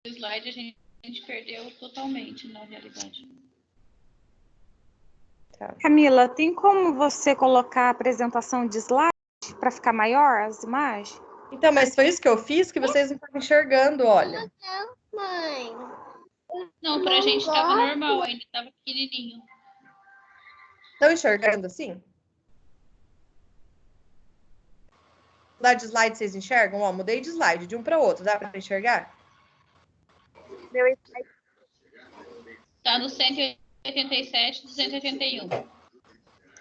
slide, a gente perdeu totalmente, na realidade. Tá. Camila, tem como você colocar a apresentação de slide para ficar maior as imagens? Então, mas foi isso que eu fiz, que vocês não estavam enxergando, olha. Mãe. Não, pra gente tava normal, ainda tava pequenininho. Estão enxergando assim? Mudar de slide, vocês enxergam? Ó, mudei de slide, de um para outro, dá para enxergar? Meu slide. Tá no 187, 281.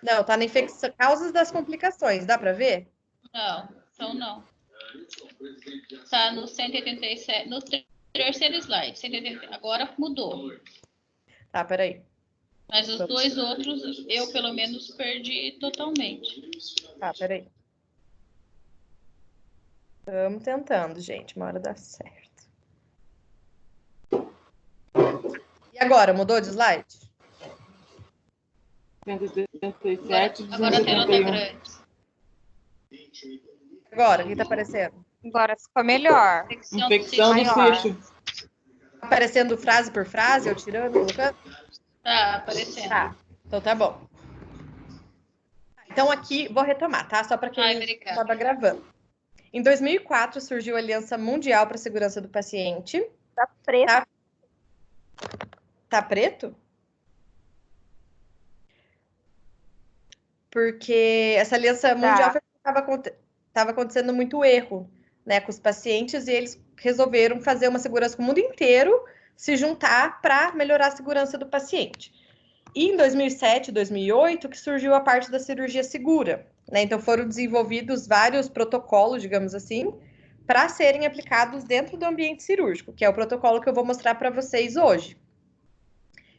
Não, tá na infecção, causas das complicações, dá para ver? Não, então não. Tá no 187, no terceiro slide. 180, agora mudou. Tá, peraí. Mas os dois outros, eu pelo menos perdi totalmente. Tá, peraí. Estamos tentando, gente, uma hora dá certo. E agora, mudou de slide? 177, Agora a tela tá 281. grande. Agora, o que tá aparecendo? Agora ficou melhor. Infecção do maior. sítio. Tá aparecendo frase por frase, eu tirando, colocando? Tá aparecendo. Tá, então tá bom. Então aqui, vou retomar, tá? Só para quem estava gravando. Em 2004, surgiu a Aliança Mundial para a Segurança do Paciente. Tá preto. Tá, tá preto? Porque essa Aliança Mundial estava acontecendo muito erro, né, com os pacientes, e eles resolveram fazer uma segurança com o mundo inteiro, se juntar para melhorar a segurança do paciente. E em 2007, 2008, que surgiu a parte da cirurgia segura, né? Então foram desenvolvidos vários protocolos, digamos assim, para serem aplicados dentro do ambiente cirúrgico, que é o protocolo que eu vou mostrar para vocês hoje.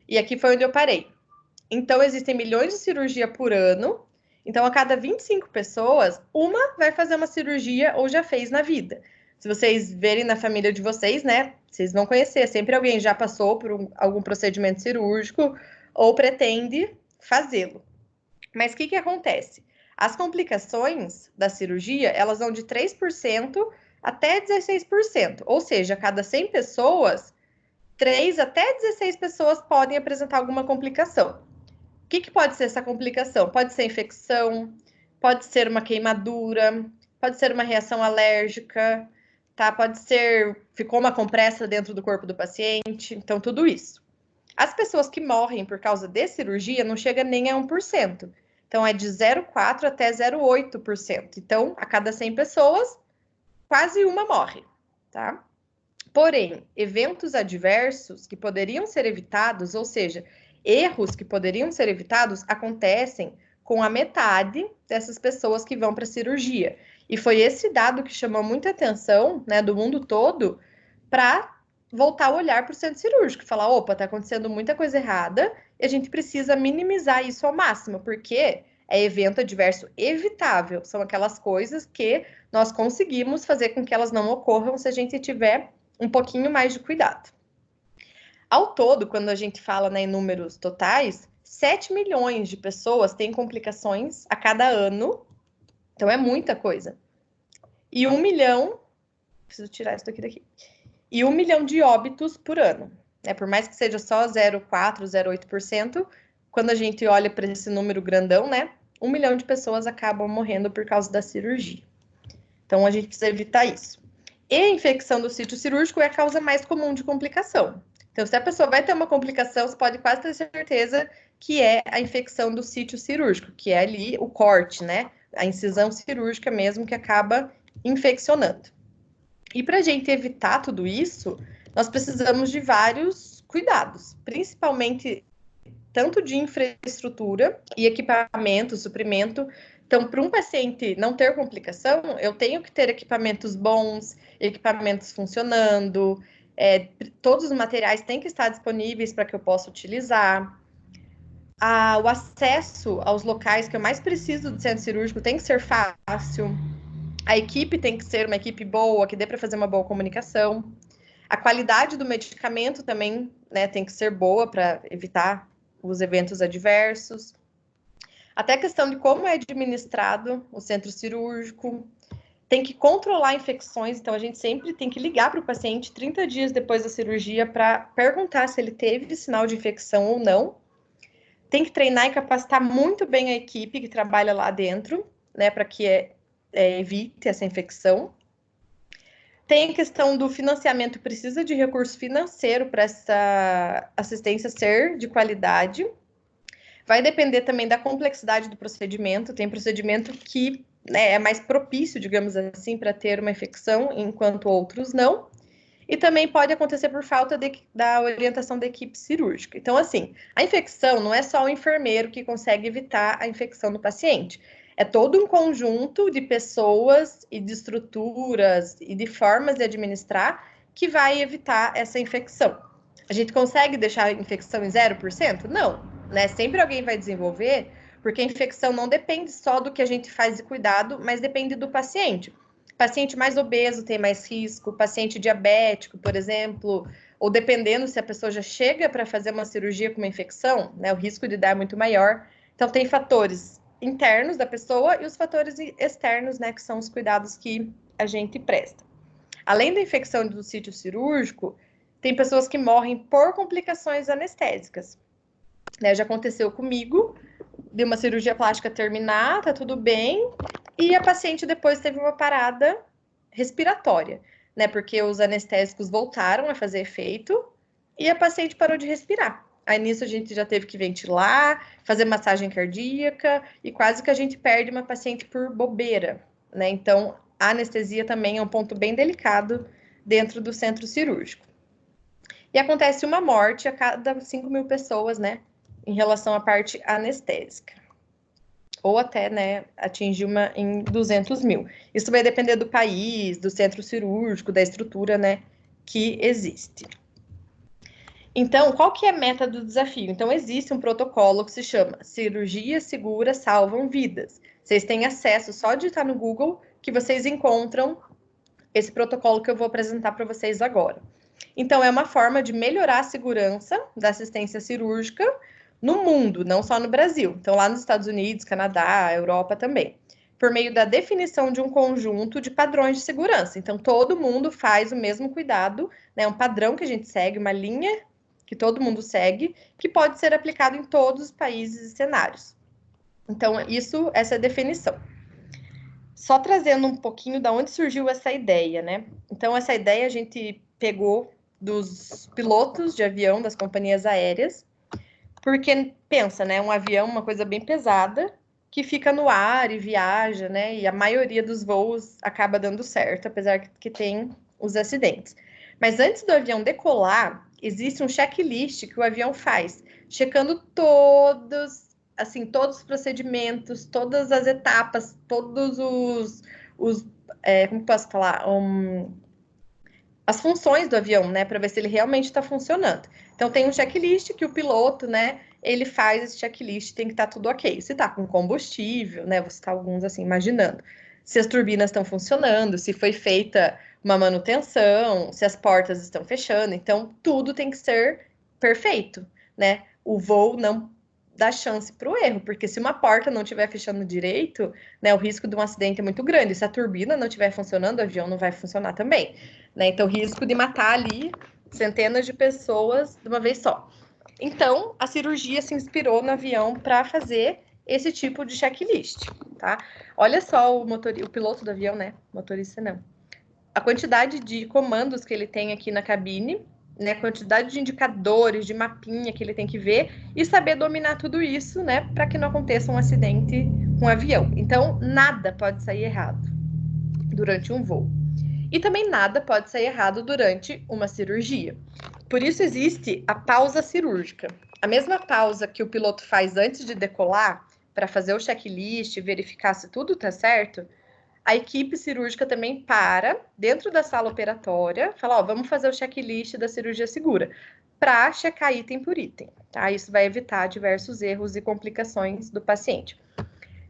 E aqui foi onde eu parei. Então existem milhões de cirurgia por ano. Então, a cada 25 pessoas, uma vai fazer uma cirurgia ou já fez na vida. Se vocês verem na família de vocês, né, vocês vão conhecer. Sempre alguém já passou por algum procedimento cirúrgico ou pretende fazê-lo. Mas o que acontece? As complicações da cirurgia, elas vão de 3% até 16%. Ou seja, a cada 100 pessoas, 3 até 16 pessoas podem apresentar alguma complicação. O que pode ser essa complicação? Pode ser infecção, pode ser uma queimadura, pode ser uma reação alérgica, tá? Pode ser, ficou uma compressa dentro do corpo do paciente, então tudo isso. As pessoas que morrem por causa de cirurgia não chega nem a 1%. Então, é de 0,4% até 0,8%. Então, a cada 100 pessoas, quase uma morre, tá? Porém, eventos adversos que poderiam ser evitados, ou seja, erros que poderiam ser evitados, acontecem com a metade dessas pessoas que vão para a cirurgia. E foi esse dado que chamou muita atenção, né, do mundo todo, para voltar o olhar para o centro cirúrgico, falar, opa, está acontecendo muita coisa errada e a gente precisa minimizar isso ao máximo, porque é evento adverso evitável, são aquelas coisas que nós conseguimos fazer com que elas não ocorram se a gente tiver um pouquinho mais de cuidado. Ao todo, quando a gente fala, né, em números totais, 7 milhões de pessoas têm complicações a cada ano, então é muita coisa. E 1 milhão, preciso tirar isso daqui. E 1 milhão de óbitos por ano. Né? Por mais que seja só 0,4%, 0,8%, quando a gente olha para esse número grandão, né, 1 milhão de pessoas acabam morrendo por causa da cirurgia. Então, a gente precisa evitar isso. E a infecção do sítio cirúrgico é a causa mais comum de complicação. Então, se a pessoa vai ter uma complicação, você pode quase ter certeza que é a infecção do sítio cirúrgico, que é ali o corte, né? A incisão cirúrgica mesmo que acaba infeccionando. E para a gente evitar tudo isso, nós precisamos de vários cuidados, principalmente tanto de infraestrutura e equipamento, suprimento. Então, para um paciente não ter complicação, eu tenho que ter equipamentos bons, equipamentos funcionando, todos os materiais têm que estar disponíveis para que eu possa utilizar. O acesso aos locais que eu mais preciso do centro cirúrgico tem que ser fácil. A equipe tem que ser uma equipe boa, que dê para fazer uma boa comunicação. A qualidade do medicamento também, né, tem que ser boa para evitar os eventos adversos. Até a questão de como é administrado o centro cirúrgico. tem que controlar infecções, então a gente sempre tem que ligar para o paciente 30 dias depois da cirurgia para perguntar se ele teve sinal de infecção ou não. Tem que treinar e capacitar muito bem a equipe que trabalha lá dentro, né, para que evite essa infecção. Tem a questão do financiamento, precisa de recurso financeiro para essa assistência ser de qualidade. Vai depender também da complexidade do procedimento. Tem procedimento que, né, é mais propício, digamos assim, para ter uma infecção, enquanto outros não. E também pode acontecer por falta da orientação da equipe cirúrgica. Então, assim, a infecção não é só o enfermeiro que consegue evitar a infecção do paciente. É todo um conjunto de pessoas e de estruturas e de formas de administrar que vai evitar essa infecção. A gente consegue deixar a infecção em 0%? Não, né? Sempre alguém vai desenvolver, porque a infecção não depende só do que a gente faz de cuidado, mas depende do paciente. Paciente mais obeso tem mais risco, paciente diabético, por exemplo, ou dependendo se a pessoa já chega para fazer uma cirurgia com uma infecção, né, o risco de dar é muito maior. Então, tem fatores internos da pessoa e os fatores externos, né, que são os cuidados que a gente presta. Além da infecção do sítio cirúrgico, tem pessoas que morrem por complicações anestésicas. Né, já aconteceu comigo, de uma cirurgia plástica terminar, tá tudo bem, e a paciente depois teve uma parada respiratória, né? Porque os anestésicos voltaram a fazer efeito e a paciente parou de respirar. Aí nisso a gente já teve que ventilar, fazer massagem cardíaca e quase que a gente perde uma paciente por bobeira, né? Então, a anestesia também é um ponto bem delicado dentro do centro cirúrgico. E acontece uma morte a cada 5.000 pessoas, né? Em relação à parte anestésica. Ou até, né, atingir uma em 200.000. Isso vai depender do país, do centro cirúrgico, da estrutura, né, que existe. Então, qual que é a meta do desafio? Então, existe um protocolo que se chama Cirurgia Segura Salvam Vidas. Vocês têm acesso, só digitar no Google, que vocês encontram esse protocolo que eu vou apresentar para vocês agora. Então, é uma forma de melhorar a segurança da assistência cirúrgica no mundo, não só no Brasil. Então, lá nos Estados Unidos, Canadá, Europa também. Por meio da definição de um conjunto de padrões de segurança. Então, todo mundo faz o mesmo cuidado, né? Um padrão que a gente segue, uma linha que todo mundo segue, que pode ser aplicado em todos os países e cenários. Então, essa é a definição. Só trazendo um pouquinho de onde surgiu essa ideia, né? Então, essa ideia a gente pegou dos pilotos de avião das companhias aéreas, porque pensa, né? Um avião, uma coisa bem pesada, que fica no ar e viaja, né? E a maioria dos voos acaba dando certo, apesar que tem os acidentes. Mas antes do avião decolar, existe um checklist que o avião faz, checando todos os procedimentos, todas as etapas, todos como posso falar? As funções do avião, né? Para ver se ele realmente está funcionando. Então, tem um checklist que o piloto, né? Ele faz esse checklist, tem que estar tudo ok. Se está com combustível, né? Vou citar alguns assim, imaginando. Se as turbinas estão funcionando, se foi feita uma manutenção, se as portas estão fechando. Então, tudo tem que ser perfeito, né? O voo não dá chance para o erro, porque se uma porta não estiver fechando direito, né, o risco de um acidente é muito grande. Se a turbina não estiver funcionando, o avião não vai funcionar também, né? Então, o risco de matar ali centenas de pessoas de uma vez só. Então, a cirurgia se inspirou no avião para fazer esse tipo de checklist, tá? Olha só o piloto do avião, né? Motorista não. A quantidade de comandos que ele tem aqui na cabine, né? A quantidade de indicadores, de mapinha que ele tem que ver e saber dominar tudo isso, né? Para que não aconteça um acidente com o avião. Então, nada pode sair errado durante um voo. E também nada pode sair errado durante uma cirurgia. Por isso existe a pausa cirúrgica. A mesma pausa que o piloto faz antes de decolar, para fazer o checklist, verificar se tudo está certo, a equipe cirúrgica também para dentro da sala operatória, fala, ó, vamos fazer o checklist da cirurgia segura, para checar item por item, tá? Isso vai evitar diversos erros e complicações do paciente.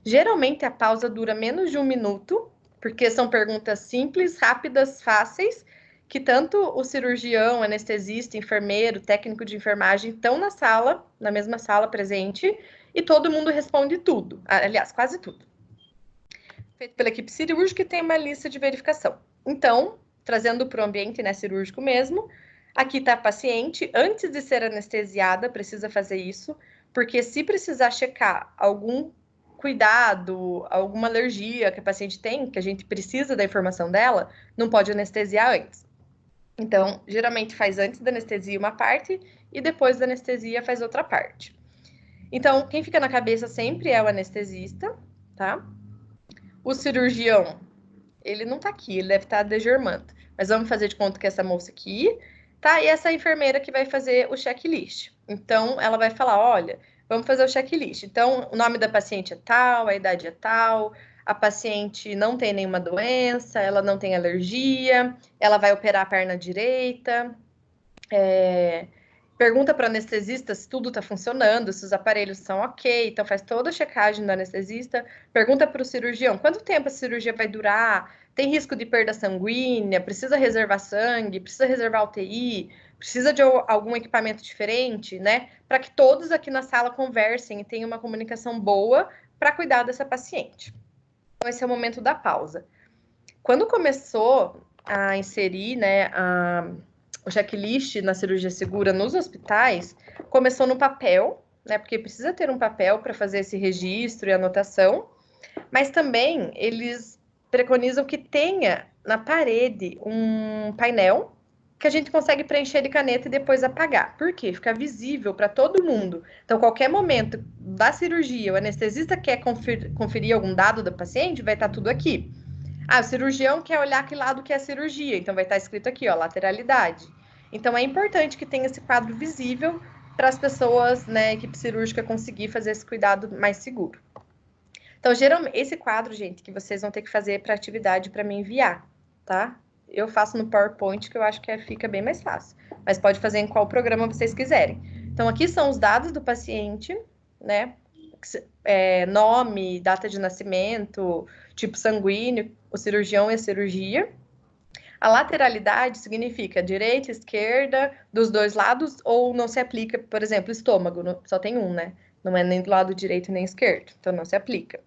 Geralmente a pausa dura menos de 1 minuto, porque são perguntas simples, rápidas, fáceis, que tanto o cirurgião, anestesista, enfermeiro, técnico de enfermagem estão na mesma sala presente, e todo mundo responde tudo. Aliás, quase tudo. feito pela equipe cirúrgica e tem uma lista de verificação. Então, trazendo para o ambiente, né, cirúrgico mesmo, aqui está a paciente, antes de ser anestesiada, precisa fazer isso, porque se precisar checar algum cuidado, alguma alergia que a paciente tem, que a gente precisa da informação dela, não pode anestesiar antes. Então, geralmente faz antes da anestesia uma parte e depois da anestesia faz outra parte. Então, quem fica na cabeça sempre é o anestesista, tá? O cirurgião, ele não tá aqui, ele deve estar degermando. Mas vamos fazer de conta que essa moça aqui, tá? E essa enfermeira que vai fazer o checklist. Então, ela vai falar, olha, vamos fazer o checklist. Então, o nome da paciente é tal, a idade é tal, a paciente não tem nenhuma doença, ela não tem alergia, ela vai operar a perna direita, pergunta para o anestesista se tudo está funcionando, se os aparelhos são ok, então faz toda a checagem do anestesista, pergunta para o cirurgião quanto tempo a cirurgia vai durar, tem risco de perda sanguínea, precisa reservar sangue, precisa reservar UTI, precisa de algum equipamento diferente, né? Para que todos aqui na sala conversem e tenham uma comunicação boa para cuidar dessa paciente. Então, esse é o momento da pausa. Quando começou a inserir, né, o checklist na cirurgia segura nos hospitais, começou no papel, né, porque precisa ter um papel para fazer esse registro e anotação, mas também eles preconizam que tenha na parede um painel que a gente consegue preencher de caneta e depois apagar. Por quê? Fica visível para todo mundo. Então, qualquer momento da cirurgia, o anestesista quer conferir algum dado do paciente, vai estar tudo aqui. Ah, o cirurgião quer olhar que lado que é a cirurgia, então vai estar escrito aqui, ó, lateralidade. Então, é importante que tenha esse quadro visível para as pessoas, né, equipe cirúrgica, conseguir fazer esse cuidado mais seguro. Então, geralmente, esse quadro, gente, que vocês vão ter que fazer para atividade para me enviar, tá? Eu faço no PowerPoint, que eu acho que fica bem mais fácil. Mas pode fazer em qual programa vocês quiserem. Então, aqui são os dados do paciente, né? Nome, data de nascimento, tipo sanguíneo, o cirurgião e a cirurgia. A lateralidade significa direita, esquerda, dos dois lados, ou não se aplica, por exemplo, estômago, só tem um, né? Não é nem do lado direito nem esquerdo, então não se aplica.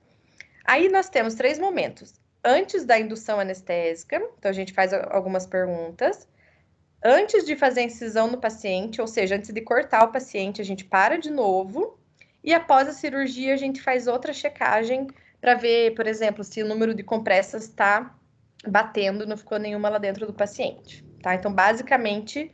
Aí nós temos 3 momentos. Antes da indução anestésica, então a gente faz algumas perguntas. Antes de fazer a incisão no paciente, ou seja, antes de cortar o paciente, a gente para de novo. E após a cirurgia, a gente faz outra checagem para ver, por exemplo, se o número de compressas está batendo, não ficou nenhuma lá dentro do paciente, tá? Então, basicamente,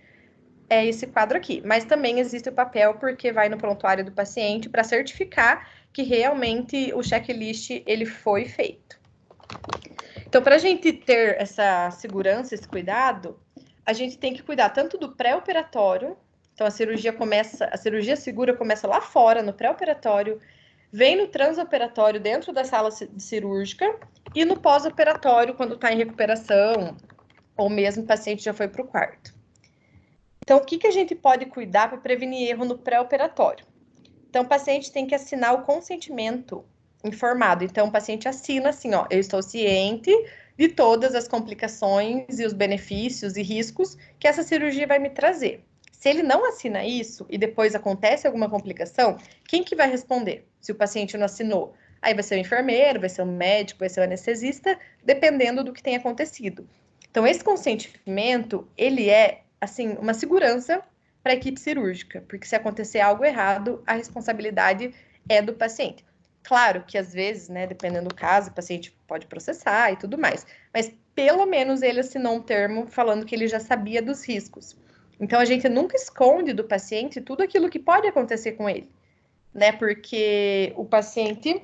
é esse quadro aqui. Mas também existe o papel, porque vai no prontuário do paciente para certificar que realmente o checklist ele foi feito. Então, para a gente ter essa segurança, esse cuidado, a gente tem que cuidar tanto do pré-operatório. Então, a cirurgia segura começa lá fora, no pré-operatório, vem no transoperatório, dentro da sala cirúrgica, e no pós-operatório, quando está em recuperação, ou mesmo o paciente já foi para o quarto. Então, o que a gente pode cuidar para prevenir erro no pré-operatório? Então, o paciente tem que assinar o consentimento informado. Então, o paciente assina assim, ó, eu estou ciente de todas as complicações e os benefícios e riscos que essa cirurgia vai me trazer. Se ele não assina isso e depois acontece alguma complicação, quem que vai responder? Se o paciente não assinou? Aí vai ser o enfermeiro, vai ser o médico, vai ser o anestesista, dependendo do que tenha acontecido. Então, esse consentimento, ele é, assim, uma segurança para a equipe cirúrgica, porque se acontecer algo errado, a responsabilidade é do paciente. Claro que às vezes, né, dependendo do caso, o paciente pode processar e tudo mais, mas pelo menos ele assinou um termo falando que ele já sabia dos riscos. Então, a gente nunca esconde do paciente tudo aquilo que pode acontecer com ele, né, porque o paciente,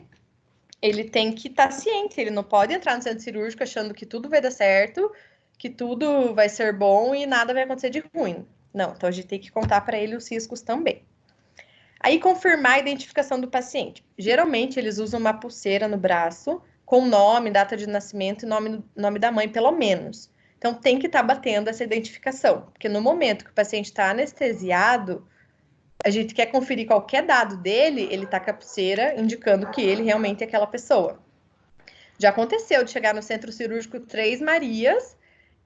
ele tem que estar ciente, ele não pode entrar no centro cirúrgico achando que tudo vai dar certo, que tudo vai ser bom e nada vai acontecer de ruim. Não, então a gente tem que contar para ele os riscos também. Aí, confirmar a identificação do paciente. Geralmente, eles usam uma pulseira no braço com nome, data de nascimento e nome da mãe, pelo menos. Então, tem que estar batendo essa identificação, porque no momento que o paciente está anestesiado, a gente quer conferir qualquer dado dele, ele está com a pulseira indicando que ele realmente é aquela pessoa. Já aconteceu de chegar no centro cirúrgico 3 Marias,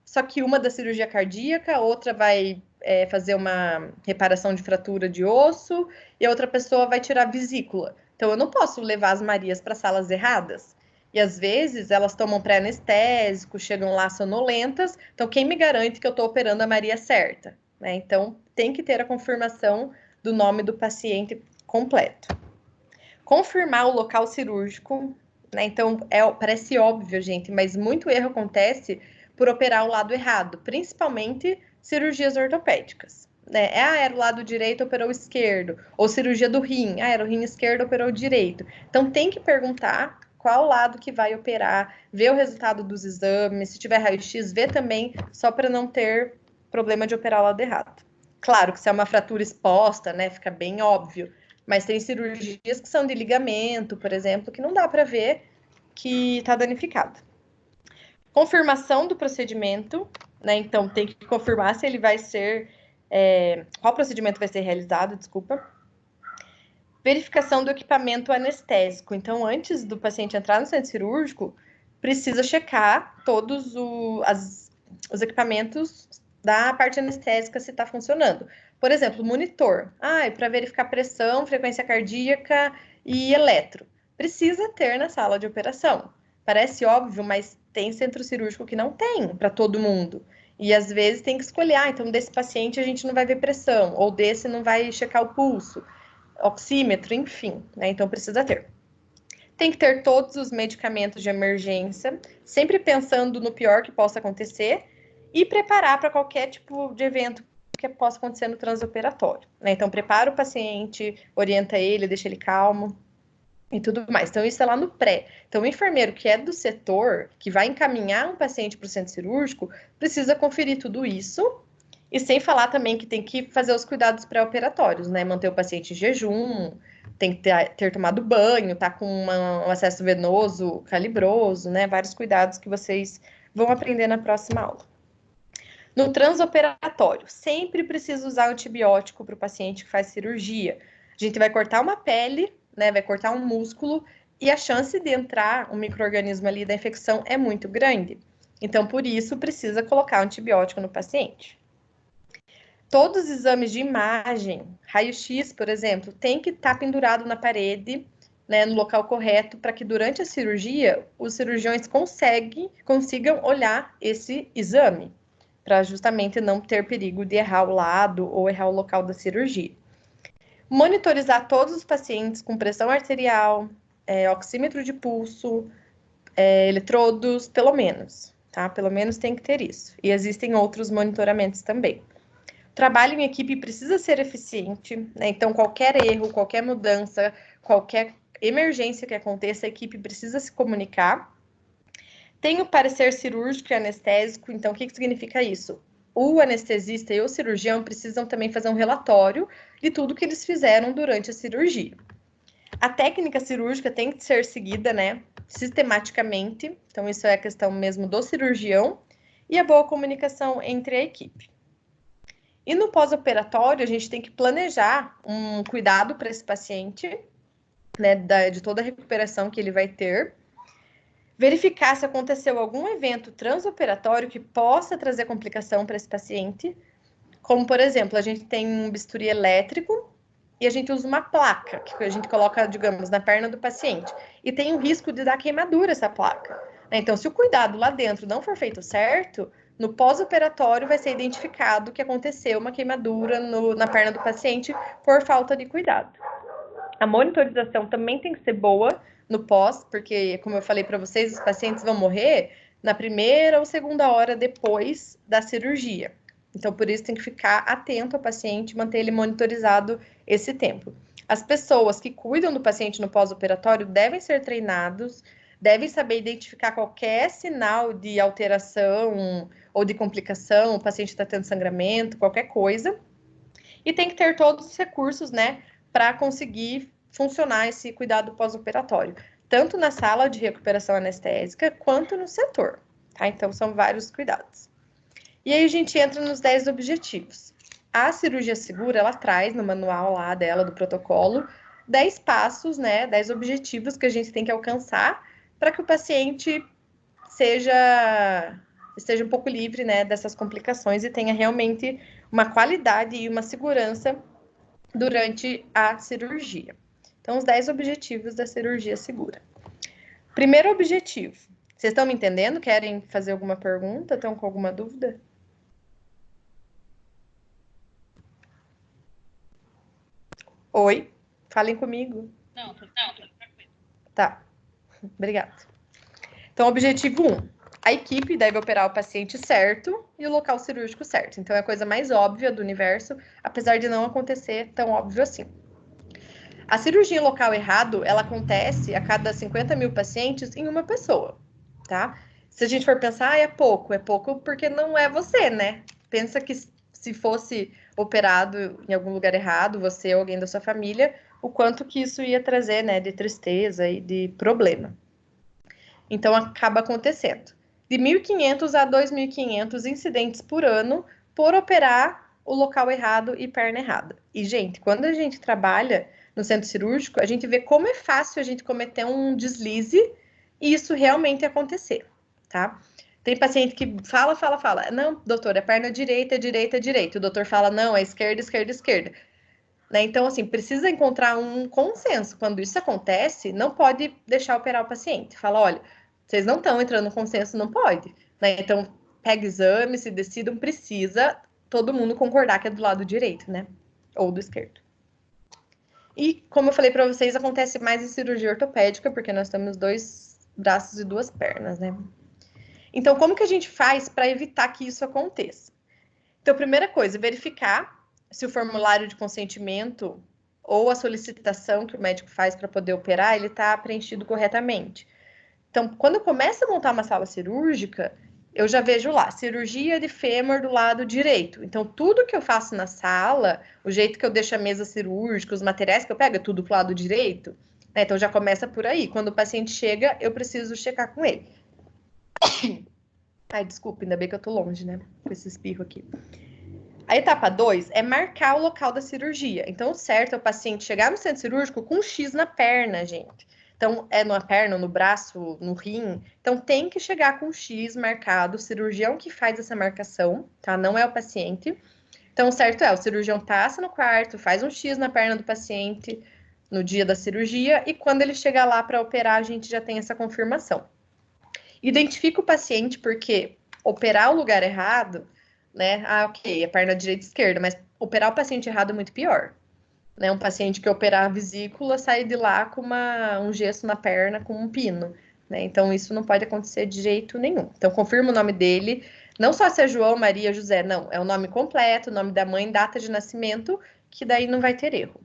só que uma da cirurgia cardíaca, outra vai fazer uma reparação de fratura de osso e a outra pessoa vai tirar vesícula. Então, eu não posso levar as Marias para salas erradas. E às vezes elas tomam pré-anestésico, chegam lá sonolentas. Então, quem me garante que eu estou operando a Maria certa? Né? Então, tem que ter a confirmação do nome do paciente completo. Confirmar o local cirúrgico, né? Então, parece óbvio, gente, mas muito erro acontece por operar o lado errado, principalmente cirurgias ortopédicas. Né? Era o lado direito, operou o esquerdo. Ou cirurgia do rim, era o rim esquerdo, operou o direito. Então, tem que perguntar qual lado que vai operar, ver o resultado dos exames, se tiver raio-x, ver também, só para não ter problema de operar o lado errado. Claro que se é uma fratura exposta, né, fica bem óbvio, mas tem cirurgias que são de ligamento, por exemplo, que não dá para ver que está danificado. Confirmação do procedimento, né, então tem que confirmar se ele vai ser, qual procedimento vai ser realizado, desculpa. Verificação do equipamento anestésico. Então, antes do paciente entrar no centro cirúrgico, precisa checar todos os equipamentos da parte anestésica se está funcionando. Por exemplo, monitor. Para verificar pressão, frequência cardíaca e eletro. Precisa ter na sala de operação. Parece óbvio, mas tem centro cirúrgico que não tem para todo mundo. E às vezes tem que escolher, então desse paciente a gente não vai ver pressão, ou desse não vai checar o pulso. Oxímetro, enfim, né? Então precisa ter. Tem que ter todos os medicamentos de emergência, sempre pensando no pior que possa acontecer e preparar para qualquer tipo de evento que possa acontecer no transoperatório, né? Então prepara o paciente, orienta ele, deixa ele calmo e tudo mais. Então isso é lá no pré. Então o enfermeiro que é do setor, que vai encaminhar um paciente para o centro cirúrgico, precisa conferir tudo isso. E sem falar também que tem que fazer os cuidados pré-operatórios, né? Manter o paciente em jejum, tem que ter tomado banho, tá com um acesso venoso calibroso, né? Vários cuidados que vocês vão aprender na próxima aula. No transoperatório, sempre precisa usar antibiótico para o paciente que faz cirurgia. A gente vai cortar uma pele, né? Vai cortar um músculo e a chance de entrar um micro-organismo ali da infecção é muito grande. Então, por isso, precisa colocar antibiótico no paciente. Todos os exames de imagem, raio-x, por exemplo, tem que estar pendurado na parede, né, no local correto, para que durante a cirurgia os cirurgiões consigam olhar esse exame, para justamente não ter perigo de errar o lado ou errar o local da cirurgia. Monitorizar todos os pacientes com pressão arterial, oxímetro de pulso, eletrodos, pelo menos, tá? Pelo menos tem que ter isso. E existem outros monitoramentos também. Trabalho em equipe precisa ser eficiente, né? Então, qualquer erro, qualquer mudança, qualquer emergência que aconteça, a equipe precisa se comunicar. Tem o parecer cirúrgico e anestésico, então, o que significa isso? O anestesista e o cirurgião precisam também fazer um relatório de tudo que eles fizeram durante a cirurgia. A técnica cirúrgica tem que ser seguida, né, sistematicamente, então isso é a questão mesmo do cirurgião, e a boa comunicação entre a equipe. E no pós-operatório, a gente tem que planejar um cuidado para esse paciente, né, de toda a recuperação que ele vai ter. Verificar se aconteceu algum evento transoperatório que possa trazer complicação para esse paciente. Como, por exemplo, a gente tem um bisturi elétrico e a gente usa uma placa que a gente coloca, digamos, na perna do paciente. E tem o risco de dar queimadura essa placa. Então, se o cuidado lá dentro não for feito certo, no pós-operatório vai ser identificado que aconteceu uma queimadura na perna do paciente por falta de cuidado. A monitorização também tem que ser boa no pós, porque, como eu falei para vocês, os pacientes vão morrer na primeira ou segunda hora depois da cirurgia. Então, por isso, tem que ficar atento ao paciente, manter ele monitorizado esse tempo. As pessoas que cuidam do paciente no pós-operatório devem ser treinados, devem saber identificar qualquer sinal de alteração ou de complicação, o paciente está tendo sangramento, qualquer coisa. E tem que ter todos os recursos, né, para conseguir funcionar esse cuidado pós-operatório, tanto na sala de recuperação anestésica, quanto no setor, tá? Então, são vários cuidados. E aí a gente entra nos 10 objetivos. A cirurgia segura, ela traz no manual lá dela, do protocolo, 10 passos, né, 10 objetivos que a gente tem que alcançar para que o paciente esteja um pouco livre, né, dessas complicações e tenha realmente uma qualidade e uma segurança durante a cirurgia. Então, os 10 objetivos da cirurgia segura. Primeiro objetivo. Vocês estão me entendendo? Querem fazer alguma pergunta? Estão com alguma dúvida? Oi, falem comigo. Não. Tá, obrigada. Então, objetivo 1. A equipe deve operar o paciente certo e o local cirúrgico certo. Então, é a coisa mais óbvia do universo, apesar de não acontecer tão óbvio assim. A cirurgia em local errado, ela acontece a cada 50 mil pacientes em uma pessoa, tá? Se a gente for pensar, é pouco porque não é você, né? Pensa que se fosse operado em algum lugar errado, você ou alguém da sua família, o quanto que isso ia trazer, né, de tristeza e de problema. Então, acaba acontecendo. De 1.500 a 2.500 incidentes por ano por operar o local errado e perna errada. E, gente, quando a gente trabalha no centro cirúrgico, a gente vê como é fácil a gente cometer um deslize e isso realmente acontecer, tá? Tem paciente que fala, não, doutor, é perna direita, direita, direita. O doutor fala, não, é esquerda, esquerda, esquerda. Né? Então, assim, precisa encontrar um consenso. Quando isso acontece, não pode deixar operar o paciente. Fala, olha, vocês não estão entrando no consenso, não pode. Né? Então, pega exame, se decidam, precisa todo mundo concordar que é do lado direito, né? Ou do esquerdo. E, como eu falei para vocês, acontece mais em cirurgia ortopédica, porque nós temos 2 braços e 2 pernas, né? Então, como que a gente faz para evitar que isso aconteça? Então, primeira coisa, verificar se o formulário de consentimento ou a solicitação que o médico faz para poder operar, ele está preenchido corretamente. Então, quando eu começo a montar uma sala cirúrgica, eu já vejo lá, cirurgia de fêmur do lado direito. Então, tudo que eu faço na sala, o jeito que eu deixo a mesa cirúrgica, os materiais que eu pego, é tudo pro lado direito. Né? Então, já começa por aí. Quando o paciente chega, eu preciso checar com ele. Ai, desculpa, ainda bem que eu tô longe, né? Com esse espirro aqui. A etapa 2 é marcar o local da cirurgia. Então, o certo é o paciente chegar no centro cirúrgico com um X na perna, gente. Então, é na perna, no braço, no rim. Então, tem que chegar com um X marcado. O cirurgião que faz essa marcação, tá? Não é o paciente. Então, o certo é, o cirurgião passa no quarto, faz um X na perna do paciente no dia da cirurgia e quando ele chegar lá para operar, a gente já tem essa confirmação. Identifica o paciente porque operar o lugar errado, né? Ah, ok, a perna direita e esquerda, mas operar o paciente errado é muito pior. Né? Um paciente que operar a vesícula sai de lá com um gesso na perna, com um pino. Né? Então, isso não pode acontecer de jeito nenhum. Então, confirma o nome dele, não só se é João, Maria, José, não. É o nome completo, o nome da mãe, data de nascimento, que daí não vai ter erro.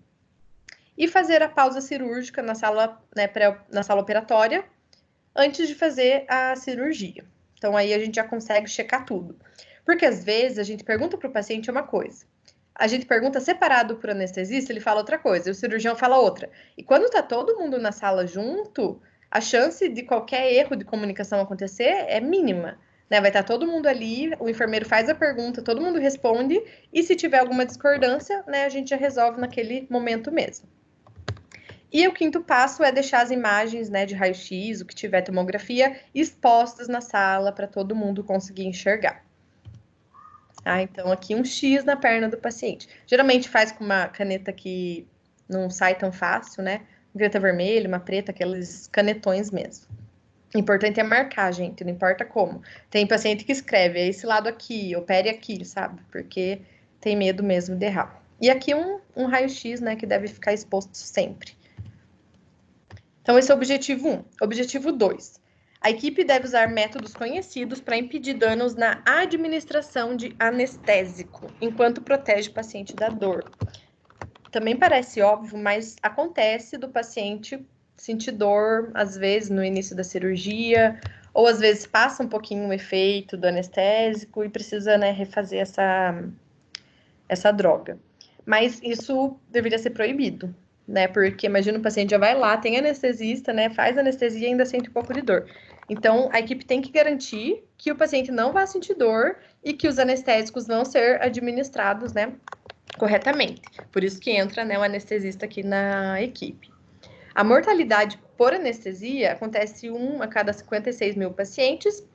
E fazer a pausa cirúrgica na sala, né, na sala operatória, antes de fazer a cirurgia. Então, aí a gente já consegue checar tudo. Porque, às vezes, a gente pergunta para o paciente uma coisa. A gente pergunta separado para o anestesista, ele fala outra coisa, e o cirurgião fala outra. E quando está todo mundo na sala junto, a chance de qualquer erro de comunicação acontecer é mínima. Né? Vai estar todo mundo ali, o enfermeiro faz a pergunta, todo mundo responde, e se tiver alguma discordância, né, a gente já resolve naquele momento mesmo. E o 5º passo é deixar as imagens, né, de raio-x, o que tiver tomografia, expostas na sala para todo mundo conseguir enxergar. Ah, então aqui um X na perna do paciente. Geralmente faz com uma caneta que não sai tão fácil, né? Uma caneta vermelha, uma preta, aqueles canetões mesmo. O importante é marcar, gente, não importa como. Tem paciente que escreve, é esse lado aqui, opere aqui, sabe? Porque tem medo mesmo de errar. E aqui um raio-x, né, que deve ficar exposto sempre. Então, esse é o objetivo 1. Objetivo 2. A equipe deve usar métodos conhecidos para impedir danos na administração de anestésico, enquanto protege o paciente da dor. Também parece óbvio, mas acontece do paciente sentir dor, às vezes, no início da cirurgia, ou às vezes passa um pouquinho o efeito do anestésico e precisa, né, refazer essa droga. Mas isso deveria ser proibido. Né? Porque imagina o paciente já vai lá, tem anestesista, né? Faz anestesia e ainda sente um pouco de dor. Então, a equipe tem que garantir que o paciente não vai sentir dor e que os anestésicos vão ser administrados, né, corretamente. Por isso que entra, né, o anestesista aqui na equipe. A mortalidade por anestesia acontece 1 a cada 56 mil pacientes,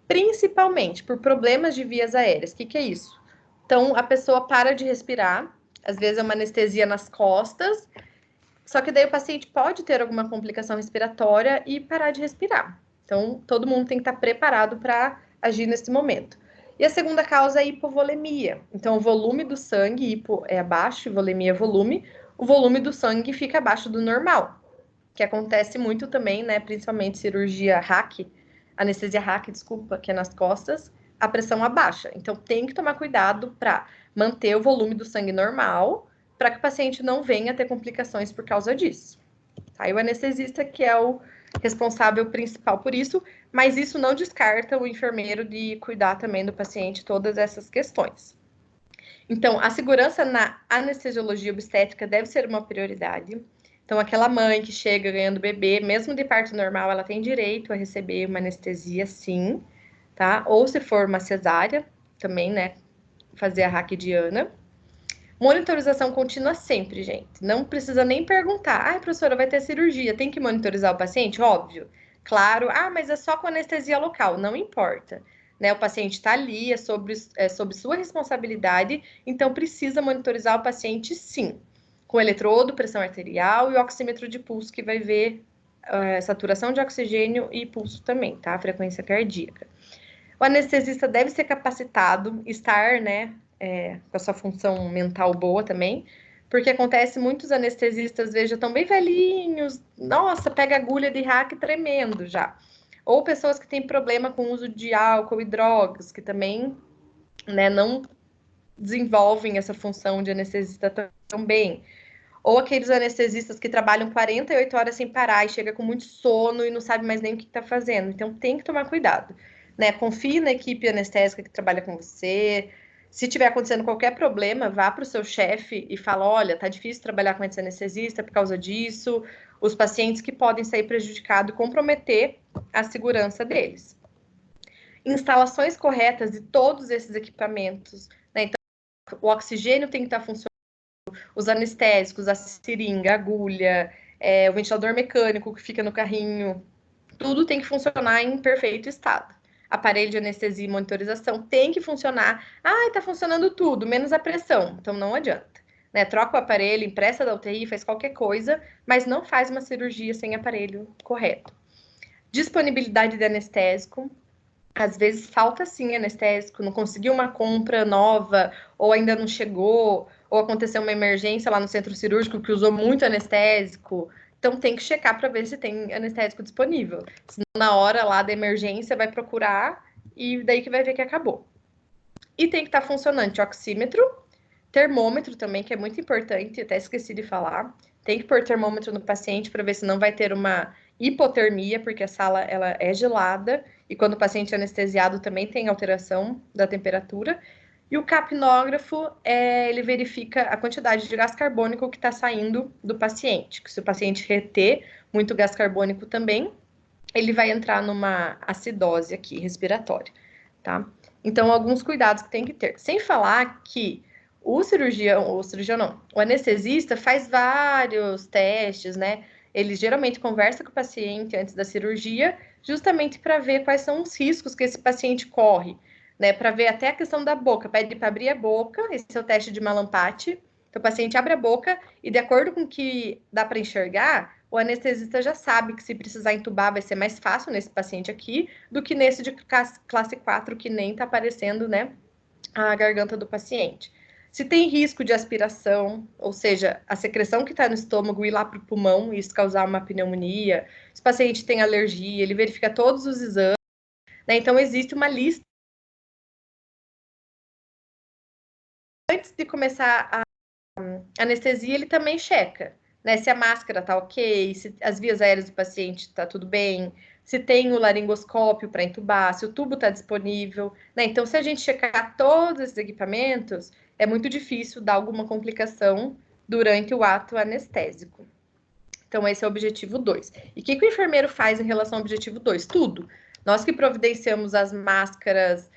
principalmente por problemas de vias aéreas. O que é isso? Então, a pessoa para de respirar, às vezes é uma anestesia nas costas, Só que daí o paciente pode ter alguma complicação respiratória e parar de respirar. Então, todo mundo tem que estar preparado para agir nesse momento. E a segunda causa é a hipovolemia. Então, o volume do sangue, hipo é abaixo, e volemia é volume, o volume do sangue fica abaixo do normal, que acontece muito também, né, principalmente cirurgia RAC, anestesia RAC, desculpa, que é nas costas, a pressão abaixa. Então, tem que tomar cuidado para manter o volume do sangue normal, para que o paciente não venha a ter complicações por causa disso. Tá? E o anestesista que é o responsável principal por isso, mas isso não descarta o enfermeiro de cuidar também do paciente, todas essas questões. Então, a segurança na anestesiologia obstétrica deve ser uma prioridade. Então, aquela mãe que chega ganhando bebê, mesmo de parto normal, ela tem direito a receber uma anestesia, sim, tá? Ou se for uma cesárea, também, né, fazer a raquidiana. Monitorização contínua sempre, gente. Não precisa nem perguntar. Ah, professora, vai ter cirurgia, tem que monitorizar o paciente? Óbvio. Claro. Ah, mas é só com anestesia local. Não importa. Né? O paciente está ali, é sobre sua responsabilidade, então precisa monitorizar o paciente, sim. Com eletrodo, pressão arterial e oxímetro de pulso, que vai ver saturação de oxigênio e pulso também, tá? Frequência cardíaca. O anestesista deve ser capacitado, estar, né, com a sua função mental boa também, porque acontece muitos anestesistas, veja, estão bem velhinhos, nossa, pega agulha de hack tremendo já. Ou pessoas que têm problema com o uso de álcool e drogas, que também, né, não desenvolvem essa função de anestesista tão bem. Ou aqueles anestesistas que trabalham 48 horas sem parar e chega com muito sono e não sabe mais nem o que está fazendo. Então, tem que tomar cuidado. Né? Confie na equipe anestésica que trabalha com você. Se tiver acontecendo qualquer problema, vá para o seu chefe e fala, olha, tá difícil trabalhar com esse anestesista por causa disso. Os pacientes que podem sair prejudicados e comprometer a segurança deles. Instalações corretas de todos esses equipamentos. Né? Então, o oxigênio tem que estar funcionando, os anestésicos, a seringa, a agulha, o ventilador mecânico que fica no carrinho, tudo tem que funcionar em perfeito estado. Aparelho de anestesia e monitorização tem que funcionar. Ah, tá funcionando tudo, menos a pressão. Então não adianta. Né? Troca o aparelho, empresta da UTI, faz qualquer coisa, mas não faz uma cirurgia sem aparelho correto. Disponibilidade de anestésico. Às vezes falta sim anestésico, não conseguiu uma compra nova, ou ainda não chegou, ou aconteceu uma emergência lá no centro cirúrgico que usou muito anestésico. Então tem que checar para ver se tem anestésico disponível. Senão, na hora lá da emergência, vai procurar e daí que vai ver que acabou. E tem que estar funcionante oxímetro, termômetro também, que é muito importante, até esqueci de falar. Tem que pôr termômetro no paciente para ver se não vai ter uma hipotermia, porque a sala ela é gelada e quando o paciente é anestesiado também tem alteração da temperatura. E o capnógrafo, ele verifica a quantidade de gás carbônico que está saindo do paciente. Que se o paciente reter muito gás carbônico também, ele vai entrar numa acidose aqui, respiratória, tá? Então, alguns cuidados que tem que ter. Sem falar que o anestesista faz vários testes, né? Ele geralmente conversa com o paciente antes da cirurgia, justamente para ver quais são os riscos que esse paciente corre, né? Para ver até a questão da boca, pede para abrir a boca, esse é o teste de Mallampati. Então, o paciente abre a boca e, de acordo com o que dá para enxergar, o anestesista já sabe que se precisar entubar vai ser mais fácil nesse paciente aqui do que nesse de classe 4, que nem está aparecendo, né, a garganta do paciente. Se tem risco de aspiração, ou seja, a secreção que está no estômago ir lá para o pulmão e isso causar uma pneumonia, se o paciente tem alergia, ele verifica todos os exames, né? Então, existe uma lista. Antes de começar a anestesia, ele também checa, né? Se a máscara tá ok, se as vias aéreas do paciente tá tudo bem, se tem o laringoscópio para entubar, se o tubo está disponível, né? Então, se a gente checar todos esses equipamentos, é muito difícil dar alguma complicação durante o ato anestésico. Então, esse é o objetivo 2. E o que o enfermeiro faz em relação ao objetivo 2? Tudo. Nós que providenciamos as máscaras,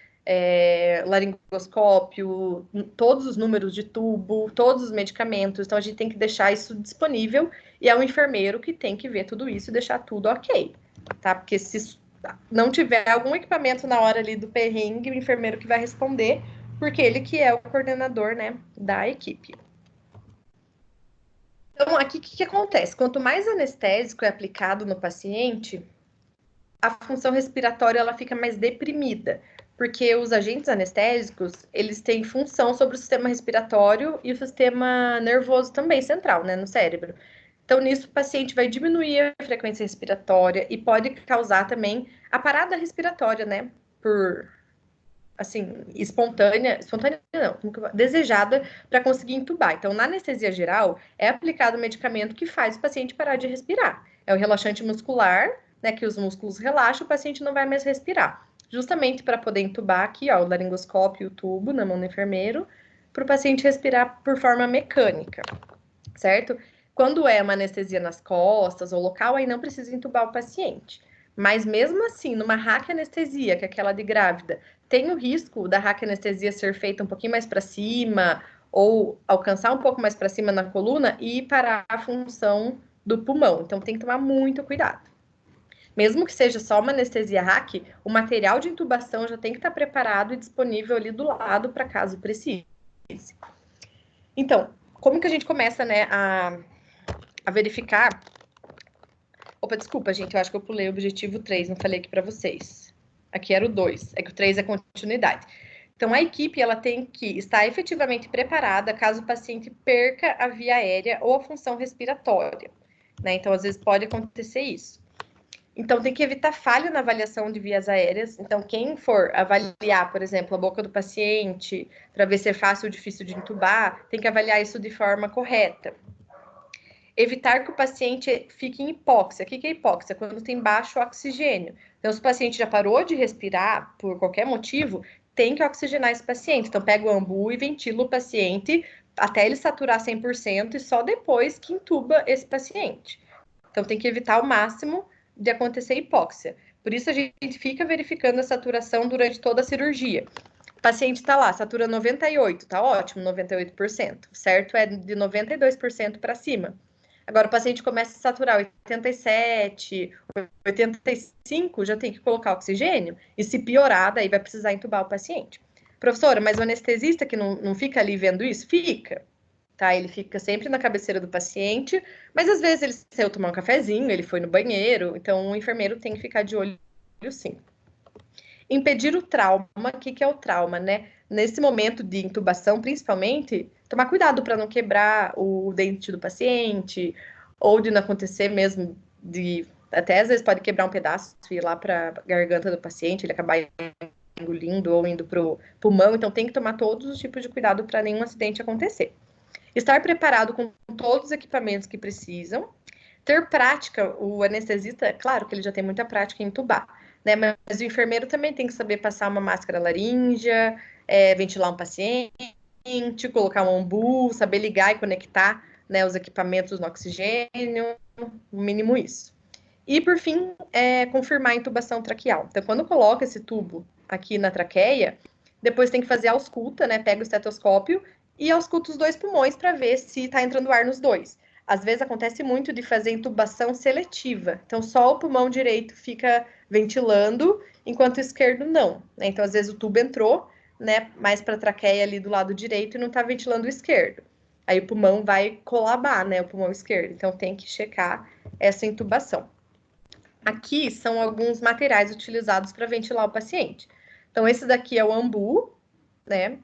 laringoscópio, todos os números de tubo, todos os medicamentos. Então, a gente tem que deixar isso disponível e é o enfermeiro que tem que ver tudo isso e deixar tudo ok, tá? Porque se não tiver algum equipamento na hora ali do perrengue, o enfermeiro que vai responder, porque ele que é o coordenador, né, da equipe. Então, aqui o que acontece? Quanto mais anestésico é aplicado no paciente, a função respiratória ela fica mais deprimida, porque os agentes anestésicos, eles têm função sobre o sistema respiratório e o sistema nervoso também, central, né, no cérebro. Então, nisso, o paciente vai diminuir a frequência respiratória e pode causar também a parada respiratória, né, por, assim, espontânea não, desejada para conseguir entubar. Então, na anestesia geral, é aplicado um medicamento que faz o paciente parar de respirar. É o relaxante muscular, né, que os músculos relaxam, o paciente não vai mais respirar. Justamente para poder entubar aqui, ó, o laringoscópio e o tubo na mão do enfermeiro, para o paciente respirar por forma mecânica, certo? Quando é uma anestesia nas costas ou local, aí não precisa entubar o paciente. Mas mesmo assim, numa raquianestesia, que é aquela de grávida, tem o risco da raquianestesia ser feita um pouquinho mais para cima ou alcançar um pouco mais para cima na coluna e parar a função do pulmão. Então tem que tomar muito cuidado. Mesmo que seja só uma anestesia RAC, o material de intubação já tem que estar preparado e disponível ali do lado para caso precise. Então, como que a gente começa, né, a verificar? Opa, desculpa, gente, eu acho que eu pulei o objetivo 3, não falei aqui para vocês. Aqui era o 2, é que o 3 é continuidade. Então, a equipe, ela tem que estar efetivamente preparada caso o paciente perca a via aérea ou a função respiratória, né? Então, às vezes pode acontecer isso. Então, tem que evitar falha na avaliação de vias aéreas. Então, quem for avaliar, por exemplo, a boca do paciente, para ver se é fácil ou difícil de entubar, tem que avaliar isso de forma correta. Evitar que o paciente fique em hipóxia. O que é hipóxia? Quando tem baixo oxigênio. Então, se o paciente já parou de respirar por qualquer motivo, tem que oxigenar esse paciente. Então, pega o ambu e ventila o paciente até ele saturar 100% e só depois que intuba esse paciente. Então, tem que evitar ao máximo de acontecer hipóxia. Por isso, a gente fica verificando a saturação durante toda a cirurgia. O paciente está lá, satura 98, tá ótimo, 98%. O certo é de 92% para cima. Agora, o paciente começa a saturar 87, 85, já tem que colocar oxigênio. E se piorar, daí vai precisar entubar o paciente. Professora, mas o anestesista que não fica ali vendo isso? Fica. Tá? Ele fica sempre na cabeceira do paciente, mas às vezes ele saiu tomar um cafezinho, ele foi no banheiro, então o enfermeiro tem que ficar de olho sim. Impedir o trauma, o que é o trauma, né? Nesse momento de intubação, principalmente, tomar cuidado para não quebrar o dente do paciente, ou de não acontecer mesmo de... Até às vezes pode quebrar um pedaço e ir lá para a garganta do paciente, ele acabar engolindo ou indo para o pulmão, então tem que tomar todos os tipos de cuidado para nenhum acidente acontecer. Estar preparado com todos os equipamentos que precisam. Ter prática, o anestesista, claro que ele já tem muita prática em entubar, né? Mas o enfermeiro também tem que saber passar uma máscara laríngea, ventilar um paciente, colocar um ambu, saber ligar e conectar, né, os equipamentos no oxigênio, no mínimo isso. E, por fim, confirmar a intubação traqueal. Então, quando coloca esse tubo aqui na traqueia, depois tem que fazer a ausculta, né? Pega o estetoscópio e ausculta os dois pulmões para ver se está entrando ar nos dois. Às vezes acontece muito de fazer intubação seletiva. Então, só o pulmão direito fica ventilando, enquanto o esquerdo não, né? Então, às vezes o tubo entrou, né, mais para a traqueia ali do lado direito e não está ventilando o esquerdo. Aí o pulmão vai colabar, né, o pulmão esquerdo. Então, tem que checar essa intubação. Aqui são alguns materiais utilizados para ventilar o paciente. Então, esse daqui é o ambu, né?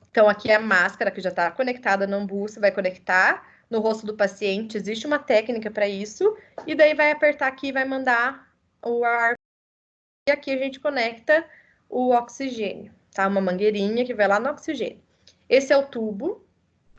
Então, aqui é a máscara que já está conectada no ambu, você vai conectar no rosto do paciente, existe uma técnica para isso, e daí vai apertar aqui e vai mandar o ar. E aqui a gente conecta o oxigênio, tá? Uma mangueirinha que vai lá no oxigênio. Esse é o tubo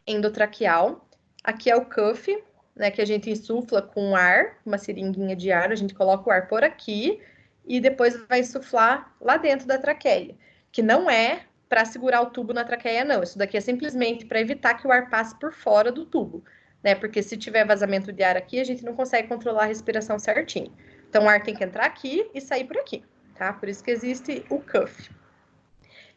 endotraqueal, aqui é o cuff, né, que a gente insufla com ar, uma seringuinha de ar, a gente coloca o ar por aqui, e depois vai insuflar lá dentro da traqueia, que não é para segurar o tubo na traqueia, não. Isso daqui é simplesmente para evitar que o ar passe por fora do tubo, né? Porque se tiver vazamento de ar aqui, a gente não consegue controlar a respiração certinho. Então, o ar tem que entrar aqui e sair por aqui, tá? Por isso que existe o cuff.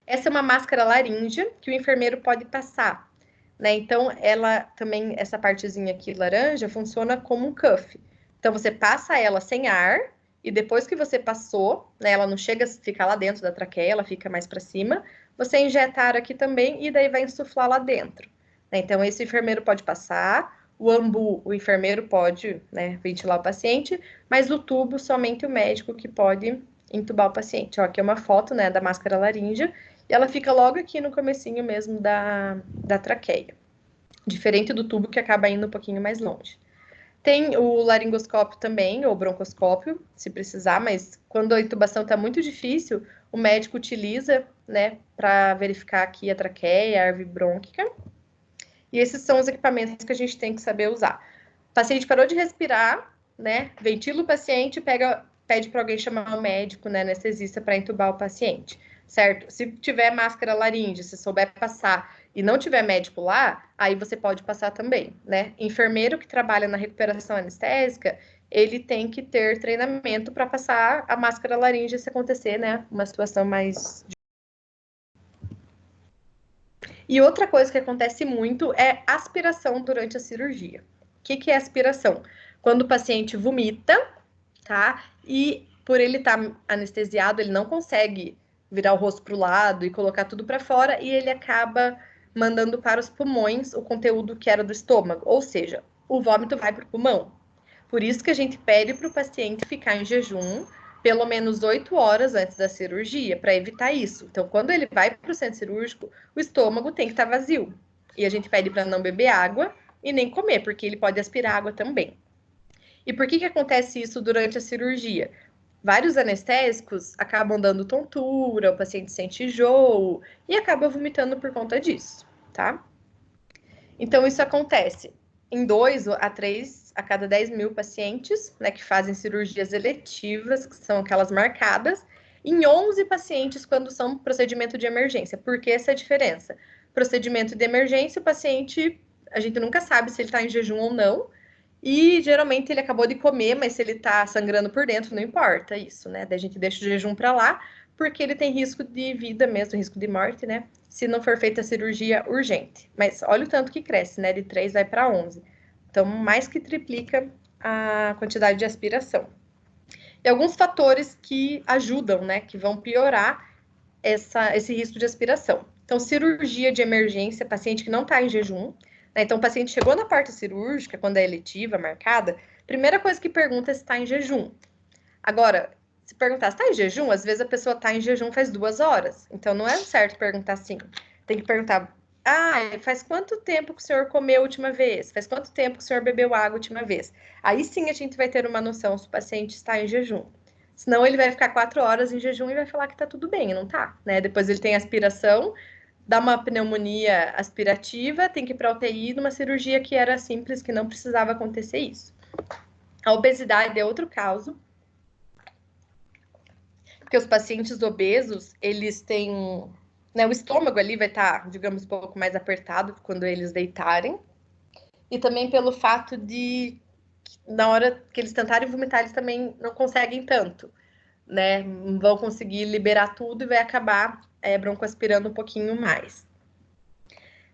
Essa é uma máscara laríngea que o enfermeiro pode passar, né? Então, ela também, essa partezinha aqui laranja, funciona como um cuff. Então, você passa ela sem ar, e depois que você passou, né, ela não chega a ficar lá dentro da traqueia, ela fica mais para cima, você injeta ar aqui também e daí vai insuflar lá dentro. Então, esse enfermeiro pode passar, O ambu, o enfermeiro pode, né, ventilar o paciente, mas o tubo, somente o médico que pode intubar o paciente. Ó, aqui é uma foto, né, da máscara laríngea, e ela fica logo aqui no comecinho mesmo da traqueia. Diferente do tubo, que acaba indo um pouquinho mais longe. Tem o laringoscópio também, ou broncoscópio, se precisar, mas quando a intubação está muito difícil, o médico utiliza, né, para verificar aqui a traqueia, a árvore brônquica. E esses são os equipamentos que a gente tem que saber usar. O paciente parou de respirar, né, ventila o paciente, pede para alguém chamar o médico, né, anestesista, para intubar o paciente, certo? Se tiver máscara laríngea, se souber passar e não tiver médico lá, aí você pode passar também, né? Enfermeiro que trabalha na recuperação anestésica, ele tem que ter treinamento para passar a máscara laríngea se acontecer, né, uma situação mais... E outra coisa que acontece muito é aspiração durante a cirurgia. O que é aspiração? Quando o paciente vomita, tá? E por ele estar anestesiado, ele não consegue virar o rosto para o lado e colocar tudo para fora, e ele acaba mandando para os pulmões o conteúdo que era do estômago, ou seja, o vômito vai para o pulmão. Por isso que a gente pede para o paciente ficar em jejum pelo menos 8 horas antes da cirurgia, para evitar isso. Então, quando ele vai para o centro cirúrgico, o estômago tem que estar vazio. E a gente pede para não beber água e nem comer, porque ele pode aspirar água também. E por que acontece isso durante a cirurgia? Vários anestésicos acabam dando tontura, o paciente sente enjoo e acaba vomitando por conta disso, tá? Então, isso acontece em 2 a 3 a cada 10 mil pacientes, né, que fazem cirurgias eletivas, que são aquelas marcadas, em 11 pacientes quando são procedimento de emergência. Por que essa diferença? Procedimento de emergência, o paciente, a gente nunca sabe se ele está em jejum ou não, e geralmente ele acabou de comer, mas se ele tá sangrando por dentro, não importa isso, né? Daí a gente deixa o jejum para lá, porque ele tem risco de vida mesmo, risco de morte, né? Se não for feita a cirurgia urgente. Mas olha o tanto que cresce, né? De 3 vai para 11. Então, mais que triplica a quantidade de aspiração. E alguns fatores que ajudam, né? Que vão piorar esse risco de aspiração. Então, cirurgia de emergência, paciente que não está em jejum, né? Então, o paciente chegou na parte cirúrgica, quando é eletiva, marcada, primeira coisa que pergunta é se está em jejum. Agora, se perguntar se está em jejum, às vezes a pessoa está em jejum faz 2 horas. Então, não é certo perguntar assim. Tem que perguntar, faz quanto tempo que o senhor comeu a última vez? Faz quanto tempo que o senhor bebeu água a última vez? Aí sim a gente vai ter uma noção se o paciente está em jejum. Senão ele vai ficar 4 horas em jejum e vai falar que tá tudo bem, não tá, né? Depois ele tem aspiração, dá uma pneumonia aspirativa, tem que ir para UTI numa cirurgia que era simples, que não precisava acontecer isso. A obesidade é outro caso, porque os pacientes obesos, eles têm, né, o estômago ali vai estar, digamos, um pouco mais apertado quando eles deitarem, e também pelo fato de, na hora que eles tentarem vomitar, eles também não conseguem tanto, né? Vão conseguir liberar tudo e vai acabar broncoaspirando um pouquinho mais.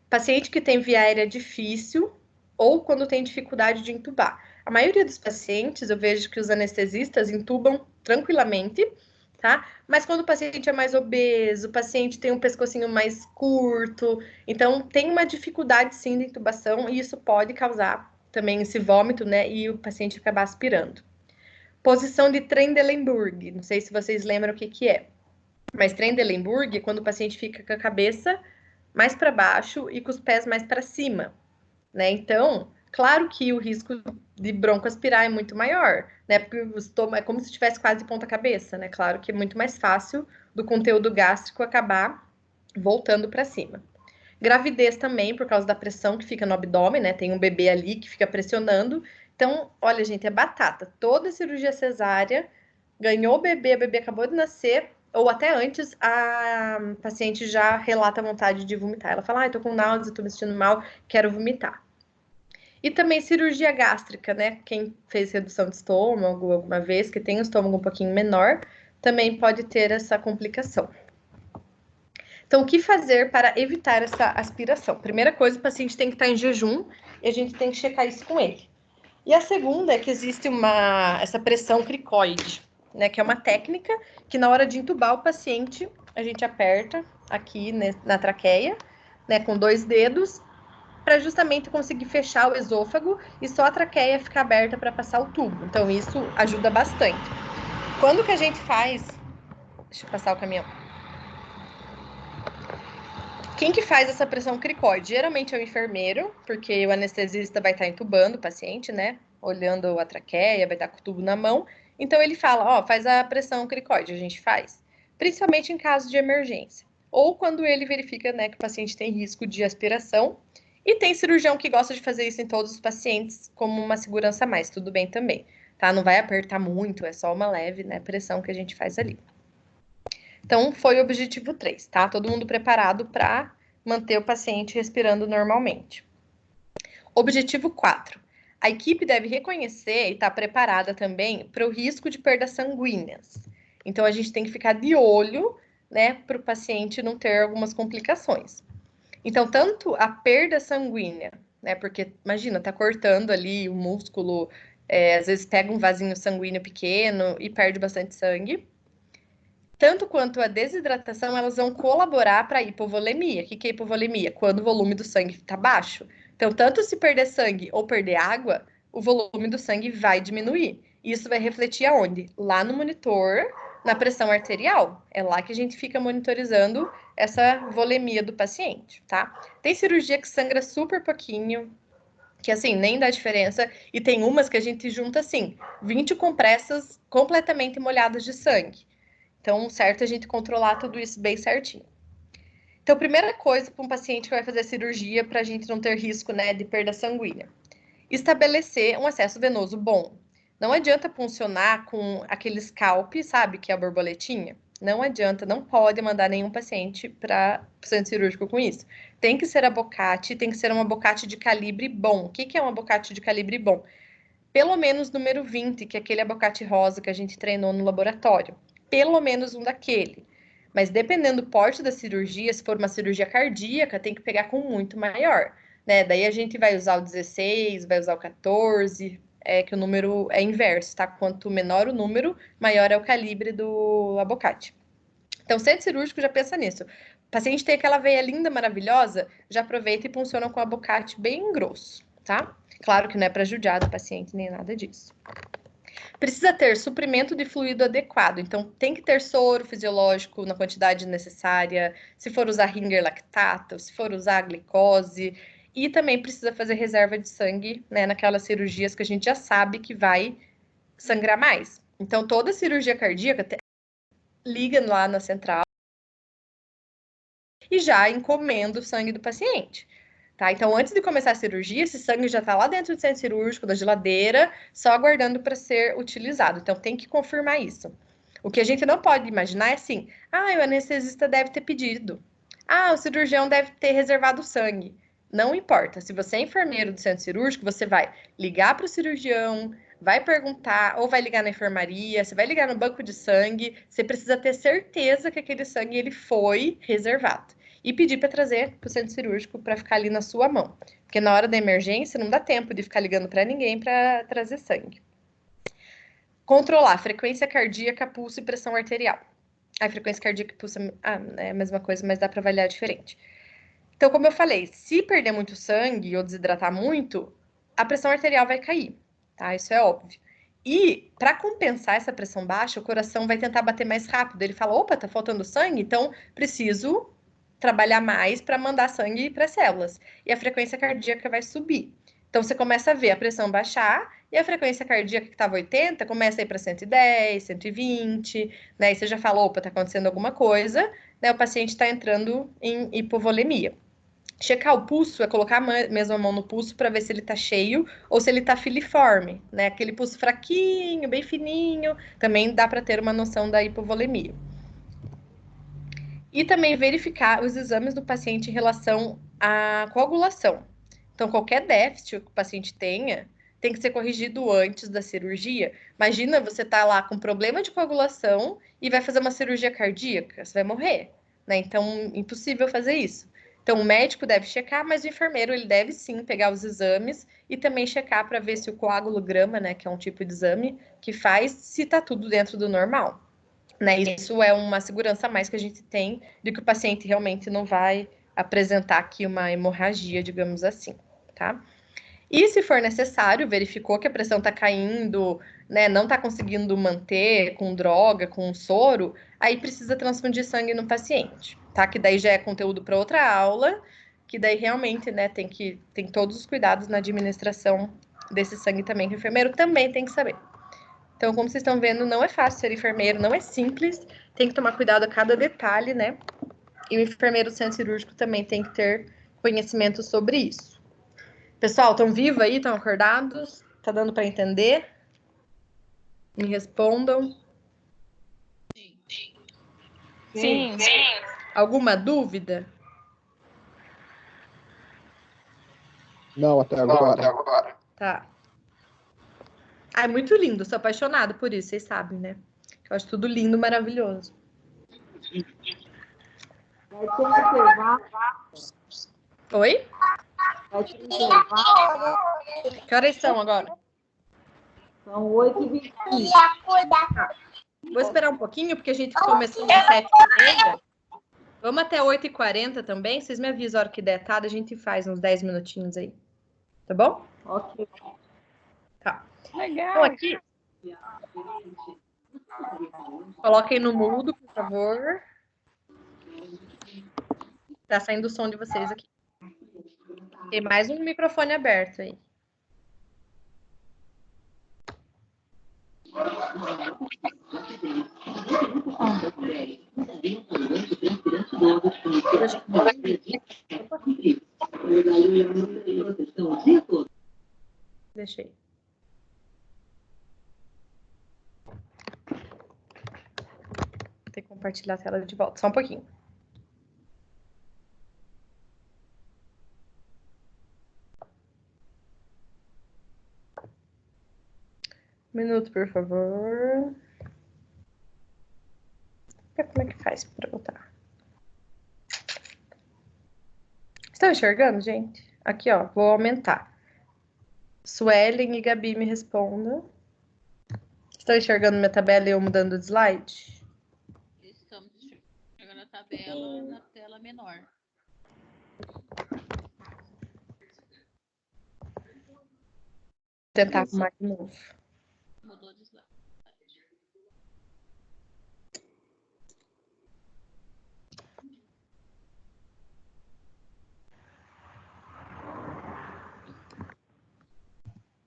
Paciente que tem via aérea difícil ou quando tem dificuldade de intubar. A maioria dos pacientes, eu vejo que os anestesistas intubam tranquilamente, tá? Mas quando o paciente é mais obeso, o paciente tem um pescocinho mais curto, então tem uma dificuldade sim de intubação e isso pode causar também esse vômito, né? E o paciente acabar aspirando. Posição de Trendelenburg, não sei se vocês lembram o que é, mas Trendelenburg é quando o paciente fica com a cabeça mais para baixo e com os pés mais para cima, né? Então, claro que o risco de broncoaspirar é muito maior, né? Porque o estômago é como se tivesse quase ponta cabeça, né? Claro que é muito mais fácil do conteúdo gástrico acabar voltando para cima. Gravidez também, por causa da pressão que fica no abdômen, né? Tem um bebê ali que fica pressionando. Então, olha, gente, é batata. Toda cirurgia cesárea, ganhou o bebê acabou de nascer, ou até antes, a paciente já relata a vontade de vomitar. Ela fala, tô com náusea, tô me sentindo mal, quero vomitar. E também cirurgia gástrica, né? Quem fez redução de estômago alguma vez, que tem um estômago um pouquinho menor, também pode ter essa complicação. Então, o que fazer para evitar essa aspiração? Primeira coisa, o paciente tem que estar em jejum e a gente tem que checar isso com ele. E a segunda é que existe essa pressão cricoide, né? Que é uma técnica que na hora de intubar o paciente, a gente aperta aqui, né, na traqueia, né, com 2 dedos para justamente conseguir fechar o esôfago e só a traqueia ficar aberta para passar o tubo. Então, isso ajuda bastante. Quando que a gente faz... Deixa eu passar o caminhão. Quem que faz essa pressão cricoide? Geralmente é o enfermeiro, porque o anestesista vai estar entubando o paciente, né? Olhando a traqueia, vai estar com o tubo na mão. Então, ele fala, ó, faz a pressão cricoide, a gente faz. Principalmente em caso de emergência. Ou quando ele verifica, né, que o paciente tem risco de aspiração. E tem cirurgião que gosta de fazer isso em todos os pacientes como uma segurança a mais, tudo bem também, tá? Não vai apertar muito, é só uma leve, né, pressão que a gente faz ali. Então, foi o objetivo 3, tá? Todo mundo preparado para manter o paciente respirando normalmente. Objetivo 4. A equipe deve reconhecer e estar preparada também para o risco de perdas sanguíneas. Então, a gente tem que ficar de olho, né, para o paciente não ter algumas complicações. Então, tanto a perda sanguínea, né, porque, imagina, tá cortando ali o músculo, às vezes pega um vasinho sanguíneo pequeno e perde bastante sangue. Tanto quanto a desidratação, elas vão colaborar para a hipovolemia. O que é hipovolemia? Quando o volume do sangue está baixo. Então, tanto se perder sangue ou perder água, o volume do sangue vai diminuir. E isso vai refletir aonde? Lá no monitor, na pressão arterial. É lá que a gente fica monitorizando essa volemia do paciente, tá? Tem cirurgia que sangra super pouquinho, que assim, nem dá diferença. E tem umas que a gente junta assim, 20 compressas completamente molhadas de sangue. Então, certo, a gente controlar tudo isso bem certinho. Então, primeira coisa para um paciente que vai fazer cirurgia, para a gente não ter risco, né, de perda sanguínea. Estabelecer um acesso venoso bom. Não adianta puncionar com aquele scalp, sabe, que é a borboletinha. Não adianta, não pode mandar nenhum paciente para o centro cirúrgico com isso. Tem que ser abocate, tem que ser um abocate de calibre bom. O que é um abocate de calibre bom? Pelo menos número 20, que é aquele abocate rosa que a gente treinou no laboratório. Pelo menos um daquele. Mas dependendo do porte da cirurgia, se for uma cirurgia cardíaca, tem que pegar com muito maior, né? Daí a gente vai usar o 16, vai usar o 14, que o número é inverso, tá? Quanto menor o número, maior é o calibre do abocate. Então, centro cirúrgico já pensa nisso. O paciente tem aquela veia linda, maravilhosa, já aproveita e funciona com o abocate bem grosso, tá? Claro que não é para judiar do paciente nem nada disso. Precisa ter suprimento de fluido adequado, então tem que ter soro fisiológico na quantidade necessária, se for usar ringer lactato, se for usar glicose, e também precisa fazer reserva de sangue, né, naquelas cirurgias que a gente já sabe que vai sangrar mais. Então, toda cirurgia cardíaca liga lá na central e já encomenda o sangue do paciente. Tá? Então, antes de começar a cirurgia, esse sangue já está lá dentro do centro cirúrgico, da geladeira, só aguardando para ser utilizado. Então, tem que confirmar isso. O que a gente não pode imaginar é assim, o anestesista deve ter pedido. O cirurgião deve ter reservado o sangue. Não importa. Se você é enfermeiro do centro cirúrgico, você vai ligar para o cirurgião, vai perguntar, ou vai ligar na enfermaria, você vai ligar no banco de sangue, você precisa ter certeza que aquele sangue ele foi reservado. E pedir para trazer para o centro cirúrgico para ficar ali na sua mão. Porque na hora da emergência não dá tempo de ficar ligando para ninguém para trazer sangue. Controlar frequência cardíaca, pulso e pressão arterial. A frequência cardíaca e pulso é a mesma coisa, mas dá para avaliar diferente. Então, como eu falei, se perder muito sangue ou desidratar muito, a pressão arterial vai cair, tá? Isso é óbvio. E para compensar essa pressão baixa, o coração vai tentar bater mais rápido. Ele fala, opa, tá faltando sangue, então preciso trabalhar mais para mandar sangue para as células. E a frequência cardíaca vai subir. Então, você começa a ver a pressão baixar e a frequência cardíaca que estava 80 começa a ir para 110, 120, né? E você já falou, opa, tá acontecendo alguma coisa, né? O paciente está entrando em hipovolemia. Checar o pulso é colocar mesmo a mão no pulso para ver se ele está cheio ou se ele está filiforme, né? Aquele pulso fraquinho, bem fininho, também dá para ter uma noção da hipovolemia. E também verificar os exames do paciente em relação à coagulação. Então, qualquer déficit que o paciente tenha, tem que ser corrigido antes da cirurgia. Imagina você tá lá com problema de coagulação e vai fazer uma cirurgia cardíaca, você vai morrer, né? Então, impossível fazer isso. Então, o médico deve checar, mas o enfermeiro ele deve sim pegar os exames e também checar para ver se o coagulograma, né, que é um tipo de exame que faz, se tá tudo dentro do normal. Né? Isso é uma segurança a mais que a gente tem de que o paciente realmente não vai apresentar aqui uma hemorragia, digamos assim, tá? E se for necessário, verificou que a pressão está caindo, né, não está conseguindo manter com droga, com soro, aí precisa transfundir sangue no paciente, tá? Que daí já é conteúdo para outra aula, que daí realmente, né, tem todos os cuidados na administração desse sangue também, que o enfermeiro também tem que saber. Então, como vocês estão vendo, não é fácil ser enfermeiro, não é simples, tem que tomar cuidado a cada detalhe, né? E o enfermeiro centro cirúrgico também tem que ter conhecimento sobre isso. Pessoal, estão vivos aí? Estão acordados? Tá dando para entender? Me respondam. Sim. Alguma dúvida? Não, até agora. Tá. Ah, é muito lindo, sou apaixonada por isso, vocês sabem, né? Eu acho tudo lindo, maravilhoso. Vai ter intervalo. Oi? Vai ter intervalo. Que horas são agora? São 8h25. Vou esperar um pouquinho, porque a gente começou às 7h30. Vamos até 8h40 também. Vocês me avisam a hora que der, tá? A gente faz uns 10 minutinhos aí. Tá bom? Ok. Tá. Legal. Então, aqui. Coloquem no mudo, por favor. Tá saindo o som de vocês aqui. Tem mais um microfone aberto aí. Deixei. Vou ter que compartilhar a tela de volta. Só um pouquinho. Um minuto, por favor. Como é que faz para botar? Estão enxergando, gente? Aqui, ó, vou aumentar. Suelen e Gabi me respondam. Estão enxergando minha tabela e eu mudando de slide? Estamos enxergando a tabela na tela menor. Vou tentar arrumar de novo. Mudou de slide.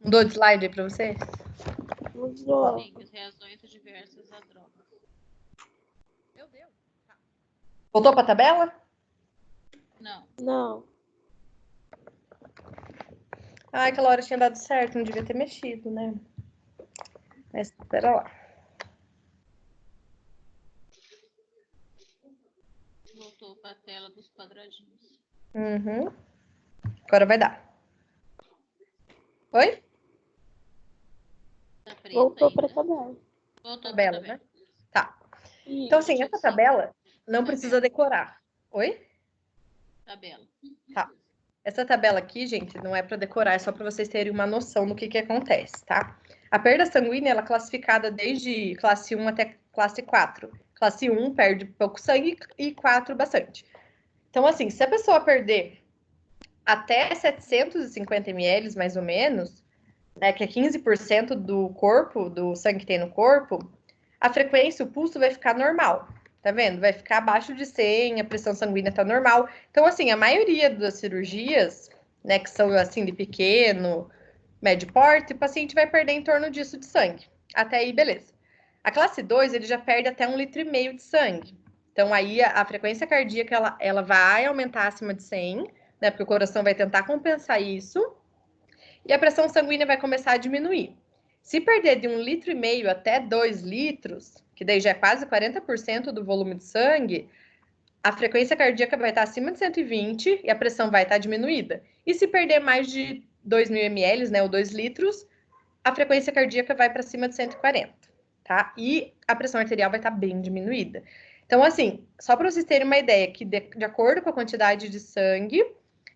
Mudou de slide aí para vocês? Mudou. Sim, as reações adversas à droga. Meu Deus. Voltou para a tabela? Não. Não. Ah, aquela hora tinha dado certo, não devia ter mexido, né? Mas espera lá. Voltou para a tela dos quadradinhos. Uhum. Agora vai dar. Oi? Tá preta Voltou para a ainda. tabela. Voltou Tabela, pra né? Tá. Então, assim, essa tabela não precisa decorar. Oi? Tabela. Tá. Essa tabela aqui, gente, não é para decorar, é só para vocês terem uma noção do que acontece, tá? A perda sanguínea, ela é classificada desde classe 1 até classe 4. Classe 1 perde pouco sangue e 4 bastante. Então, assim, se a pessoa perder até 750 ml, mais ou menos, né, que é 15% do corpo, do sangue que tem no corpo, a frequência, o pulso vai ficar normal. Tá vendo? Vai ficar abaixo de 100, a pressão sanguínea tá normal. Então, assim, a maioria das cirurgias, né, que são, assim, de pequeno, médio porte, o paciente vai perder em torno disso de sangue. Até aí, beleza. A classe 2, ele já perde até 1,5 litro de sangue. Então, aí, a frequência cardíaca, ela vai aumentar acima de 100, né, porque o coração vai tentar compensar isso, e a pressão sanguínea vai começar a diminuir. Se perder de 1,5 litro até 2 litros, que daí já é quase 40% do volume de sangue, a frequência cardíaca vai estar acima de 120 e a pressão vai estar diminuída. E se perder mais de 2.000 ml, né, ou 2 litros, a frequência cardíaca vai para cima de 140, tá? E a pressão arterial vai estar bem diminuída. Então, assim, só para vocês terem uma ideia, que de acordo com a quantidade de sangue,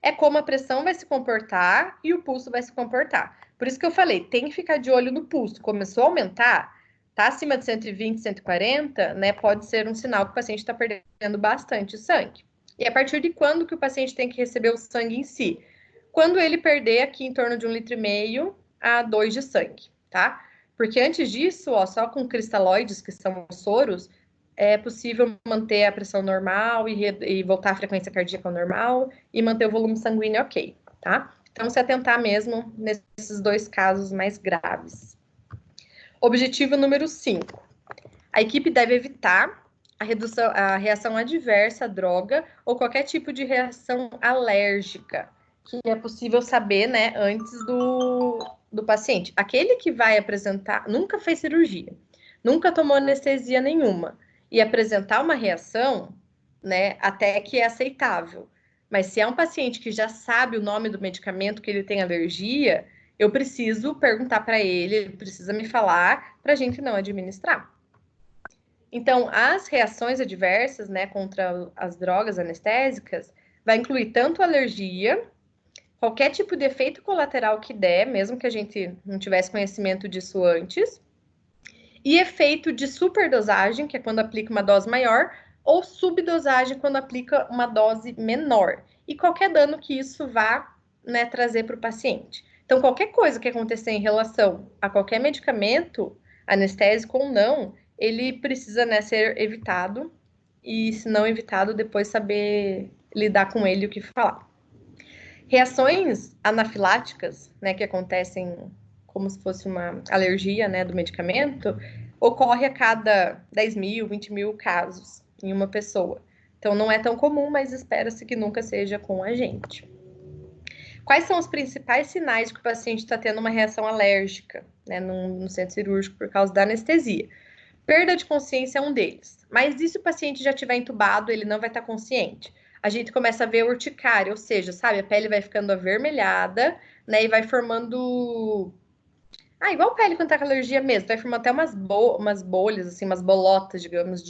é como a pressão vai se comportar e o pulso vai se comportar. Por isso que eu falei, tem que ficar de olho no pulso. Começou a aumentar, tá acima de 120, 140, né? Pode ser um sinal que o paciente está perdendo bastante sangue. E a partir de quando que o paciente tem que receber o sangue em si? Quando ele perder aqui em torno de 1,5 litro a 2 de sangue, tá? Porque antes disso, ó, só com cristalóides, que são os soros, é possível manter a pressão normal e voltar à frequência cardíaca ao normal e manter o volume sanguíneo ok, tá? Então, se atentar mesmo nesses 2 casos mais graves. Objetivo número 5. A equipe deve evitar a reação adversa à droga ou qualquer tipo de reação alérgica, que é possível saber, né, antes do paciente. Aquele que vai apresentar, nunca fez cirurgia, nunca tomou anestesia nenhuma, e apresentar uma reação, né, até que é aceitável. Mas se é um paciente que já sabe o nome do medicamento que ele tem alergia, eu preciso perguntar para ele precisa me falar para a gente não administrar. Então, as reações adversas, né, contra as drogas anestésicas, vai incluir tanto alergia, qualquer tipo de efeito colateral que der, mesmo que a gente não tivesse conhecimento disso antes, e efeito de superdosagem, que é quando aplica uma dose maior, ou subdosagem, quando aplica uma dose menor, e qualquer dano que isso vá, né, trazer para o paciente. Então, qualquer coisa que acontecer em relação a qualquer medicamento, anestésico ou não, ele precisa, né, ser evitado, e se não evitado, depois saber lidar com ele e o que falar. Reações anafiláticas, né, que acontecem como se fosse uma alergia, né, do medicamento, ocorre a cada 10 mil, 20 mil casos em uma pessoa. Então, não é tão comum, mas espera-se que nunca seja com a gente. Quais são os principais sinais de que o paciente está tendo uma reação alérgica, né, no centro cirúrgico por causa da anestesia? Perda de consciência é um deles. Mas e se o paciente já estiver entubado, ele não vai estar consciente? A gente começa a ver urticária, ou seja, sabe, a pele vai ficando avermelhada, né, e vai formando... igual a pele quando tá com alergia mesmo, vai formando até umas bolhas, assim, umas bolotas, digamos,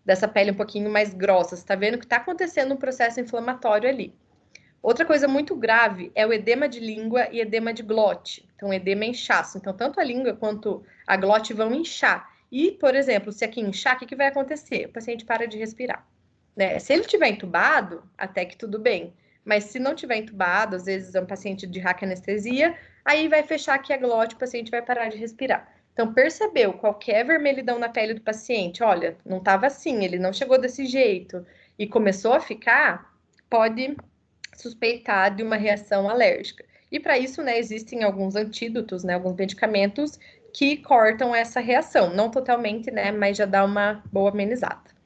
dessa pele um pouquinho mais grossa. Você tá vendo que tá acontecendo um processo inflamatório ali. Outra coisa muito grave é o edema de língua e edema de glote. Então, edema é inchaço. Então, tanto a língua quanto a glote vão inchar. E, por exemplo, se aqui inchar, o que vai acontecer? O paciente para de respirar. Né? Se ele estiver entubado, até que tudo bem. Mas se não estiver entubado, às vezes é um paciente de raquianestesia, aí vai fechar aqui a glote, o paciente vai parar de respirar. Então, percebeu qualquer vermelhidão na pele do paciente, olha, não estava assim, ele não chegou desse jeito, e começou a ficar, pode suspeitar de uma reação alérgica. E para isso, né, existem alguns antídotos, né, alguns medicamentos que cortam essa reação. Não totalmente, né, mas já dá uma boa amenizada.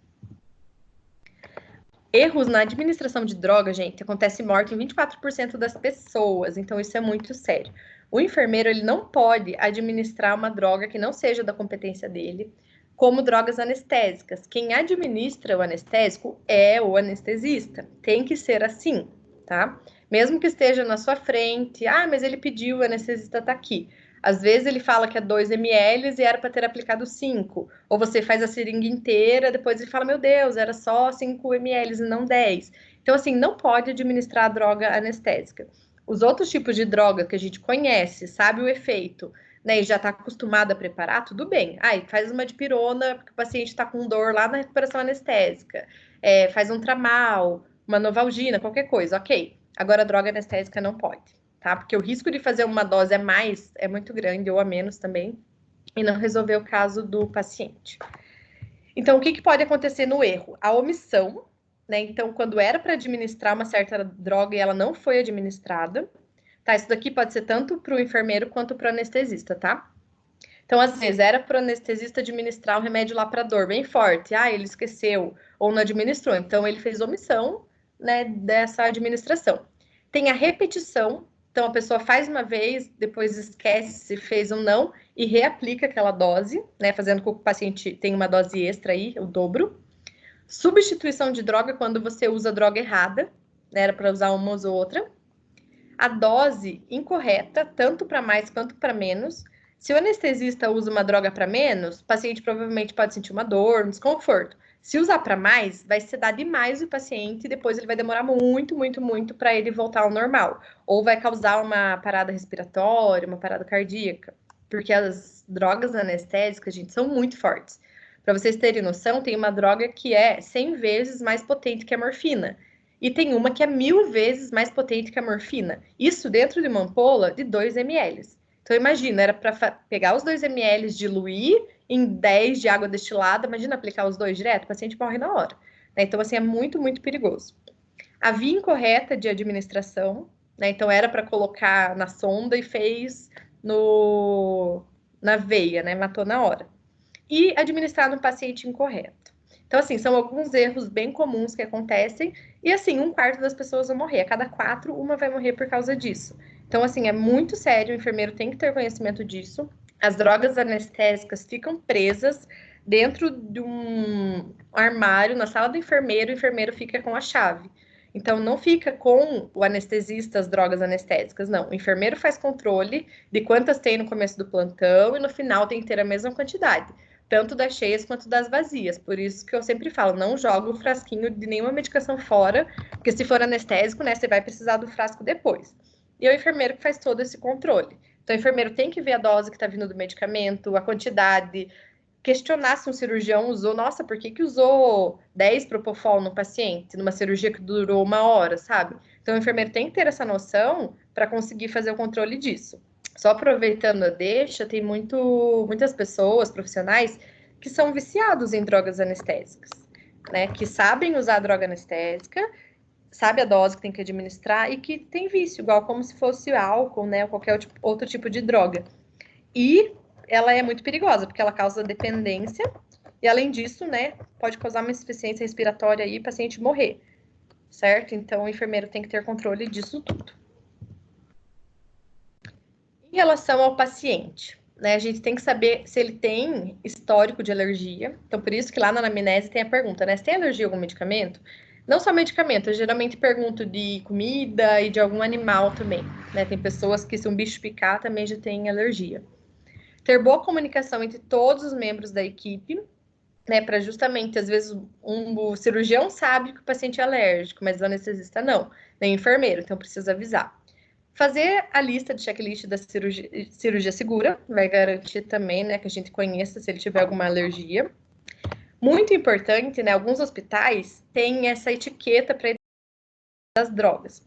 Erros na administração de droga, gente, acontece morte em 24% das pessoas, então isso é muito sério. O enfermeiro, ele não pode administrar uma droga que não seja da competência dele, como drogas anestésicas. Quem administra o anestésico é o anestesista. Tem que ser assim, tá? Mesmo que esteja na sua frente, mas ele pediu, o anestesista tá aqui. Às vezes ele fala que é 2 ml e era para ter aplicado 5. Ou você faz a seringa inteira, depois ele fala, meu Deus, era só 5 ml e não 10. Então, assim, não pode administrar a droga anestésica. Os outros tipos de droga que a gente conhece, sabe o efeito, né, e já está acostumado a preparar, tudo bem. Faz uma dipirona, porque o paciente está com dor lá na recuperação anestésica. Faz um tramal, uma novalgina, qualquer coisa, ok. Agora, a droga anestésica não pode. Tá? Porque o risco de fazer uma dose a mais é muito grande, ou a menos também, e não resolver o caso do paciente. Então, o que pode acontecer no erro? A omissão, né? Então, quando era para administrar uma certa droga e ela não foi administrada, tá? Isso daqui pode ser tanto para o enfermeiro quanto para o anestesista, tá? Então, às vezes, era para o anestesista administrar um remédio lá para dor bem forte. Ele esqueceu ou não administrou. Então, ele fez omissão, né, dessa administração. Tem a repetição. Então, a pessoa faz uma vez, depois esquece se fez ou não e reaplica aquela dose, né, fazendo com que o paciente tenha uma dose extra aí, o dobro. Substituição de droga quando você usa a droga errada, né, era para usar uma ou outra. A dose incorreta, tanto para mais quanto para menos. Se o anestesista usa uma droga para menos, o paciente provavelmente pode sentir uma dor, um desconforto. Se usar para mais, vai sedar demais o paciente e depois ele vai demorar muito, muito, muito para ele voltar ao normal. Ou vai causar uma parada respiratória, uma parada cardíaca. Porque as drogas anestésicas, gente, são muito fortes. Para vocês terem noção, tem uma droga que é 100 vezes mais potente que a morfina. E tem uma que é 1000 vezes mais potente que a morfina. Isso dentro de uma ampola de 2 ml. Então, imagina, era para pegar os 2 ml, diluir em 10 de água destilada. Imagina aplicar os 2 direto, o paciente morre na hora. Né? Então, assim, é muito, muito perigoso. A via incorreta de administração, né? Então, era para colocar na sonda e fez na veia, né? Matou na hora. E administrar no paciente incorreto. Então, assim, são alguns erros bem comuns que acontecem. E, assim, 1/4 das pessoas vão morrer. A cada 4, uma vai morrer por causa disso. Então, assim, é muito sério. O enfermeiro tem que ter conhecimento disso. As drogas anestésicas ficam presas dentro de um armário na sala do enfermeiro. O enfermeiro fica com a chave. Então, não fica com o anestesista as drogas anestésicas, não. O enfermeiro faz controle de quantas tem no começo do plantão e no final tem que ter a mesma quantidade, tanto das cheias quanto das vazias. Por isso que eu sempre falo, não joga o frasquinho de nenhuma medicação fora, porque se for anestésico, né, você vai precisar do frasco depois. E é o enfermeiro que faz todo esse controle. Então, o enfermeiro tem que ver a dose que está vindo do medicamento, a quantidade, questionar se um cirurgião usou, nossa, por que usou 10 propofol no paciente, numa cirurgia que durou 1 hora, sabe? Então, o enfermeiro tem que ter essa noção para conseguir fazer o controle disso. Só aproveitando a deixa, tem muitas pessoas, profissionais, que são viciados em drogas anestésicas, né? Que sabem usar a droga anestésica, sabe a dose que tem que administrar e que tem vício, igual como se fosse álcool, né? Ou qualquer outro tipo de droga. E ela é muito perigosa, porque ela causa dependência, e além disso, né, pode causar uma insuficiência respiratória e o paciente morrer, certo? Então, o enfermeiro tem que ter controle disso tudo. Em relação ao paciente, né, a gente tem que saber se ele tem histórico de alergia. Então, por isso que lá na anamnese tem a pergunta, né, se tem alergia a algum medicamento? Não só medicamento, eu geralmente pergunto de comida e de algum animal também, né? Tem pessoas que se um bicho picar também já tem alergia. Ter boa comunicação entre todos os membros da equipe, né, para justamente, às vezes, o cirurgião sabe que o paciente é alérgico, mas o anestesista não, nem o enfermeiro, então precisa avisar. Fazer a lista de checklist da cirurgia segura, vai garantir também, né, que a gente conheça se ele tiver alguma alergia. Muito importante, né, alguns hospitais têm essa etiqueta para das drogas.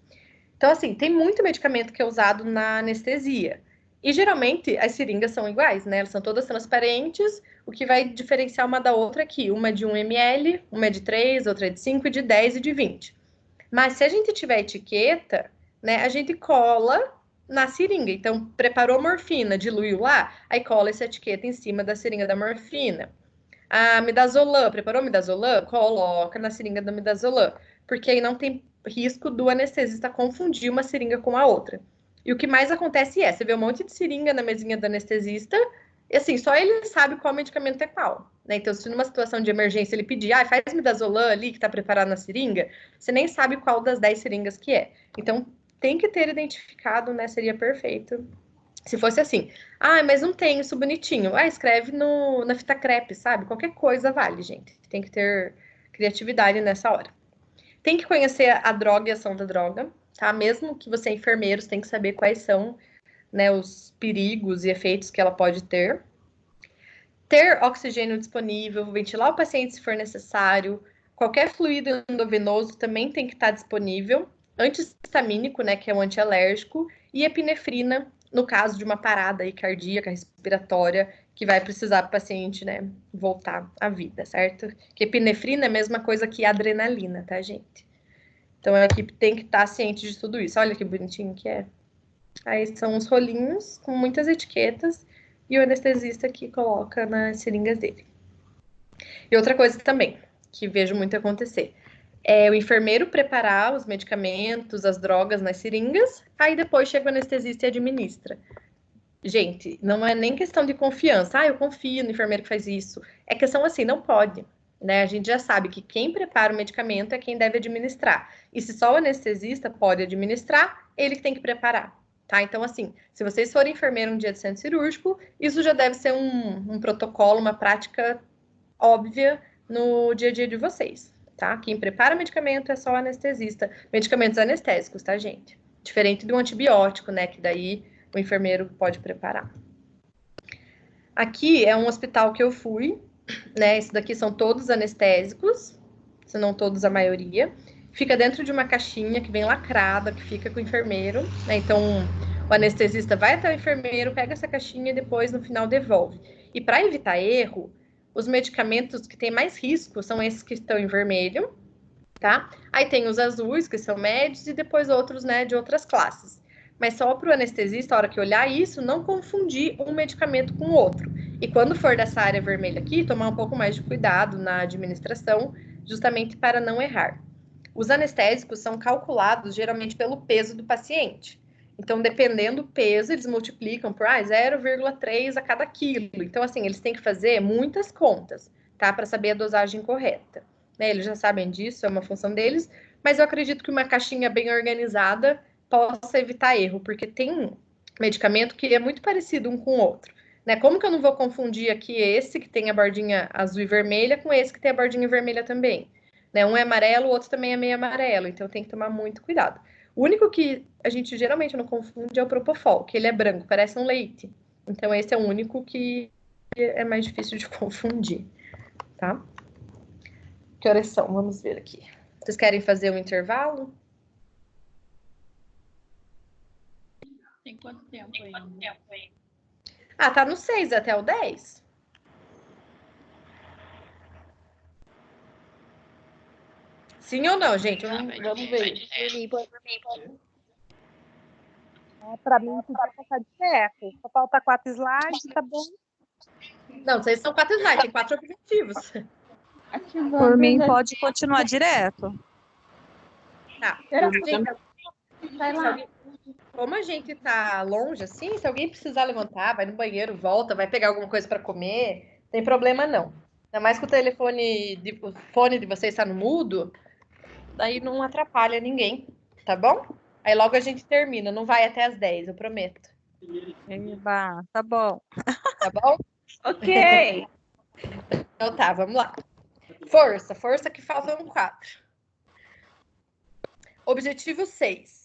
Então, assim, tem muito medicamento que é usado na anestesia. E geralmente as seringas são iguais, né? Elas são todas transparentes. O que vai diferenciar uma da outra aqui, uma é de 1 ml, uma é de 3, outra é de 5, de 10 e de 20. Mas se a gente tiver etiqueta, né, a gente cola na seringa. Então, preparou morfina, diluiu lá, aí cola essa etiqueta em cima da seringa da morfina. A midazolam, preparou midazolam? Coloca na seringa da midazolam, porque aí não tem risco do anestesista confundir uma seringa com a outra. E o que mais acontece você vê um monte de seringa na mesinha do anestesista, e assim, só ele sabe qual medicamento é qual, né? Então, se numa situação de emergência ele pedir, faz midazolam ali, que tá preparado na seringa, você nem sabe qual das 10 seringas que é. Então, tem que ter identificado, né? Seria perfeito. Se fosse assim, mas não tem isso bonitinho. Escreve na fita crepe, sabe? Qualquer coisa vale, gente. Tem que ter criatividade nessa hora. Tem que conhecer a droga e a ação da droga, tá? Mesmo que você é enfermeiro, você tem que saber quais são, né, os perigos e efeitos que ela pode ter. Ter oxigênio disponível, ventilar o paciente se for necessário. Qualquer fluido endovenoso também tem que estar disponível. Antihistamínico, né, que é um antialérgico. E epinefrina, no caso de uma parada aí cardíaca, respiratória, que vai precisar o paciente, né, voltar à vida, certo? Que epinefrina é a mesma coisa que adrenalina, tá, gente? Então, a equipe tem que estar ciente de tudo isso. Olha que bonitinho que é. Aí são os rolinhos com muitas etiquetas e o anestesista que coloca nas seringas dele. E outra coisa também, que vejo muito acontecer, é o enfermeiro preparar os medicamentos, as drogas nas seringas, aí depois chega o anestesista e administra. Gente, não é nem questão de confiança. Eu confio no enfermeiro que faz isso. É questão assim, não pode. Né? A gente já sabe que quem prepara o medicamento é quem deve administrar. E se só o anestesista pode administrar, ele que tem que preparar. Tá? Então, assim, se vocês forem enfermeiro um dia de centro cirúrgico, isso já deve ser um protocolo, uma prática óbvia no dia a dia de vocês. Tá? Quem prepara medicamento é só o anestesista. Medicamentos anestésicos, tá, gente? Diferente de um antibiótico, né? Que daí o enfermeiro pode preparar. Aqui é um hospital que eu fui, né? Isso daqui são todos anestésicos, se não todos, a maioria. Fica dentro de uma caixinha que vem lacrada, que fica com o enfermeiro, né? Então, o anestesista vai até o enfermeiro, pega essa caixinha e depois, no final, devolve. E para evitar erro, os medicamentos que têm mais risco são esses que estão em vermelho, tá? Aí tem os azuis, que são médios, e depois outros, né, de outras classes. Mas só para o anestesista, a hora que olhar isso, não confundir um medicamento com o outro. E quando for dessa área vermelha aqui, tomar um pouco mais de cuidado na administração, justamente para não errar. Os anestésicos são calculados geralmente pelo peso do paciente. Então, dependendo do peso, eles multiplicam por 0,3 a cada quilo. Então, assim, eles têm que fazer muitas contas, tá? Para saber a dosagem correta. Né? Eles já sabem disso, é uma função deles, mas eu acredito que uma caixinha bem organizada possa evitar erro, porque tem medicamento que é muito parecido um com o outro. Né? Como que eu não vou confundir aqui esse que tem a bordinha azul e vermelha com esse que tem a bordinha vermelha também? Né? Um é amarelo, o outro também é meio amarelo, então tem que tomar muito cuidado. O único que a gente geralmente não confunde é o Propofol, que ele é branco, parece um leite. Então esse é o único que é mais difícil de confundir, tá? Que horas são? Vamos ver aqui. Vocês querem fazer um intervalo? Tem quanto tempo aí? Ah, tá no 6 até o 10. Sim ou não, gente? Vamos ver. Para mim, podia passar direto. Só falta 4 slides, tá bom? Não, vocês são 4 slides, tem 4 objetivos. Por mim, pode continuar direto. Tá. Gente, como a gente tá longe assim, se alguém precisar levantar, vai no banheiro, volta, vai pegar alguma coisa para comer, tem problema não. Ainda mais que o fone de vocês está no mudo, daí não atrapalha ninguém, tá bom? Aí logo a gente termina, não vai até as 10, eu prometo. Eba, tá bom. Tá bom? Ok. Então tá, vamos lá. Força que faltam 4. Objetivo 6.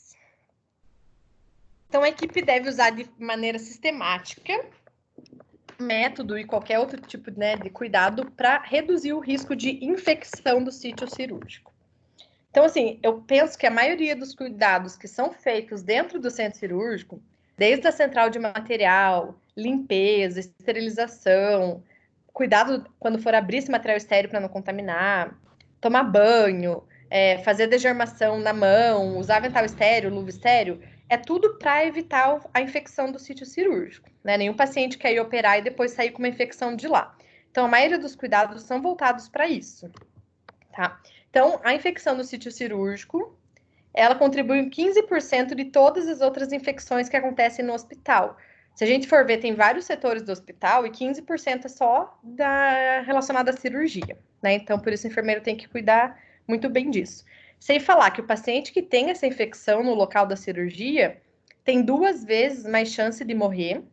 Então, a equipe deve usar de maneira sistemática método e qualquer outro tipo, né, de cuidado para reduzir o risco de infecção do sítio cirúrgico. Então, assim, eu penso que a maioria dos cuidados que são feitos dentro do centro cirúrgico, desde a central de material, limpeza, esterilização, cuidado quando for abrir esse material estéril para não contaminar, tomar banho, fazer degermação na mão, usar avental estéreo, luva estéreo, é tudo para evitar a infecção do sítio cirúrgico. Né? Nenhum paciente quer ir operar e depois sair com uma infecção de lá. Então, a maioria dos cuidados são voltados para isso. Tá? Então, a infecção do sítio cirúrgico, ela contribui em 15% de todas as outras infecções que acontecem no hospital. Se a gente for ver, tem vários setores do hospital e 15% é só relacionado à cirurgia. Né? Então, por isso, o enfermeiro tem que cuidar muito bem disso. Sem falar que o paciente que tem essa infecção no local da cirurgia tem 2 vezes mais chance de morrer,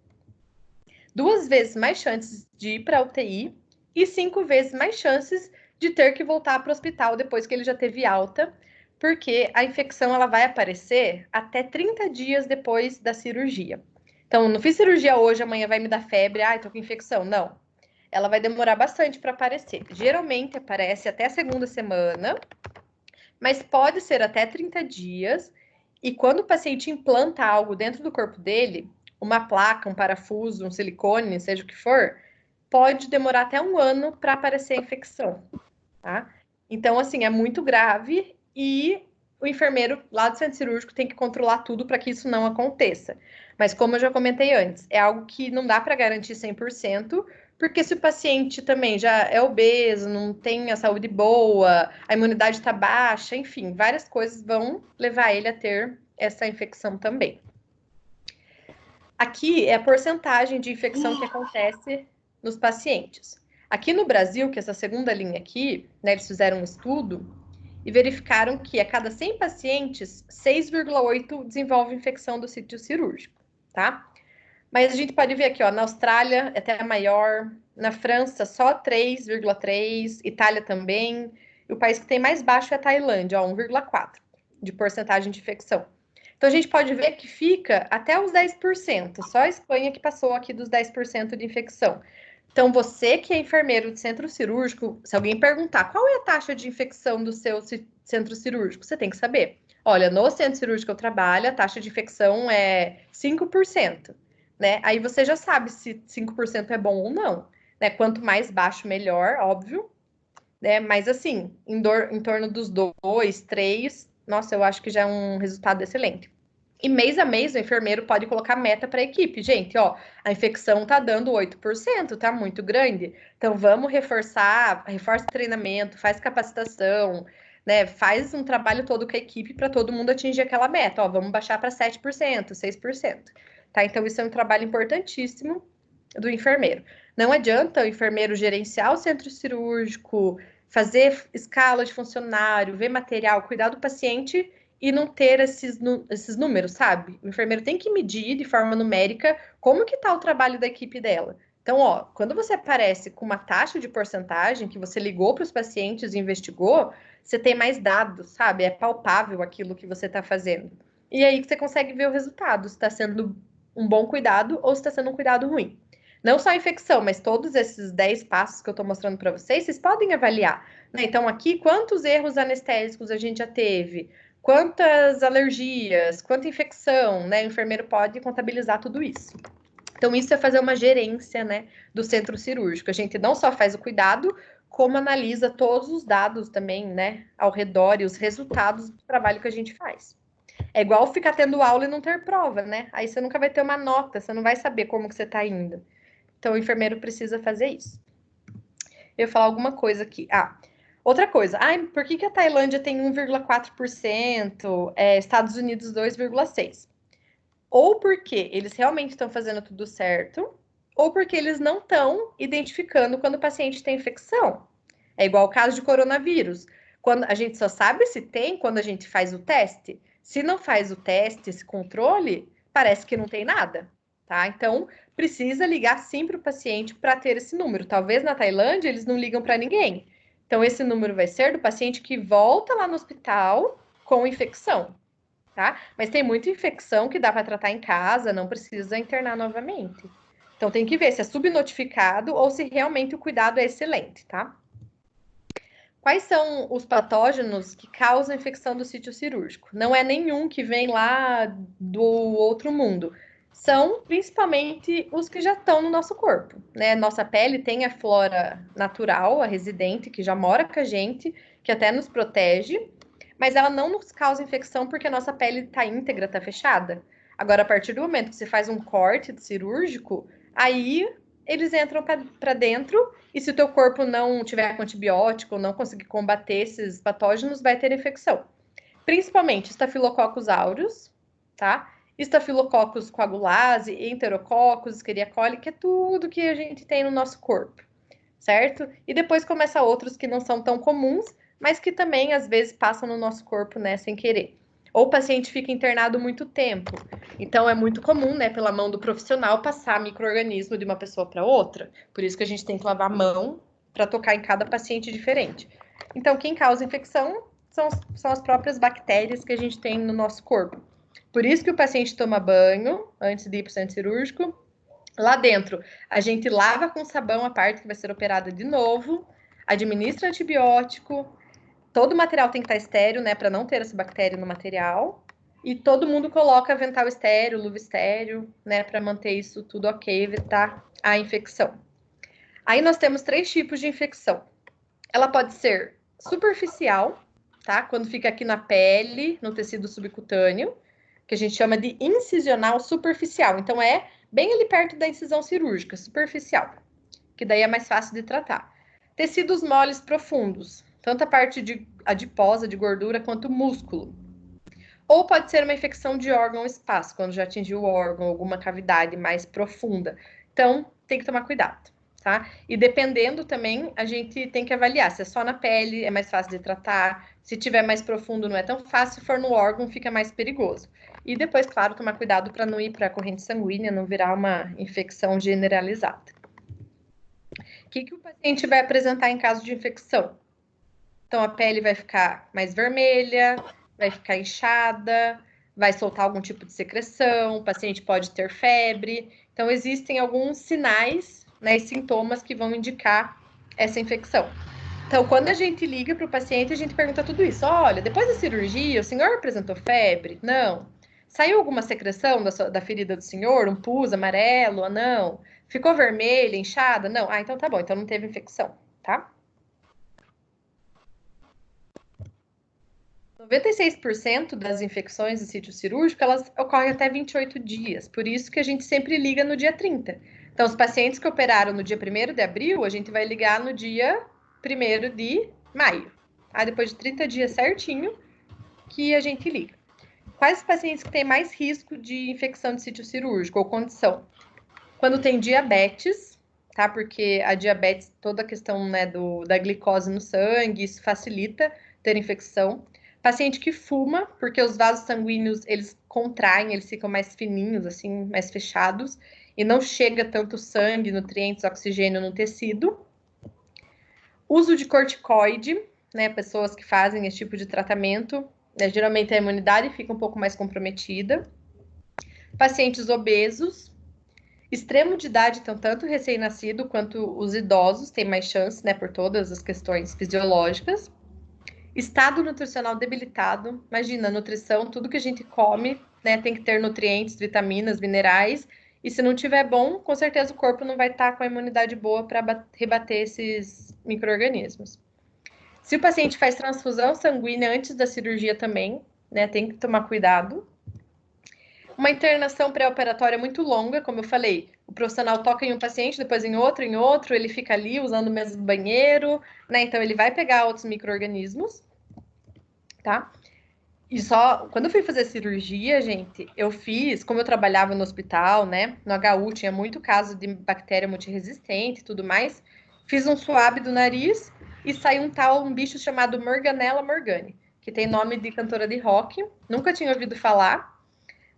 2 vezes mais chances de ir para a UTI e 5 vezes mais chances de ter que voltar para o hospital depois que ele já teve alta, porque a infecção ela vai aparecer até 30 dias depois da cirurgia. Então, não fiz cirurgia hoje, amanhã vai me dar febre, tô com infecção. Não. Ela vai demorar bastante para aparecer. Geralmente aparece até a 2ª semana, mas pode ser até 30 dias. E quando o paciente implanta algo dentro do corpo dele, uma placa, um parafuso, um silicone, seja o que for, pode demorar até 1 ano para aparecer a infecção. Tá? Então, assim, é muito grave e o enfermeiro lá do centro cirúrgico tem que controlar tudo para que isso não aconteça. Mas, como eu já comentei antes, é algo que não dá para garantir 100%, porque se o paciente também já é obeso, não tem a saúde boa, a imunidade está baixa, enfim, várias coisas vão levar ele a ter essa infecção também. Aqui é a porcentagem de infecção que acontece nos pacientes. Aqui no Brasil, que é essa segunda linha aqui, né, eles fizeram um estudo e verificaram que a cada 100 pacientes, 6,8 desenvolvem infecção do sítio cirúrgico, tá? Mas a gente pode ver aqui, ó, na Austrália é até maior, na França só 3,3, Itália também, e o país que tem mais baixo é a Tailândia, ó, 1,4 de porcentagem de infecção. Então a gente pode ver que fica até os 10%, só a Espanha que passou aqui dos 10% de infecção. Então, você que é enfermeiro de centro cirúrgico, se alguém perguntar qual é a taxa de infecção do seu centro cirúrgico, você tem que saber. Olha, no centro cirúrgico que eu trabalho, a taxa de infecção é 5%, né? Aí você já sabe se 5% é bom ou não, né? Quanto mais baixo, melhor, óbvio, né? Mas assim, em torno dos 2, 3, nossa, eu acho que já é um resultado excelente. E mês a mês, o enfermeiro pode colocar meta para a equipe. Gente, ó, a infecção tá dando 8%, tá muito grande. Então, vamos reforça o treinamento, faz capacitação, né? Faz um trabalho todo com a equipe para todo mundo atingir aquela meta. Ó, vamos baixar para 7%, 6%. Tá? Então, isso é um trabalho importantíssimo do enfermeiro. Não adianta o enfermeiro gerenciar o centro cirúrgico, fazer escala de funcionário, ver material, cuidar do paciente e não ter esses números, sabe? O enfermeiro tem que medir de forma numérica como que tá o trabalho da equipe dela. Então, ó, quando você aparece com uma taxa de porcentagem que você ligou para os pacientes e investigou, você tem mais dados, sabe? É palpável aquilo que você está fazendo. E aí que você consegue ver o resultado, se está sendo um bom cuidado ou se está sendo um cuidado ruim. Não só a infecção, mas todos esses 10 passos que eu estou mostrando para vocês podem avaliar. Né? Então, aqui, quantos erros anestésicos a gente já teve? Quantas alergias, quanta infecção, né? O enfermeiro pode contabilizar tudo isso. Então, isso é fazer uma gerência, né, do centro cirúrgico. A gente não só faz o cuidado, como analisa todos os dados também, né, ao redor e os resultados do trabalho que a gente faz. É igual ficar tendo aula e não ter prova, né? Aí você nunca vai ter uma nota, você não vai saber como que você tá indo. Então, o enfermeiro precisa fazer isso. Eu ia falar alguma coisa aqui. Outra coisa, por que a Tailândia tem 1,4%, Estados Unidos 2,6%? Ou porque eles realmente estão fazendo tudo certo, ou porque eles não estão identificando quando o paciente tem infecção. É igual o caso de coronavírus. Quando a gente só sabe se tem quando a gente faz o teste. Se não faz o teste, esse controle, parece que não tem nada, tá? Então, precisa ligar sim para o paciente para ter esse número. Talvez na Tailândia eles não ligam para ninguém. Então, esse número vai ser do paciente que volta lá no hospital com infecção, tá? Mas tem muita infecção que dá para tratar em casa, não precisa internar novamente. Então, tem que ver se é subnotificado ou se realmente o cuidado é excelente, tá? Quais são os patógenos que causam infecção do sítio cirúrgico? Não é nenhum que vem lá do outro mundo. São principalmente os que já estão no nosso corpo, né? Nossa pele tem a flora natural, a residente, que já mora com a gente, que até nos protege, mas ela não nos causa infecção porque a nossa pele está íntegra, está fechada. Agora, a partir do momento que você faz um corte cirúrgico, aí eles entram para dentro e se o teu corpo não tiver com antibiótico, não conseguir combater esses patógenos, vai ter infecção. Principalmente Staphylococcus aureus, tá? Staphylococcus coagulase, Enterococcus, Escherichia coli, que é tudo que a gente tem no nosso corpo, certo? E depois começa outros que não são tão comuns, mas que também às vezes passam no nosso corpo, né, sem querer. Ou o paciente fica internado muito tempo. Então é muito comum, né, pela mão do profissional passar micro-organismo de uma pessoa para outra. Por isso que a gente tem que lavar a mão para tocar em cada paciente diferente. Então, quem causa infecção são as próprias bactérias que a gente tem no nosso corpo. Por isso que o paciente toma banho antes de ir para o centro cirúrgico. Lá dentro, a gente lava com sabão a parte que vai ser operada de novo, administra antibiótico, todo o material tem que estar estéreo, né, para não ter essa bactéria no material, e todo mundo coloca avental estéreo, luva estéreo, né, para manter isso tudo ok, evitar a infecção. Aí nós temos 3 tipos de infecção. Ela pode ser superficial, tá? Quando fica aqui na pele, no tecido subcutâneo, que a gente chama de incisional superficial. Então, é bem ali perto da incisão cirúrgica, superficial, que daí é mais fácil de tratar. Tecidos moles profundos, tanto a parte de adiposa, de gordura, quanto o músculo. Ou pode ser uma infecção de órgão ou espaço, quando já atingiu o órgão, alguma cavidade mais profunda. Então, tem que tomar cuidado, tá? E dependendo também, a gente tem que avaliar se é só na pele, é mais fácil de tratar. Se tiver mais profundo, não é tão fácil. Se for no órgão, fica mais perigoso. E depois, claro, tomar cuidado para não ir para a corrente sanguínea, não virar uma infecção generalizada. O que o paciente vai apresentar em caso de infecção? Então, a pele vai ficar mais vermelha, vai ficar inchada, vai soltar algum tipo de secreção, o paciente pode ter febre. Então, existem alguns sinais, né, e sintomas que vão indicar essa infecção. Então, quando a gente liga para o paciente, a gente pergunta tudo isso. Olha, depois da cirurgia, o senhor apresentou febre? Não. Saiu alguma secreção da ferida do senhor? Um pus amarelo? Ou não? Ficou vermelha, inchada? Não. Ah, então tá bom. Então não teve infecção, tá? 96% das infecções de sítio cirúrgico, elas ocorrem até 28 dias. Por isso que a gente sempre liga no dia 30. Então, os pacientes que operaram no dia 1º de abril, a gente vai ligar no dia 1º de maio. Tá? Depois de 30 dias certinho que a gente liga. Quais os pacientes que têm mais risco de infecção de sítio cirúrgico ou condição? Quando tem diabetes, tá? Porque a diabetes, toda a questão, né, da glicose no sangue, isso facilita ter infecção. Paciente que fuma, porque os vasos sanguíneos, eles contraem, eles ficam mais fininhos, assim, mais fechados, e não chega tanto sangue, nutrientes, oxigênio no tecido. Uso de corticoide, né, pessoas que fazem esse tipo de tratamento, né, geralmente a imunidade fica um pouco mais comprometida. Pacientes obesos, extremo de idade, então tanto recém-nascido quanto os idosos têm mais chance, né, por todas as questões fisiológicas. Estado nutricional debilitado, imagina, nutrição, tudo que a gente come, né, tem que ter nutrientes, vitaminas, minerais, e se não tiver bom, com certeza o corpo não vai estar com a imunidade boa para rebater esses micro-organismos. Se o paciente faz transfusão sanguínea antes da cirurgia também, né, tem que tomar cuidado. Uma internação pré-operatória muito longa, como eu falei, o profissional toca em um paciente, depois em outro, ele fica ali usando o mesmo banheiro, né, então ele vai pegar outros micro-organismos, tá? E só, quando eu fui fazer cirurgia, gente, eu fiz, como eu trabalhava no hospital, né, no HU tinha muito caso de bactéria multiresistente e tudo mais, fiz um swab do nariz e saiu um bicho chamado Morganella morgani, que tem nome de cantora de rock, nunca tinha ouvido falar,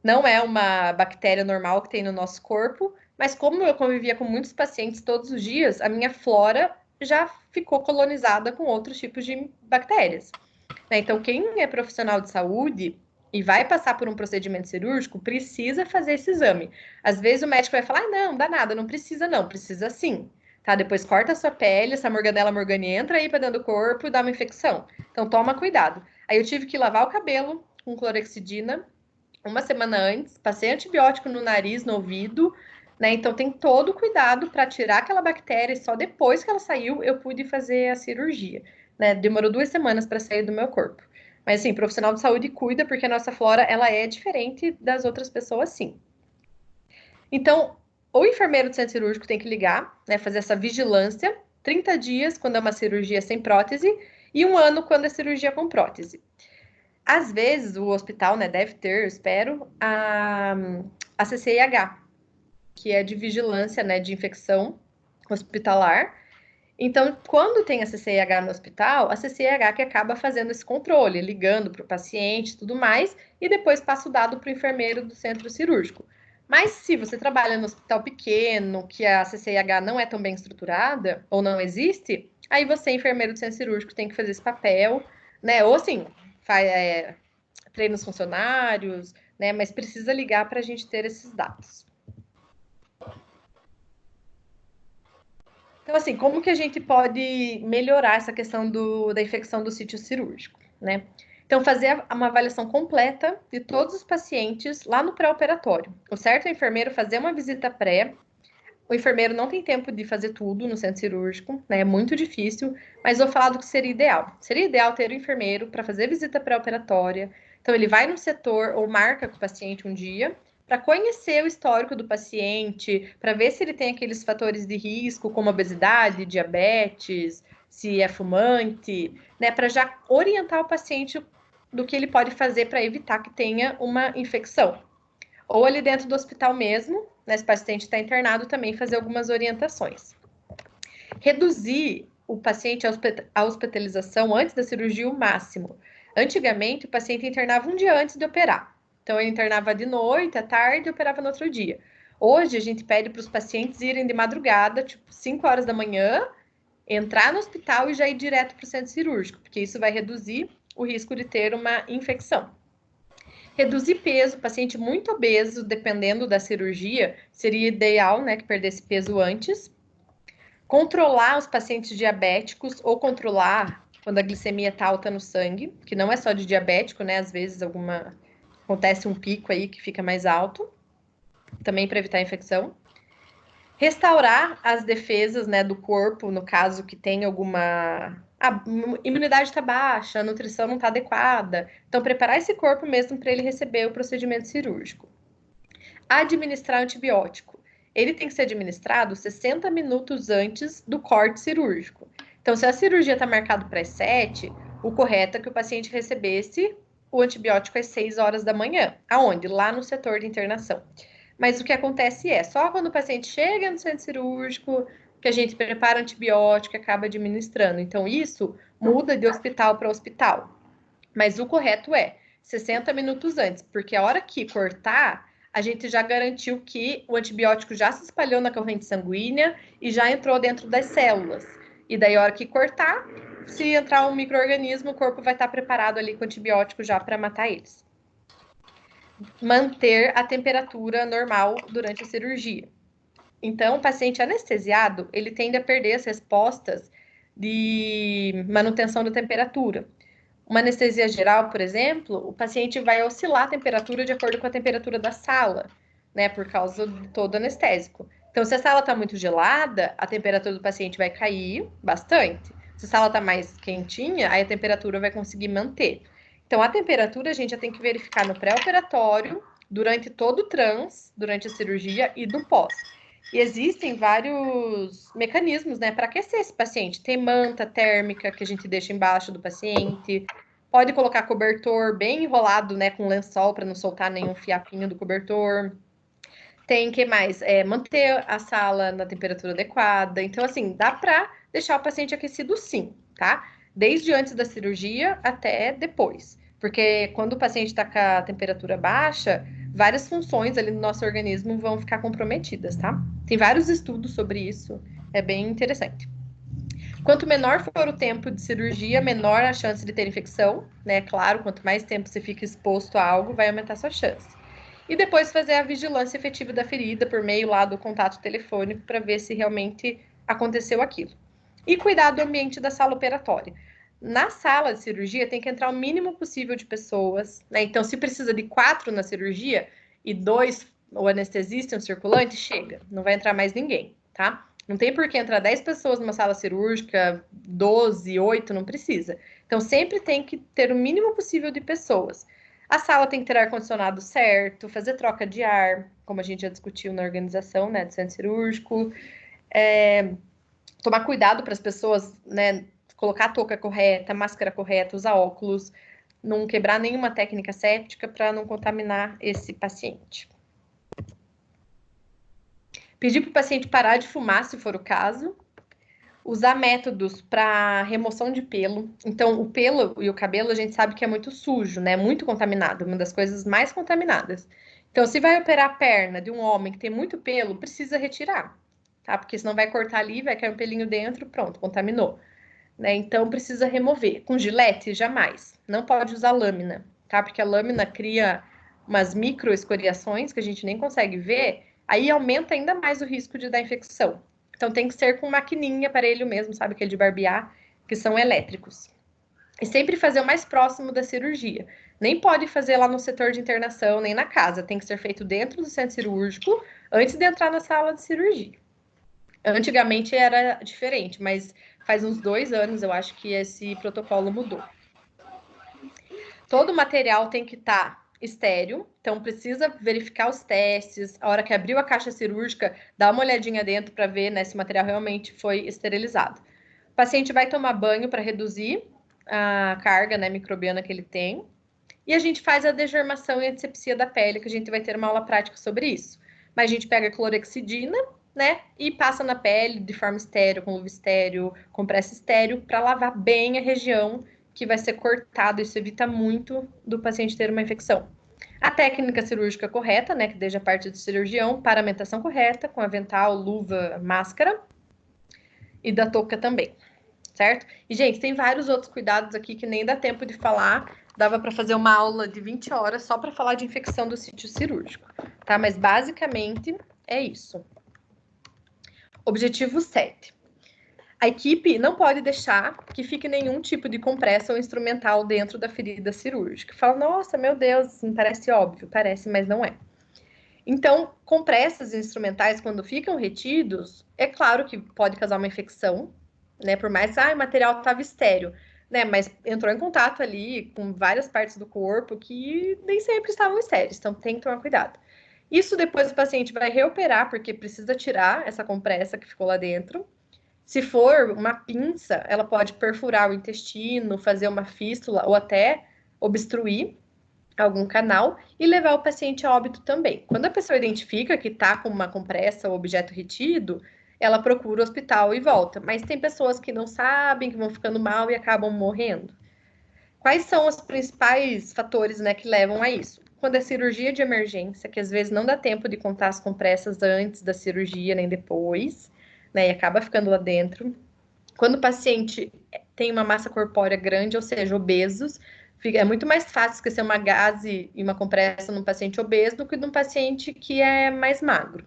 não é uma bactéria normal que tem no nosso corpo, mas como eu convivia com muitos pacientes todos os dias, a minha flora já ficou colonizada com outros tipos de bactérias. Então, quem é profissional de saúde e vai passar por um procedimento cirúrgico, precisa fazer esse exame. Às vezes o médico vai falar, não, dá nada, não precisa não, precisa sim. Tá? Depois corta a sua pele, essa Morganella morgani entra aí para dentro do corpo e dá uma infecção. Então, toma cuidado. Aí eu tive que lavar o cabelo com clorexidina uma semana antes, passei antibiótico no nariz, no ouvido, né? Então tem todo o cuidado para tirar aquela bactéria e só depois que ela saiu eu pude fazer a cirurgia, né? Demorou 2 semanas para sair do meu corpo. Mas assim, profissional de saúde cuida porque a nossa flora ela é diferente das outras pessoas, sim. Então, o enfermeiro do centro cirúrgico tem que ligar, né? Fazer essa vigilância, 30 dias quando é uma cirurgia sem prótese e 1 ano quando é cirurgia com prótese. Às vezes, o hospital, né, deve ter, eu espero, a CCIH, que é de vigilância, né, de infecção hospitalar. Então, quando tem a CCIH no hospital, a CCIH que acaba fazendo esse controle, ligando para o paciente e tudo mais, e depois passa o dado para o enfermeiro do centro cirúrgico. Mas se você trabalha no hospital pequeno, que a CCIH não é tão bem estruturada, ou não existe, aí você, enfermeiro do centro cirúrgico, tem que fazer esse papel, né, ou assim, treina os funcionários, né? Mas precisa ligar para a gente ter esses dados. Então, assim, como que a gente pode melhorar essa questão da infecção do sítio cirúrgico, né? Então, fazer uma avaliação completa de todos os pacientes lá no pré-operatório. O certo é o enfermeiro fazer uma visita pré. O enfermeiro não tem tempo de fazer tudo no centro cirúrgico, né? É muito difícil, mas vou falar do que seria ideal. Seria ideal ter o enfermeiro para fazer visita pré-operatória. Então, ele vai no setor ou marca com o paciente um dia para conhecer o histórico do paciente, para ver se ele tem aqueles fatores de risco, como obesidade, diabetes, se é fumante, né? Para já orientar o paciente do que ele pode fazer para evitar que tenha uma infecção. Ou ali dentro do hospital mesmo, né, se o paciente está internado, também fazer algumas orientações. Reduzir o paciente à hospitalização antes da cirurgia o máximo. Antigamente, o paciente internava um dia antes de operar. Então, ele internava de noite, à tarde e operava no outro dia. Hoje, a gente pede para os pacientes irem de madrugada, tipo 5 horas da manhã, entrar no hospital e já ir direto para o centro cirúrgico, porque isso vai reduzir o risco de ter uma infecção. Reduzir peso, paciente muito obeso, dependendo da cirurgia, seria ideal, né, que perdesse peso antes. Controlar os pacientes diabéticos ou controlar quando a glicemia está alta no sangue, que não é só de diabético, né? Às vezes acontece um pico aí que fica mais alto, também para evitar a infecção. Restaurar as defesas, né, do corpo, no caso que tem a imunidade está baixa, a nutrição não está adequada. Então, preparar esse corpo mesmo para ele receber o procedimento cirúrgico. Administrar antibiótico. Ele tem que ser administrado 60 minutos antes do corte cirúrgico. Então, se a cirurgia está marcada para as 7, o correto é que o paciente recebesse o antibiótico às 6 horas da manhã. Aonde? Lá no setor de internação. Mas o que acontece é, só quando o paciente chega no centro cirúrgico, que a gente prepara antibiótico e acaba administrando. Então, isso muda de hospital para hospital. Mas o correto é 60 minutos antes, porque a hora que cortar, a gente já garantiu que o antibiótico já se espalhou na corrente sanguínea e já entrou dentro das células. E daí, a hora que cortar, se entrar um micro-organismo, o corpo vai estar preparado ali com antibiótico já para matar eles. Manter a temperatura normal durante a cirurgia. Então, o paciente anestesiado, ele tende a perder as respostas de manutenção da temperatura. Uma anestesia geral, por exemplo, o paciente vai oscilar a temperatura de acordo com a temperatura da sala, né, por causa de todo anestésico. Então, se a sala está muito gelada, a temperatura do paciente vai cair bastante. Se a sala está mais quentinha, aí a temperatura vai conseguir manter. Então, a temperatura a gente já tem que verificar no pré-operatório, durante todo o trans, durante a cirurgia e do pós. E existem vários mecanismos, né, para aquecer esse paciente. Tem manta térmica que a gente deixa embaixo do paciente. Pode colocar cobertor bem enrolado, né, com lençol para não soltar nenhum fiapinho do cobertor. Tem que mais? Manter a sala na temperatura adequada. Então, assim, dá para deixar o paciente aquecido sim, tá? Desde antes da cirurgia até depois. Porque quando o paciente está com a temperatura baixa, várias funções ali no nosso organismo vão ficar comprometidas, tá? Tem vários estudos sobre isso, é bem interessante. Quanto menor for o tempo de cirurgia, menor a chance de ter infecção, né? Claro, quanto mais tempo você fica exposto a algo, vai aumentar a sua chance. E depois fazer a vigilância efetiva da ferida por meio lá do contato telefônico para ver se realmente aconteceu aquilo. E cuidar do ambiente da sala operatória. Na sala de cirurgia tem que entrar o mínimo possível de pessoas, né? Então, se precisa de 4 na cirurgia e 2, o anestesista e um circulante, chega. Não vai entrar mais ninguém, tá? Não tem por que entrar 10 pessoas numa sala cirúrgica, 12, 8, não precisa. Então, sempre tem que ter o mínimo possível de pessoas. A sala tem que ter ar-condicionado certo, fazer troca de ar, como a gente já discutiu na organização, né, do centro cirúrgico. Tomar cuidado para as pessoas, né, colocar a touca correta, máscara correta, usar óculos, não quebrar nenhuma técnica séptica para não contaminar esse paciente. Pedir para o paciente parar de fumar, se for o caso. Usar métodos para remoção de pelo. Então, o pelo e o cabelo, a gente sabe que é muito sujo, né? Muito contaminado, uma das coisas mais contaminadas. Então, se vai operar a perna de um homem que tem muito pelo, precisa retirar, tá? Porque senão vai cortar ali, vai cair um pelinho dentro, pronto, contaminou. Né? Então, precisa remover. Com gilete, jamais. Não pode usar lâmina, tá? Porque a lâmina cria umas microescoriações que a gente nem consegue ver, aí aumenta ainda mais o risco de dar infecção. Então, tem que ser com maquininha, aparelho mesmo, sabe? Aquele de barbear, que são elétricos. E sempre fazer o mais próximo da cirurgia. Nem pode fazer lá no setor de internação, nem na casa. Tem que ser feito dentro do centro cirúrgico, antes de entrar na sala de cirurgia. Antigamente era diferente, mas faz uns 2 anos, eu acho que esse protocolo mudou. Todo o material tem que estar estéreo, então precisa verificar os testes. A hora que abriu a caixa cirúrgica, dá uma olhadinha dentro para ver, né, se o material realmente foi esterilizado. O paciente vai tomar banho para reduzir a carga, né, microbiana que ele tem. E a gente faz a degermação e a antisepsia da pele, que a gente vai ter uma aula prática sobre isso. Mas a gente pega a clorexidina, né, e passa na pele de forma estéreo, com luva estéreo, compressa estéreo, para lavar bem a região que vai ser cortado. Isso evita muito do paciente ter uma infecção. A técnica cirúrgica correta, né, que desde a parte do cirurgião, paramentação correta, com avental, luva, máscara, e da touca também, certo? E, gente, tem vários outros cuidados aqui que nem dá tempo de falar. Dava para fazer uma aula de 20 horas só para falar de infecção do sítio cirúrgico, tá? Mas, basicamente, é isso. Objetivo 7. A equipe não pode deixar que fique nenhum tipo de compressa ou instrumental dentro da ferida cirúrgica. Fala, nossa, meu Deus, não parece óbvio, parece, mas não é. Então, compressas instrumentais, quando ficam retidos, é claro que pode causar uma infecção, né? Por mais que o material estava estéreo, né? Mas entrou em contato ali com várias partes do corpo que nem sempre estavam estéreis, então tem que tomar cuidado. Isso depois o paciente vai reoperar, porque precisa tirar essa compressa que ficou lá dentro. Se for uma pinça, ela pode perfurar o intestino, fazer uma fístula ou até obstruir algum canal e levar o paciente a óbito também. Quando a pessoa identifica que está com uma compressa ou objeto retido, ela procura o hospital e volta. Mas tem pessoas que não sabem, que vão ficando mal e acabam morrendo. Quais são os principais fatores, né, que levam a isso? Quando é cirurgia de emergência, que às vezes não dá tempo de contar as compressas antes da cirurgia, nem depois, né, e acaba ficando lá dentro. Quando o paciente tem uma massa corpórea grande, ou seja, obesos, é muito mais fácil esquecer uma gase e uma compressa num paciente obeso do que num paciente que é mais magro.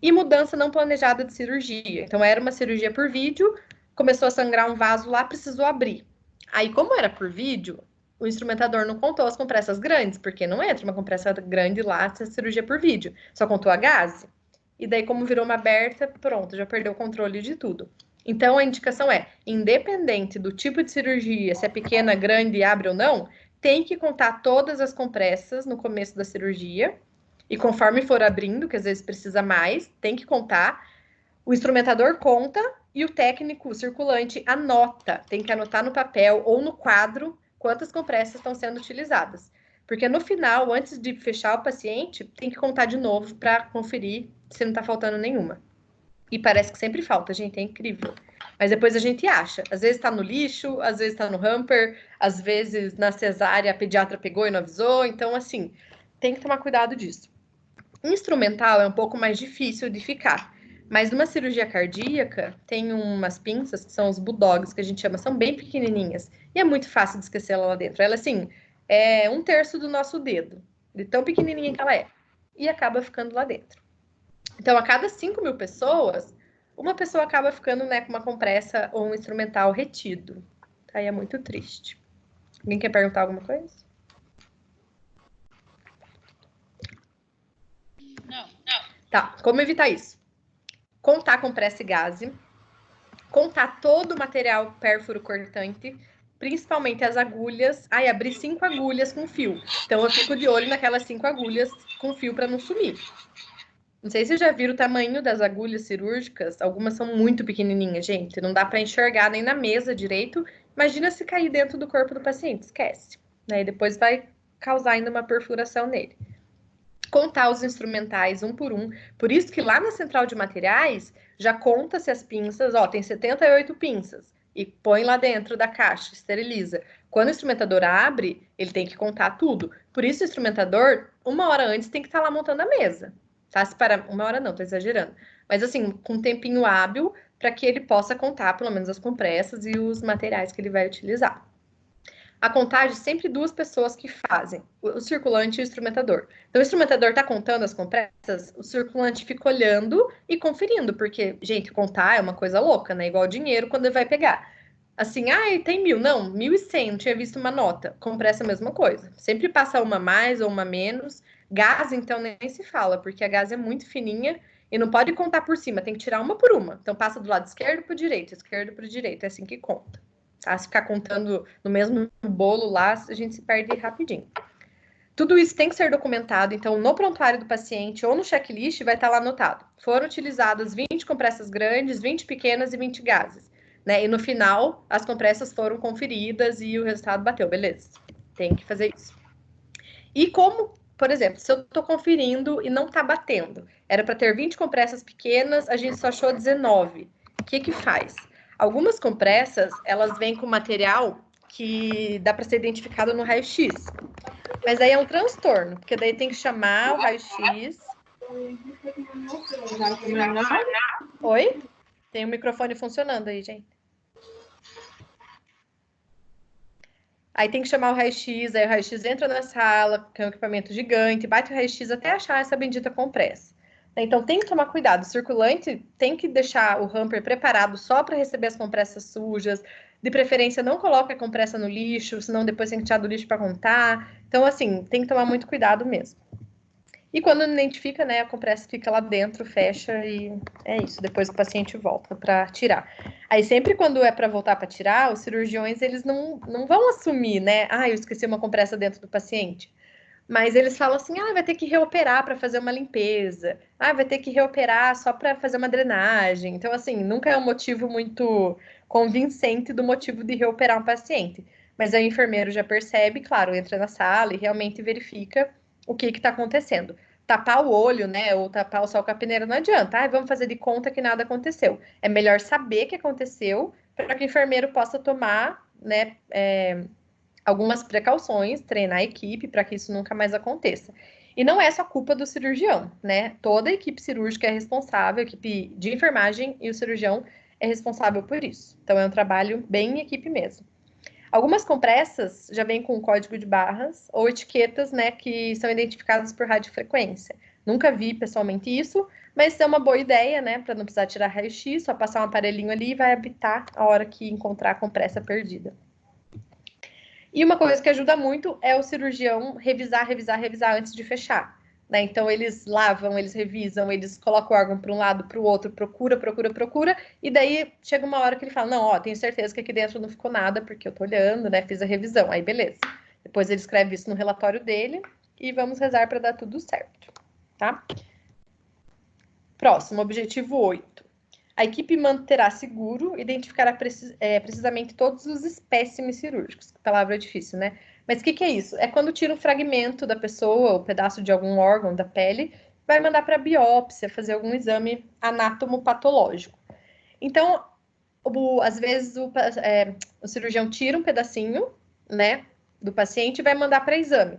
E mudança não planejada de cirurgia. Então, era uma cirurgia por vídeo, começou a sangrar um vaso lá, precisou abrir. Aí, como era por vídeo, o instrumentador não contou as compressas grandes, porque não entra uma compressa grande lá se a cirurgia é por vídeo. Só contou a gase. E daí, como virou uma aberta, pronto, já perdeu o controle de tudo. Então, a indicação é, independente do tipo de cirurgia, se é pequena, grande, abre ou não, tem que contar todas as compressas no começo da cirurgia. E conforme for abrindo, que às vezes precisa mais, tem que contar. O instrumentador conta e o técnico circulante anota. Tem que anotar no papel ou no quadro quantas compressas estão sendo utilizadas. Porque no final, antes de fechar o paciente, tem que contar de novo para conferir se não está faltando nenhuma. E parece que sempre falta, gente, é incrível. Mas depois a gente acha. Às vezes está no lixo, às vezes está no hamper, às vezes na cesárea a pediatra pegou e não avisou. Então, assim, tem que tomar cuidado disso. Instrumental é um pouco mais difícil de ficar. Mas numa cirurgia cardíaca, tem umas pinças, que são os bulldogs, que a gente chama, são bem pequenininhas. E é muito fácil de esquecer ela lá dentro. Ela, assim, é 1/3 do nosso dedo, de tão pequenininha que ela é. E acaba ficando lá dentro. Então, a cada 5.000 pessoas, uma pessoa acaba ficando, né, com uma compressa ou um instrumental retido. Aí é muito triste. Alguém quer perguntar alguma coisa? Não. Tá, como evitar isso? Contar compressa e gase. Contar todo o material pérfuro cortante, principalmente as agulhas. Ai, abrir 5 agulhas com fio. Então, eu fico de olho naquelas 5 agulhas com fio para não sumir. Não sei se vocês já viram o tamanho das agulhas cirúrgicas. Algumas são muito pequenininhas, gente. Não dá para enxergar nem na mesa direito. Imagina se cair dentro do corpo do paciente. Esquece. Né? E depois vai causar ainda uma perfuração nele. Contar os instrumentais um por um. Por isso que lá na central de materiais, já conta-se as pinças. Ó, tem 78 pinças. E põe lá dentro da caixa, esteriliza. Quando o instrumentador abre, ele tem que contar tudo. Por isso o instrumentador, 1 hora antes, tem que estar lá montando a mesa. Tá? Se para 1 hora não, tô exagerando. Mas assim, com um tempinho hábil, para que ele possa contar pelo menos as compressas e os materiais que ele vai utilizar. A contagem, sempre 2 pessoas que fazem, o circulante e o instrumentador. Então, o instrumentador tá contando as compressas, o circulante fica olhando e conferindo, porque, gente, contar é uma coisa louca, né? Igual dinheiro quando ele vai pegar. Assim, tem 1.000, não, 1.100, não tinha visto uma nota. Compressa a mesma coisa. Sempre passa uma mais ou uma menos. Gás, então, nem se fala, porque a gás é muito fininha e não pode contar por cima, tem que tirar uma por uma. Então, passa do lado esquerdo para o direito, esquerdo para o direito, é assim que conta. Tá? Se ficar contando no mesmo bolo lá, a gente se perde rapidinho. Tudo isso tem que ser documentado, então, no prontuário do paciente ou no checklist vai estar lá anotado. Foram utilizadas 20 compressas grandes, 20 pequenas e 20 gases. Né? E no final, as compressas foram conferidas e o resultado bateu, beleza. Tem que fazer isso. E como, por exemplo, se eu estou conferindo e não está batendo, era para ter 20 compressas pequenas, a gente só achou 19. O que faz? Algumas compressas, elas vêm com material que dá para ser identificado no raio-x. Mas aí é um transtorno, porque daí tem que chamar o raio-x. Oi? Tem um microfone funcionando aí, gente. Aí tem que chamar o raio-x, aí o raio-x entra na sala, que é um equipamento gigante, bate o raio-x até achar essa bendita compressa. Então, tem que tomar cuidado. O circulante tem que deixar o hamper preparado só para receber as compressas sujas. De preferência, não coloque a compressa no lixo, senão depois tem que tirar do lixo para contar. Então, assim, tem que tomar muito cuidado mesmo. E quando não identifica, né, a compressa fica lá dentro, fecha e é isso. Depois o paciente volta para tirar. Aí sempre quando é para voltar para tirar, os cirurgiões, eles não vão assumir, né? Ah, eu esqueci uma compressa dentro do paciente. Mas eles falam assim, vai ter que reoperar para fazer uma limpeza. Vai ter que reoperar só para fazer uma drenagem. Então, assim, nunca é um motivo muito convincente do motivo de reoperar um paciente. Mas aí o enfermeiro já percebe, claro, entra na sala e realmente verifica o que está acontecendo. Tapar o olho, né, ou tapar o sol com a peneira não adianta. Vamos fazer de conta que nada aconteceu. É melhor saber que aconteceu para que o enfermeiro possa tomar, né, algumas precauções, treinar a equipe para que isso nunca mais aconteça. E não é só culpa do cirurgião, né? Toda a equipe cirúrgica é responsável, a equipe de enfermagem e o cirurgião é responsável por isso. Então, é um trabalho bem em equipe mesmo. Algumas compressas já vêm com código de barras ou etiquetas, né, que são identificadas por radiofrequência. Nunca vi pessoalmente isso, mas é uma boa ideia, né, para não precisar tirar raio-x, só passar um aparelhinho ali e vai apitar a hora que encontrar a compressa perdida. E uma coisa que ajuda muito é o cirurgião revisar antes de fechar. Né? Então, eles lavam, eles revisam, eles colocam o órgão para um lado, para o outro, procura, e daí chega uma hora que ele fala, não, tenho certeza que aqui dentro não ficou nada, porque eu tô olhando, né, fiz a revisão. Aí, beleza. Depois ele escreve isso no relatório dele e vamos rezar para dar tudo certo, tá? Próximo, objetivo 8. A equipe manterá seguro, identificará precisamente todos os espécimes cirúrgicos. Palavra difícil, né? Mas o que é isso? É quando tira um fragmento da pessoa, ou um pedaço de algum órgão da pele, vai mandar para biópsia, fazer algum exame anatomopatológico. Então, às vezes o cirurgião tira um pedacinho, né, do paciente e vai mandar para exame.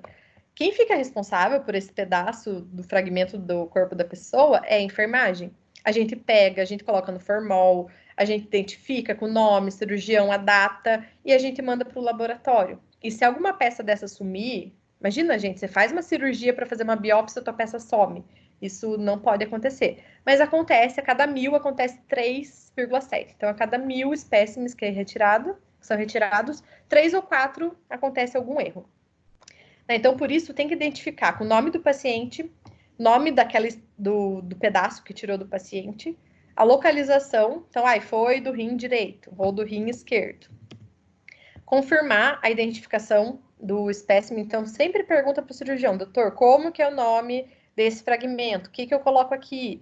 Quem fica responsável por esse pedaço do fragmento do corpo da pessoa é a enfermagem. A gente pega, a gente coloca no formol, a gente identifica com o nome, cirurgião, a data, e a gente manda para o laboratório. E se alguma peça dessa sumir, imagina, gente, você faz uma cirurgia para fazer uma biópsia, tua peça some. Isso não pode acontecer. Mas acontece, a cada 1000 acontece 3,7. Então, a cada 1000 espécimes que são retirados, 3 ou 4 acontece algum erro. Então, por isso, tem que identificar com o nome do paciente, nome do pedaço que tirou do paciente, a localização, então, foi do rim direito ou do rim esquerdo. Confirmar a identificação do espécime, então, sempre pergunta para o cirurgião, doutor, como que é o nome desse fragmento? O que eu coloco aqui?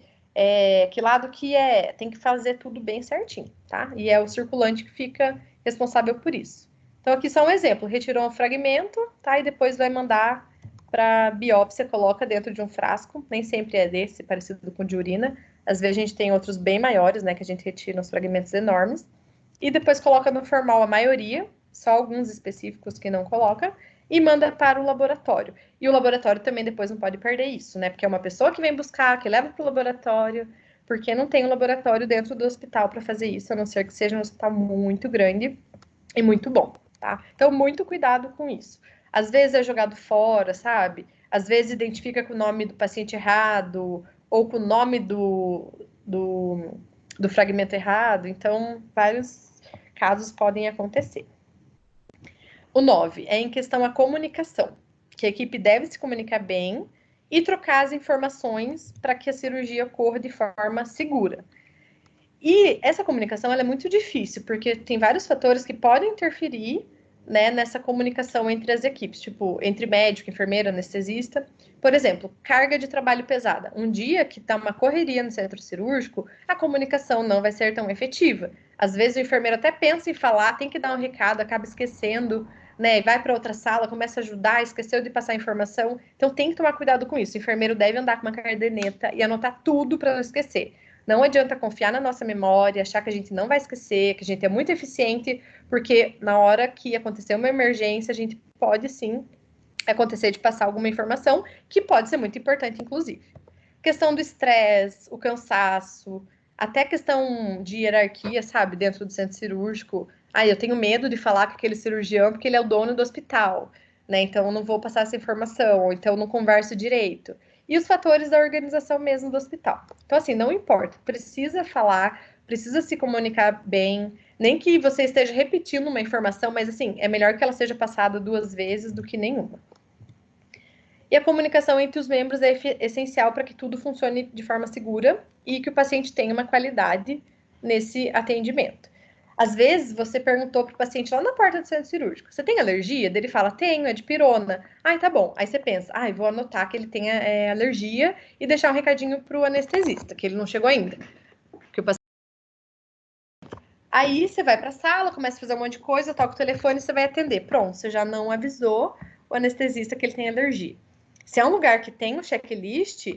Que lado que é? Tem que fazer tudo bem certinho, tá? E é o circulante que fica responsável por isso. Então, aqui só um exemplo, retirou um fragmento, tá? E depois vai mandar para biópsia, coloca dentro de um frasco, nem sempre é desse, parecido com de urina. Às vezes a gente tem outros bem maiores, né, que a gente retira uns fragmentos enormes. E depois coloca no formal a maioria, só alguns específicos que não coloca, e manda para o laboratório. E o laboratório também depois não pode perder isso, né? Porque é uma pessoa que vem buscar, que leva para o laboratório, porque não tem um laboratório dentro do hospital para fazer isso, a não ser que seja um hospital muito grande e muito bom, tá? Então, muito cuidado com isso. Às vezes é jogado fora, sabe? Às vezes identifica com o nome do paciente errado, ou com o nome do fragmento errado. Então, vários casos podem acontecer. O 9 é em questão a comunicação, que a equipe deve se comunicar bem e trocar as informações para que a cirurgia ocorra de forma segura. E essa comunicação ela é muito difícil, porque tem vários fatores que podem interferir, né, nessa comunicação entre as equipes, tipo, entre médico, enfermeiro, anestesista. Por exemplo, carga de trabalho pesada. Um dia que está uma correria no centro cirúrgico, a comunicação não vai ser tão efetiva. Às vezes o enfermeiro até pensa em falar, tem que dar um recado, acaba esquecendo, né, e vai para outra sala, começa a ajudar, esqueceu de passar informação. Então tem que tomar cuidado com isso. O enfermeiro deve andar com uma caderneta e anotar tudo para não esquecer. Não adianta confiar na nossa memória, achar que a gente não vai esquecer, que a gente é muito eficiente, porque na hora que acontecer uma emergência, a gente pode sim acontecer de passar alguma informação que pode ser muito importante, inclusive. Questão do estresse, o cansaço, até questão de hierarquia, sabe, dentro do centro cirúrgico. Eu tenho medo de falar com aquele cirurgião porque ele é o dono do hospital, né? Então eu não vou passar essa informação, ou então eu não converso direito. e os fatores da organização mesmo do hospital. Então, assim, não importa, precisa falar, precisa se comunicar bem, nem que você esteja repetindo uma informação, mas, assim, é melhor que ela seja passada 2 vezes do que nenhuma. E a comunicação entre os membros é essencial para que tudo funcione de forma segura e que o paciente tenha uma qualidade nesse atendimento. Às vezes, você perguntou para o paciente lá na porta do centro cirúrgico, você tem alergia? Ele fala, tenho, é de pirona. Ai, tá bom. Aí você pensa, vou anotar que ele tem alergia e deixar um recadinho para o anestesista, que ele não chegou ainda. Que o paciente... Aí você vai para a sala, começa a fazer um monte de coisa, toca o telefone e você vai atender. Pronto, você já não avisou o anestesista que ele tem alergia. Se é um lugar que tem um checklist,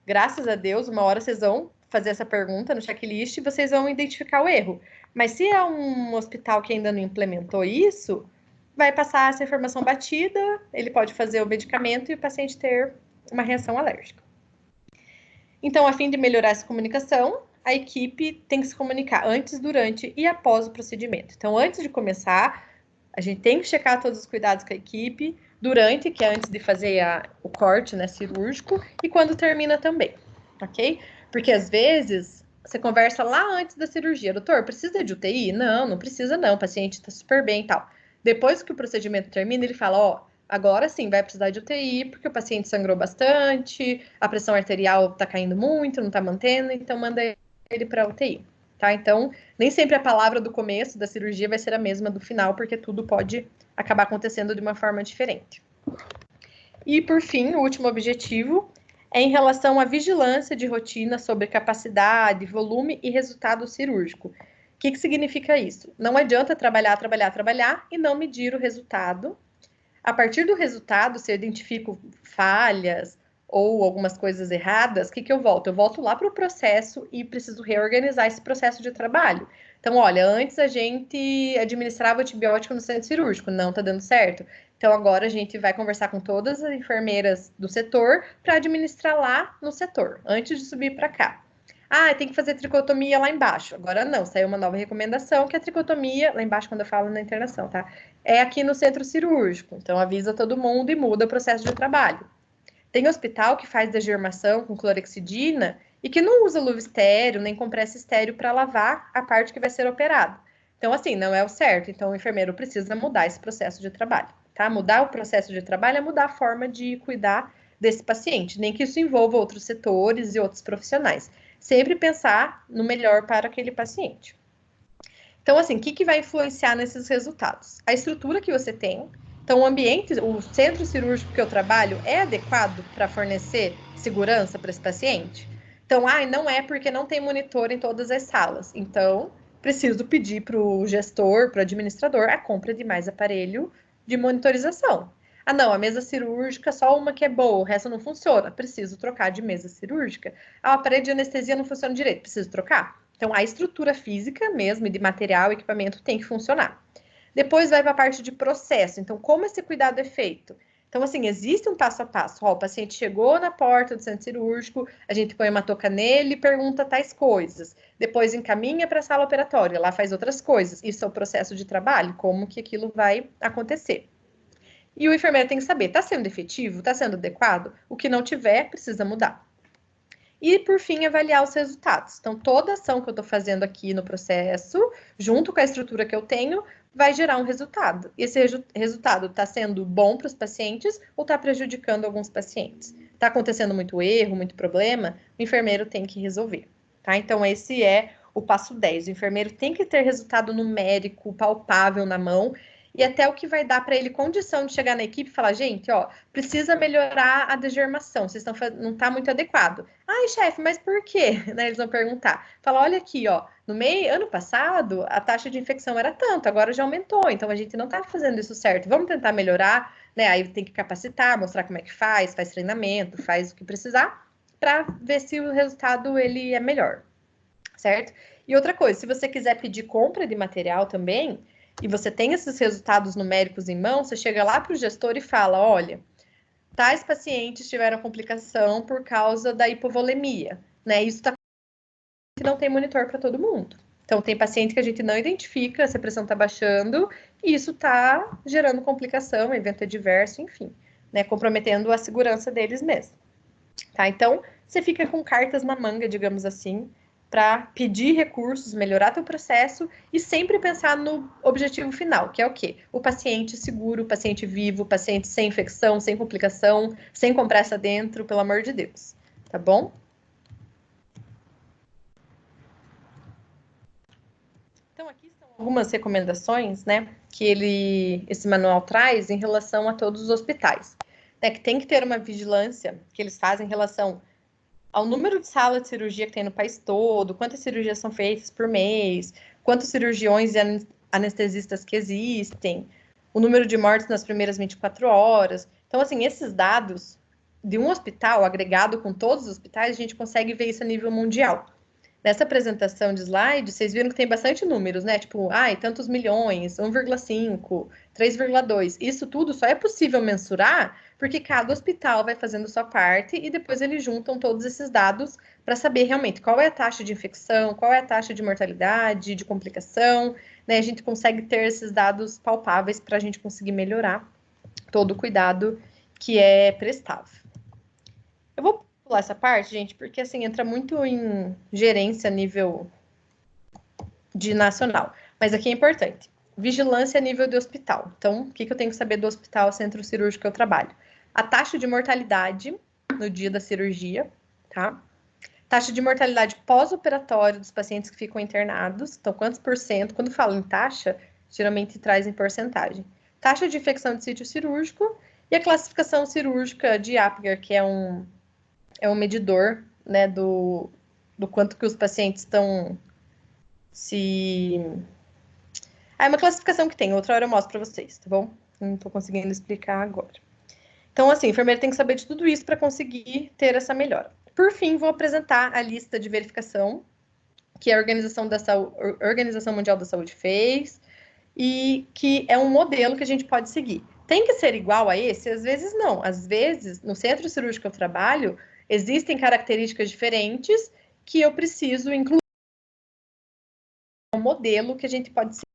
graças a Deus, uma hora vocês vão fazer essa pergunta no checklist e vocês vão identificar o erro. Mas se é um hospital que ainda não implementou isso, vai passar essa informação batida, ele pode fazer o medicamento e o paciente ter uma reação alérgica. Então, a fim de melhorar essa comunicação, a equipe tem que se comunicar antes, durante e após o procedimento. Então, antes de começar, a gente tem que checar todos os cuidados com a equipe, durante, que é antes de fazer o corte, né, cirúrgico, e quando termina também, ok? Porque às vezes você conversa lá antes da cirurgia, doutor, precisa de UTI? Não, não precisa não, o paciente tá super bem e tal. Depois que o procedimento termina, ele fala, agora sim vai precisar de UTI, porque o paciente sangrou bastante, a pressão arterial tá caindo muito, não tá mantendo, então manda ele para UTI, tá? Então, nem sempre a palavra do começo da cirurgia vai ser a mesma do final, porque tudo pode acabar acontecendo de uma forma diferente. E, por fim, o último objetivo é em relação à vigilância de rotina sobre capacidade, volume e resultado cirúrgico. O que significa isso? Não adianta trabalhar e não medir o resultado. A partir do resultado, se eu identifico falhas ou algumas coisas erradas, o que eu volto? Eu volto lá para o processo e preciso reorganizar esse processo de trabalho. Então, olha, antes a gente administrava antibiótico no centro cirúrgico, não está dando certo. Então, agora a gente vai conversar com todas as enfermeiras do setor para administrar lá no setor, antes de subir para cá. Tem que fazer tricotomia lá embaixo. Agora não, saiu uma nova recomendação que a tricotomia, lá embaixo quando eu falo na internação, tá? É aqui no centro cirúrgico. Então, avisa todo mundo e muda o processo de trabalho. Tem hospital que faz degermação com clorexidina e que não usa luva estéreo nem compressa estéreo para lavar a parte que vai ser operada. Então, assim, não é o certo. Então, o enfermeiro precisa mudar esse processo de trabalho, tá? Mudar o processo de trabalho é mudar a forma de cuidar desse paciente, nem que isso envolva outros setores e outros profissionais. Sempre pensar no melhor para aquele paciente. Então, assim, o que vai influenciar nesses resultados? A estrutura que você tem. Então, o ambiente, o centro cirúrgico que eu trabalho é adequado para fornecer segurança para esse paciente? Então, não é porque não tem monitor em todas as salas. Então, preciso pedir para o gestor, para o administrador, a compra de mais aparelho de monitorização. Não, a mesa cirúrgica, só uma que é boa, o resto não funciona. Preciso trocar de mesa cirúrgica. O aparelho de anestesia não funciona direito, preciso trocar. Então, a estrutura física mesmo, de material e equipamento, tem que funcionar. Depois vai para a parte de processo. Então, como esse cuidado é feito? Então, assim, existe um passo a passo. O paciente chegou na porta do centro cirúrgico, a gente põe uma touca nele e pergunta tais coisas. Depois encaminha para a sala operatória, lá faz outras coisas. Isso é o processo de trabalho, como que aquilo vai acontecer. E o enfermeiro tem que saber, está sendo efetivo, está sendo adequado? O que não tiver, precisa mudar. E, por fim, avaliar os resultados. Então, toda ação que eu estou fazendo aqui no processo, junto com a estrutura que eu tenho, vai gerar um resultado. E esse resultado está sendo bom para os pacientes ou está prejudicando alguns pacientes? Está acontecendo muito erro, muito problema? O enfermeiro tem que resolver, tá? Então, esse é o passo 10. O enfermeiro tem que ter resultado numérico, palpável na mão, e até o que vai dar para ele condição de chegar na equipe e falar, gente, precisa melhorar a degermação, vocês estão fazendo, não está muito adequado. Chefe, mas por quê? Eles vão perguntar. Fala, olha aqui, no ano passado, a taxa de infecção era tanto, agora já aumentou, então a gente não está fazendo isso certo, vamos tentar melhorar, né? Aí tem que capacitar, mostrar como é que faz treinamento, faz o que precisar, para ver se o resultado ele é melhor, certo? E outra coisa, se você quiser pedir compra de material também, e você tem esses resultados numéricos em mão, você chega lá para o gestor e fala, olha, tais pacientes tiveram complicação por causa da hipovolemia, né? Isso não tem monitor para todo mundo. Então, tem paciente que a gente não identifica se a pressão está baixando e isso está gerando complicação, evento adverso, enfim, né? Comprometendo a segurança deles mesmo. Tá? Então, você fica com cartas na manga, digamos assim, para pedir recursos, melhorar teu processo e sempre pensar no objetivo final, que é o quê? O paciente seguro, o paciente vivo, o paciente sem infecção, sem complicação, sem compressa dentro, pelo amor de Deus. Tá bom? Então, aqui estão algumas recomendações, né, que esse manual traz em relação a todos os hospitais. Né, que tem que ter uma vigilância que eles fazem em relação ao número de salas de cirurgia que tem no país todo, quantas cirurgias são feitas por mês, quantos cirurgiões e anestesistas que existem, o número de mortes nas primeiras 24 horas. Então, assim, esses dados de um hospital, agregado com todos os hospitais, a gente consegue ver isso a nível mundial. Nessa apresentação de slide, vocês viram que tem bastante números, né? Tipo, tantos milhões, 1,5, 3,2. Isso tudo só é possível mensurar porque cada hospital vai fazendo sua parte e depois eles juntam todos esses dados para saber realmente qual é a taxa de infecção, qual é a taxa de mortalidade, de complicação, né? A gente consegue ter esses dados palpáveis para a gente conseguir melhorar todo o cuidado que é prestável. Eu vou pular essa parte, gente, porque assim entra muito em gerência a nível de nacional, mas aqui é importante. Vigilância a nível de hospital. Então, o que eu tenho que saber do hospital centro cirúrgico que eu trabalho? A taxa de mortalidade no dia da cirurgia, tá? Taxa de mortalidade pós-operatório dos pacientes que ficam internados. Então, quantos por cento? Quando falo em taxa, geralmente traz em porcentagem. Taxa de infecção de sítio cirúrgico e a classificação cirúrgica de Apgar, que é um medidor, né, do quanto que os pacientes estão é uma classificação que tem, outra hora eu mostro para vocês, tá bom? Não estou conseguindo explicar agora. Então, assim, o enfermeiro tem que saber de tudo isso para conseguir ter essa melhora. Por fim, vou apresentar a lista de verificação que a Organização Mundial da Saúde fez e que é um modelo que a gente pode seguir. Tem que ser igual a esse? Às vezes não. Às vezes, no centro cirúrgico que eu trabalho, existem características diferentes que eu preciso incluir um modelo que a gente pode seguir.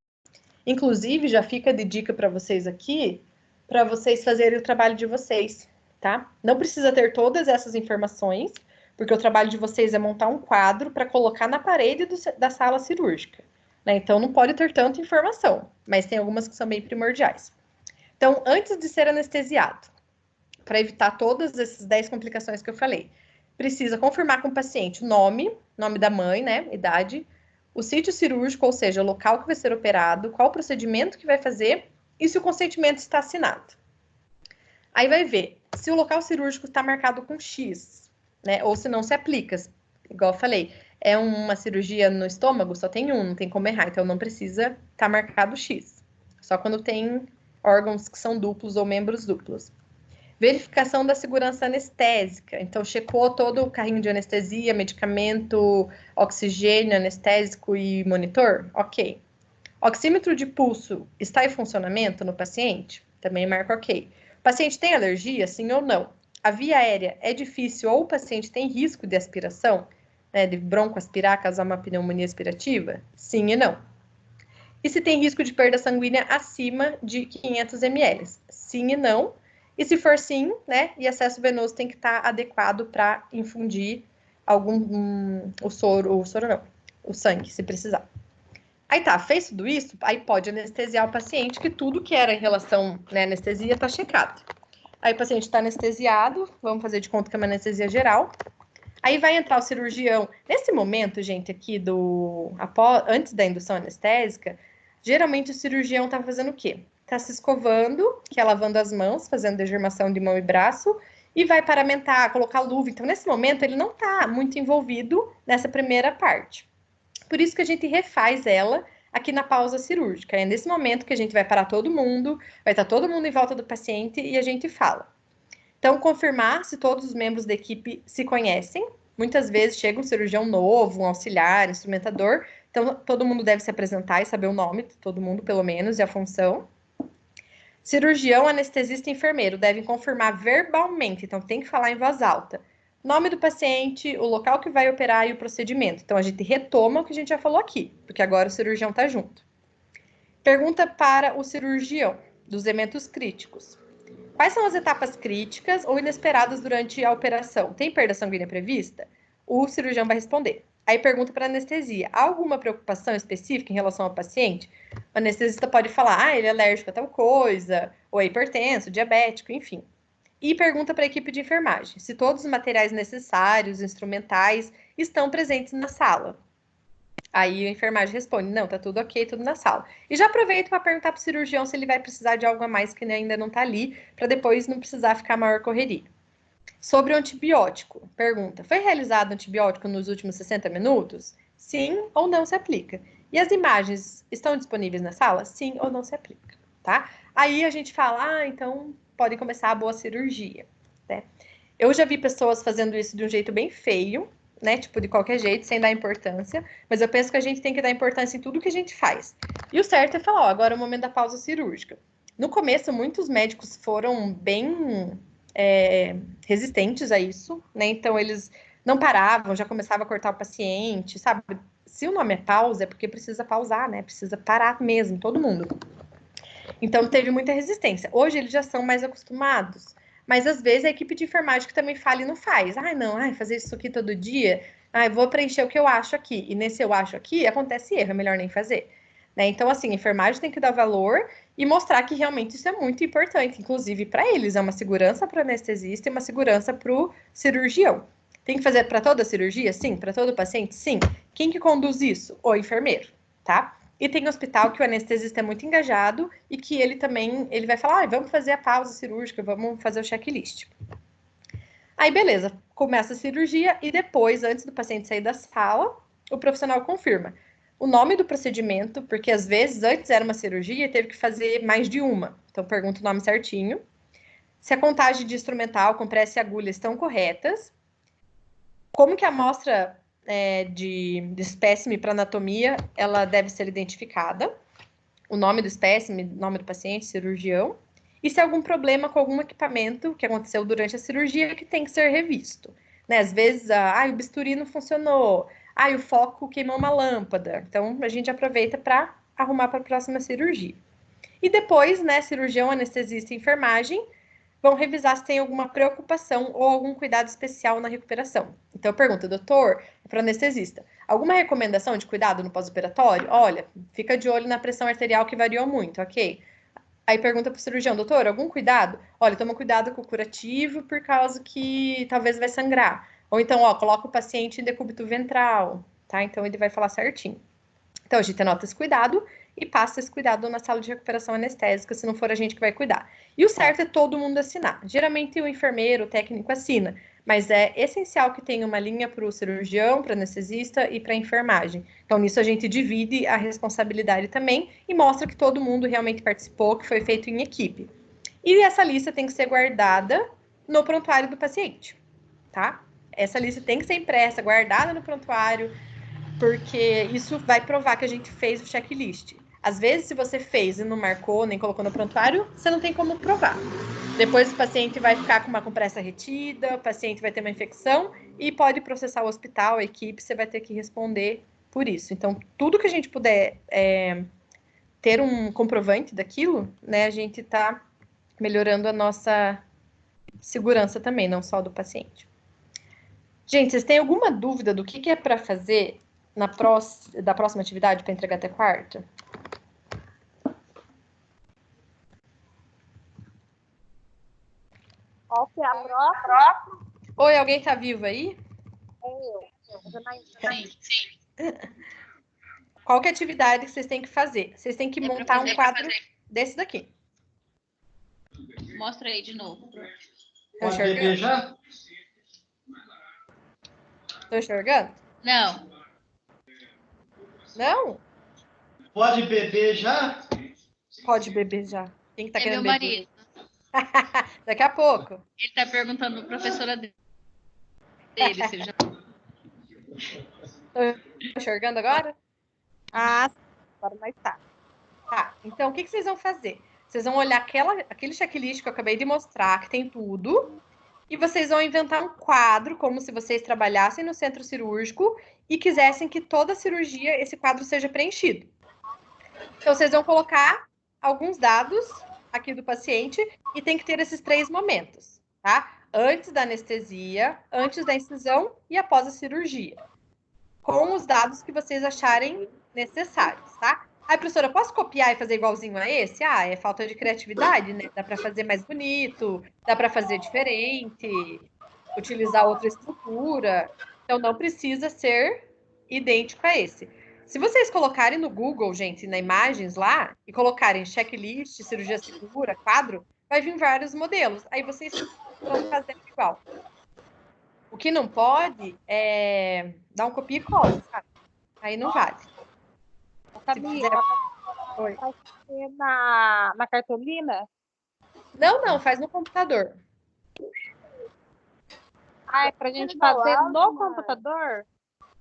Inclusive, já fica de dica para vocês aqui, para vocês fazerem o trabalho de vocês, tá? Não precisa ter todas essas informações, porque o trabalho de vocês é montar um quadro para colocar na parede da sala cirúrgica, né? Então, não pode ter tanta informação, mas tem algumas que são bem primordiais. Então, antes de ser anestesiado, para evitar todas essas 10 complicações que eu falei, precisa confirmar com o paciente o nome da mãe, né, idade, o sítio cirúrgico, ou seja, o local que vai ser operado, qual o procedimento que vai fazer e se o consentimento está assinado. Aí vai ver se o local cirúrgico está marcado com X, né, ou se não se aplica. Igual eu falei, é uma cirurgia no estômago, só tem um, não tem como errar, então não precisa estar marcado X. Só quando tem órgãos que são duplos ou membros duplos. Verificação da segurança anestésica. Então, checou todo o carrinho de anestesia, medicamento, oxigênio, anestésico e monitor? Ok. Oxímetro de pulso está em funcionamento no paciente? Também marca ok. O paciente tem alergia, sim ou não? A via aérea é difícil ou o paciente tem risco de aspiração, né, de broncoaspirar, causar uma pneumonia aspirativa? Sim e não. E se tem risco de perda sanguínea acima de 500 ml? Sim e não. E se for sim, né, e acesso venoso tem que estar adequado para infundir o sangue, se precisar. Aí tá, fez tudo isso, aí pode anestesiar o paciente, que tudo que era em relação à anestesia está checado. Aí o paciente está anestesiado, vamos fazer de conta que é uma anestesia geral. Aí vai entrar o cirurgião. Nesse momento, gente, aqui antes da indução anestésica, geralmente o cirurgião está fazendo o quê? Está se escovando, que é lavando as mãos, fazendo degermação de mão e braço, e vai paramentar, colocar luva. Então, nesse momento, ele não está muito envolvido nessa primeira parte. Por isso que a gente refaz ela aqui na pausa cirúrgica. É nesse momento que a gente vai parar todo mundo, vai estar todo mundo em volta do paciente e a gente fala. Então, confirmar se todos os membros da equipe se conhecem. Muitas vezes chega um cirurgião novo, um auxiliar, instrumentador. Então, todo mundo deve se apresentar e saber o nome de todo mundo, pelo menos, e a função. Cirurgião, anestesista e enfermeiro devem confirmar verbalmente, então tem que falar em voz alta. Nome do paciente, o local que vai operar e o procedimento. Então, a gente retoma o que a gente já falou aqui, porque agora o cirurgião está junto. Pergunta para o cirurgião dos eventos críticos. Quais são as etapas críticas ou inesperadas durante a operação? Tem perda sanguínea prevista? O cirurgião vai responder. Aí pergunta para anestesia. Há alguma preocupação específica em relação ao paciente? O anestesista pode falar, ele é alérgico a tal coisa, ou é hipertenso, diabético, enfim. E pergunta para a equipe de enfermagem se todos os materiais necessários, instrumentais, estão presentes na sala. Aí a enfermagem responde, não, tá tudo ok, tudo na sala. E já aproveito para perguntar para o cirurgião se ele vai precisar de algo a mais que ainda não está ali, para depois não precisar ficar maior correria. Sobre o antibiótico, pergunta, foi realizado antibiótico nos últimos 60 minutos? Sim ou não se aplica. E as imagens estão disponíveis na sala? Sim ou não se aplica, tá? Aí a gente fala, então pode começar a boa cirurgia, né? Eu já vi pessoas fazendo isso de um jeito bem feio, né? Tipo, de qualquer jeito, sem dar importância. Mas eu penso que a gente tem que dar importância em tudo que a gente faz. E o certo é falar, ó, agora é o momento da pausa cirúrgica. No começo, muitos médicos foram bem resistentes a isso, né? Então, eles não paravam, já começavam a cortar o paciente, sabe? Se o nome é pausa, é porque precisa pausar, né? Precisa parar mesmo, todo mundo. Então, teve muita resistência. Hoje, eles já são mais acostumados. Mas, às vezes, a equipe de enfermagem que também fala e não faz. Fazer isso aqui todo dia. Vou preencher o que eu acho aqui. E nesse eu acho aqui, acontece erro, é melhor nem fazer. Né? Então, assim, a enfermagem tem que dar valor e mostrar que realmente isso é muito importante. Inclusive, para eles, é uma segurança para o anestesista e uma segurança para o cirurgião. Tem que fazer para toda a cirurgia? Sim. Para todo paciente? Sim. Quem que conduz isso? O enfermeiro, tá? E tem hospital que o anestesista é muito engajado e que ele vai falar, vamos fazer a pausa cirúrgica, vamos fazer o checklist. Aí, beleza, começa a cirurgia e depois, antes do paciente sair da sala, o profissional confirma o nome do procedimento, porque às vezes antes era uma cirurgia e teve que fazer mais de uma. Então, pergunta o nome certinho. Se a contagem de instrumental, compressa e agulha estão corretas. Como que a amostra de espécime para anatomia, ela deve ser identificada. O nome do espécime, nome do paciente, cirurgião. E se há algum problema com algum equipamento que aconteceu durante a cirurgia que tem que ser revisto. Né? Às vezes, o bisturi não funcionou. O foco queimou uma lâmpada. Então, a gente aproveita para arrumar para a próxima cirurgia. E depois, né, cirurgião, anestesista e enfermagem vão revisar se tem alguma preocupação ou algum cuidado especial na recuperação. Então, eu pergunto, doutor, para o anestesista, alguma recomendação de cuidado no pós-operatório? Olha, fica de olho na pressão arterial que variou muito, ok? Aí pergunta para o cirurgião, doutor, algum cuidado? Olha, toma cuidado com o curativo por causa que talvez vai sangrar. Ou então, coloca o paciente em decúbito ventral, tá? Então, ele vai falar certinho. Então, a gente anota esse cuidado e passa esse cuidado na sala de recuperação anestésica, se não for a gente que vai cuidar. E o certo é todo mundo assinar. Geralmente, o enfermeiro, o técnico assina, mas é essencial que tenha uma linha para o cirurgião, para o anestesista e para a enfermagem. Então, nisso a gente divide a responsabilidade também e mostra que todo mundo realmente participou, que foi feito em equipe. E essa lista tem que ser guardada no prontuário do paciente, tá? Essa lista tem que ser impressa, guardada no prontuário, porque isso vai provar que a gente fez o checklist. Às vezes, se você fez e não marcou, nem colocou no prontuário, você não tem como provar. Depois o paciente vai ficar com uma compressa retida, o paciente vai ter uma infecção e pode processar o hospital, a equipe, você vai ter que responder por isso. Então, tudo que a gente puder ter um comprovante daquilo, né, a gente está melhorando a nossa segurança também, não só do paciente. Gente, vocês têm alguma dúvida do que é para fazer da próxima atividade para entregar até quarta? Qual que é a próxima? Oi, alguém tá vivo aí? Sim. Qual que é a atividade que vocês têm que fazer? Vocês têm que montar um quadro desse daqui. Mostra aí de novo. Estão enxergando? Já? Estão enxergando? Não. Não? Pode beber já? Pode beber já. Quem que tá É querendo meu beber? marido. Daqui a pouco. Ele tá perguntando para a professora dele se ele já... Estão enxergando agora? Agora nós tá. Tá, então o que vocês vão fazer? Vocês vão olhar aquele checklist que eu acabei de mostrar, que tem tudo, e vocês vão inventar um quadro, como se vocês trabalhassem no centro cirúrgico e quisessem que toda cirurgia esse quadro seja preenchido. Então, vocês vão colocar alguns dados aqui do paciente e tem que ter esses 3 momentos, tá? Antes da anestesia, antes da incisão e após a cirurgia. Com os dados que vocês acharem necessários, tá? Ai, professora, posso copiar e fazer igualzinho a esse? Ah, é falta de criatividade, né? Dá para fazer mais bonito, dá para fazer diferente, utilizar outra estrutura. Então, não precisa ser idêntico a esse. Se vocês colocarem no Google, gente, na imagens lá, e colocarem checklist, cirurgia segura, quadro, vai vir vários modelos. Aí vocês vão fazer igual. O que não pode é dar um copia e cola, sabe? Aí não vale. Sabia? Oi. Vai ser na cartolina? Não, faz no computador. Ah, é pra gente fazer no computador?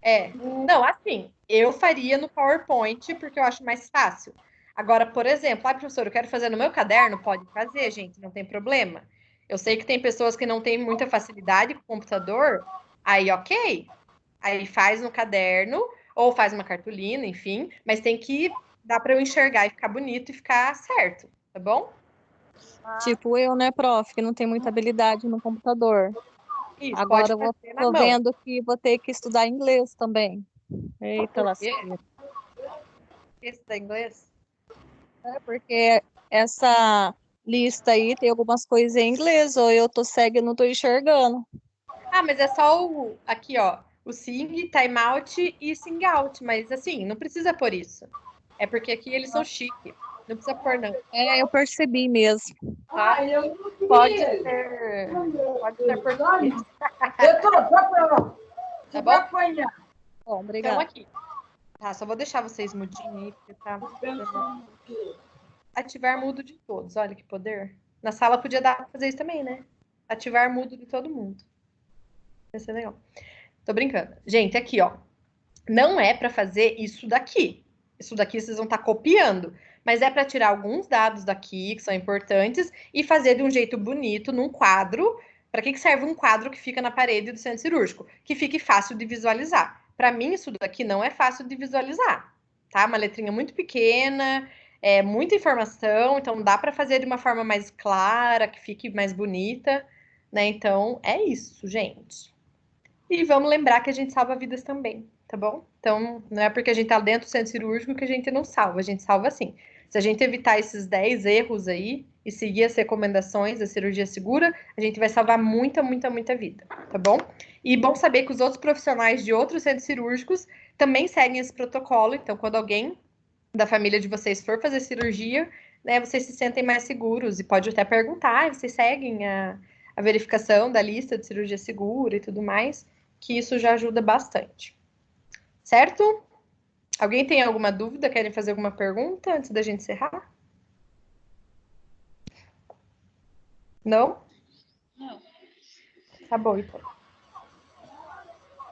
É. Não, assim, eu faria no PowerPoint, porque eu acho mais fácil. Agora, por exemplo, professor, eu quero fazer no meu caderno, pode fazer, gente, não tem problema. Eu sei que tem pessoas que não têm muita facilidade com o computador, aí ok. Aí faz no caderno, ou faz uma cartolina, enfim, mas tem que dar para eu enxergar e ficar bonito e ficar certo, tá bom? Tipo eu, né, prof, que não tem muita habilidade no computador. Isso, Agora eu pode fazer na tô mão. vendo que vou ter que estudar inglês também. Eita, Por quê? lasqueira. Esse da inglês? É porque essa lista aí tem algumas coisas em inglês, ou eu tô cega e não tô enxergando. Ah, mas é só aqui, ó, o sing, time out e sing out, mas assim, não precisa por isso. É porque aqui eles são chique. Não precisa pôr, não. É, eu percebi mesmo. Tá? Pode ser português. Tá bom? Bom, Então, obrigada. aqui. Tá, só vou deixar vocês mudinhos aí, porque tá... Ativar mudo de todos, olha que poder. Na sala podia dar pra fazer isso também, né? Ativar mudo de todo mundo. Vai ser legal. Tô brincando. Gente, aqui, ó. Não é para fazer isso daqui. Isso daqui vocês vão estar copiando. Mas é para tirar alguns dados daqui, que são importantes, e fazer de um jeito bonito, num quadro. Para que serve um quadro que fica na parede do centro cirúrgico? Que fique fácil de visualizar. Para mim, isso daqui não é fácil de visualizar. Tá? Uma letrinha muito pequena, muita informação, então dá para fazer de uma forma mais clara, que fique mais bonita, né? Então, é isso, gente. E vamos lembrar que a gente salva vidas também, tá bom? Então, não é porque a gente tá dentro do centro cirúrgico que a gente não salva, a gente salva sim. Se a gente evitar esses 10 erros aí e seguir as recomendações da cirurgia segura, a gente vai salvar muita, muita, muita vida, tá bom? E bom saber que os outros profissionais de outros centros cirúrgicos também seguem esse protocolo, então quando alguém da família de vocês for fazer cirurgia, né, vocês se sentem mais seguros e pode até perguntar, vocês seguem a verificação da lista de cirurgia segura e tudo mais, que isso já ajuda bastante. Certo? Alguém tem alguma dúvida? Querem fazer alguma pergunta antes da gente encerrar? Não? Não. Tá bom, então.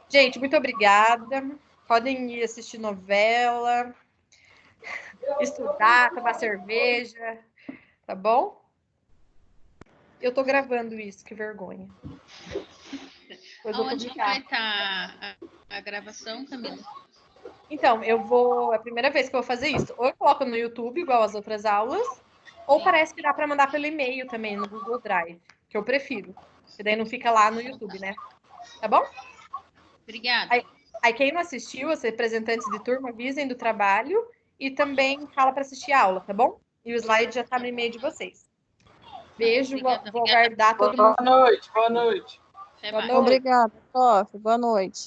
Gente, muito obrigada. Podem ir assistir novela, estudar, tomar cerveja, tá bom? Eu tô gravando isso, que vergonha. Depois vou Aonde que publicar. vai estar a gravação, Camila? Então, é a primeira vez que eu vou fazer isso. Ou eu coloco no YouTube, igual as outras aulas, ou parece que dá para mandar pelo e-mail também, no Google Drive, que eu prefiro. Que daí não fica lá no YouTube, né? Tá bom? Obrigada. Aí quem não assistiu, os representantes de turma, avisem do trabalho e também fala para assistir a aula, tá bom? E o slide já tá no e-mail de vocês. Beijo, Obrigada, vou obrigada. aguardar todo mundo. Boa noite, boa noite. Até Boa mais. noite. Obrigada, prof. Boa noite.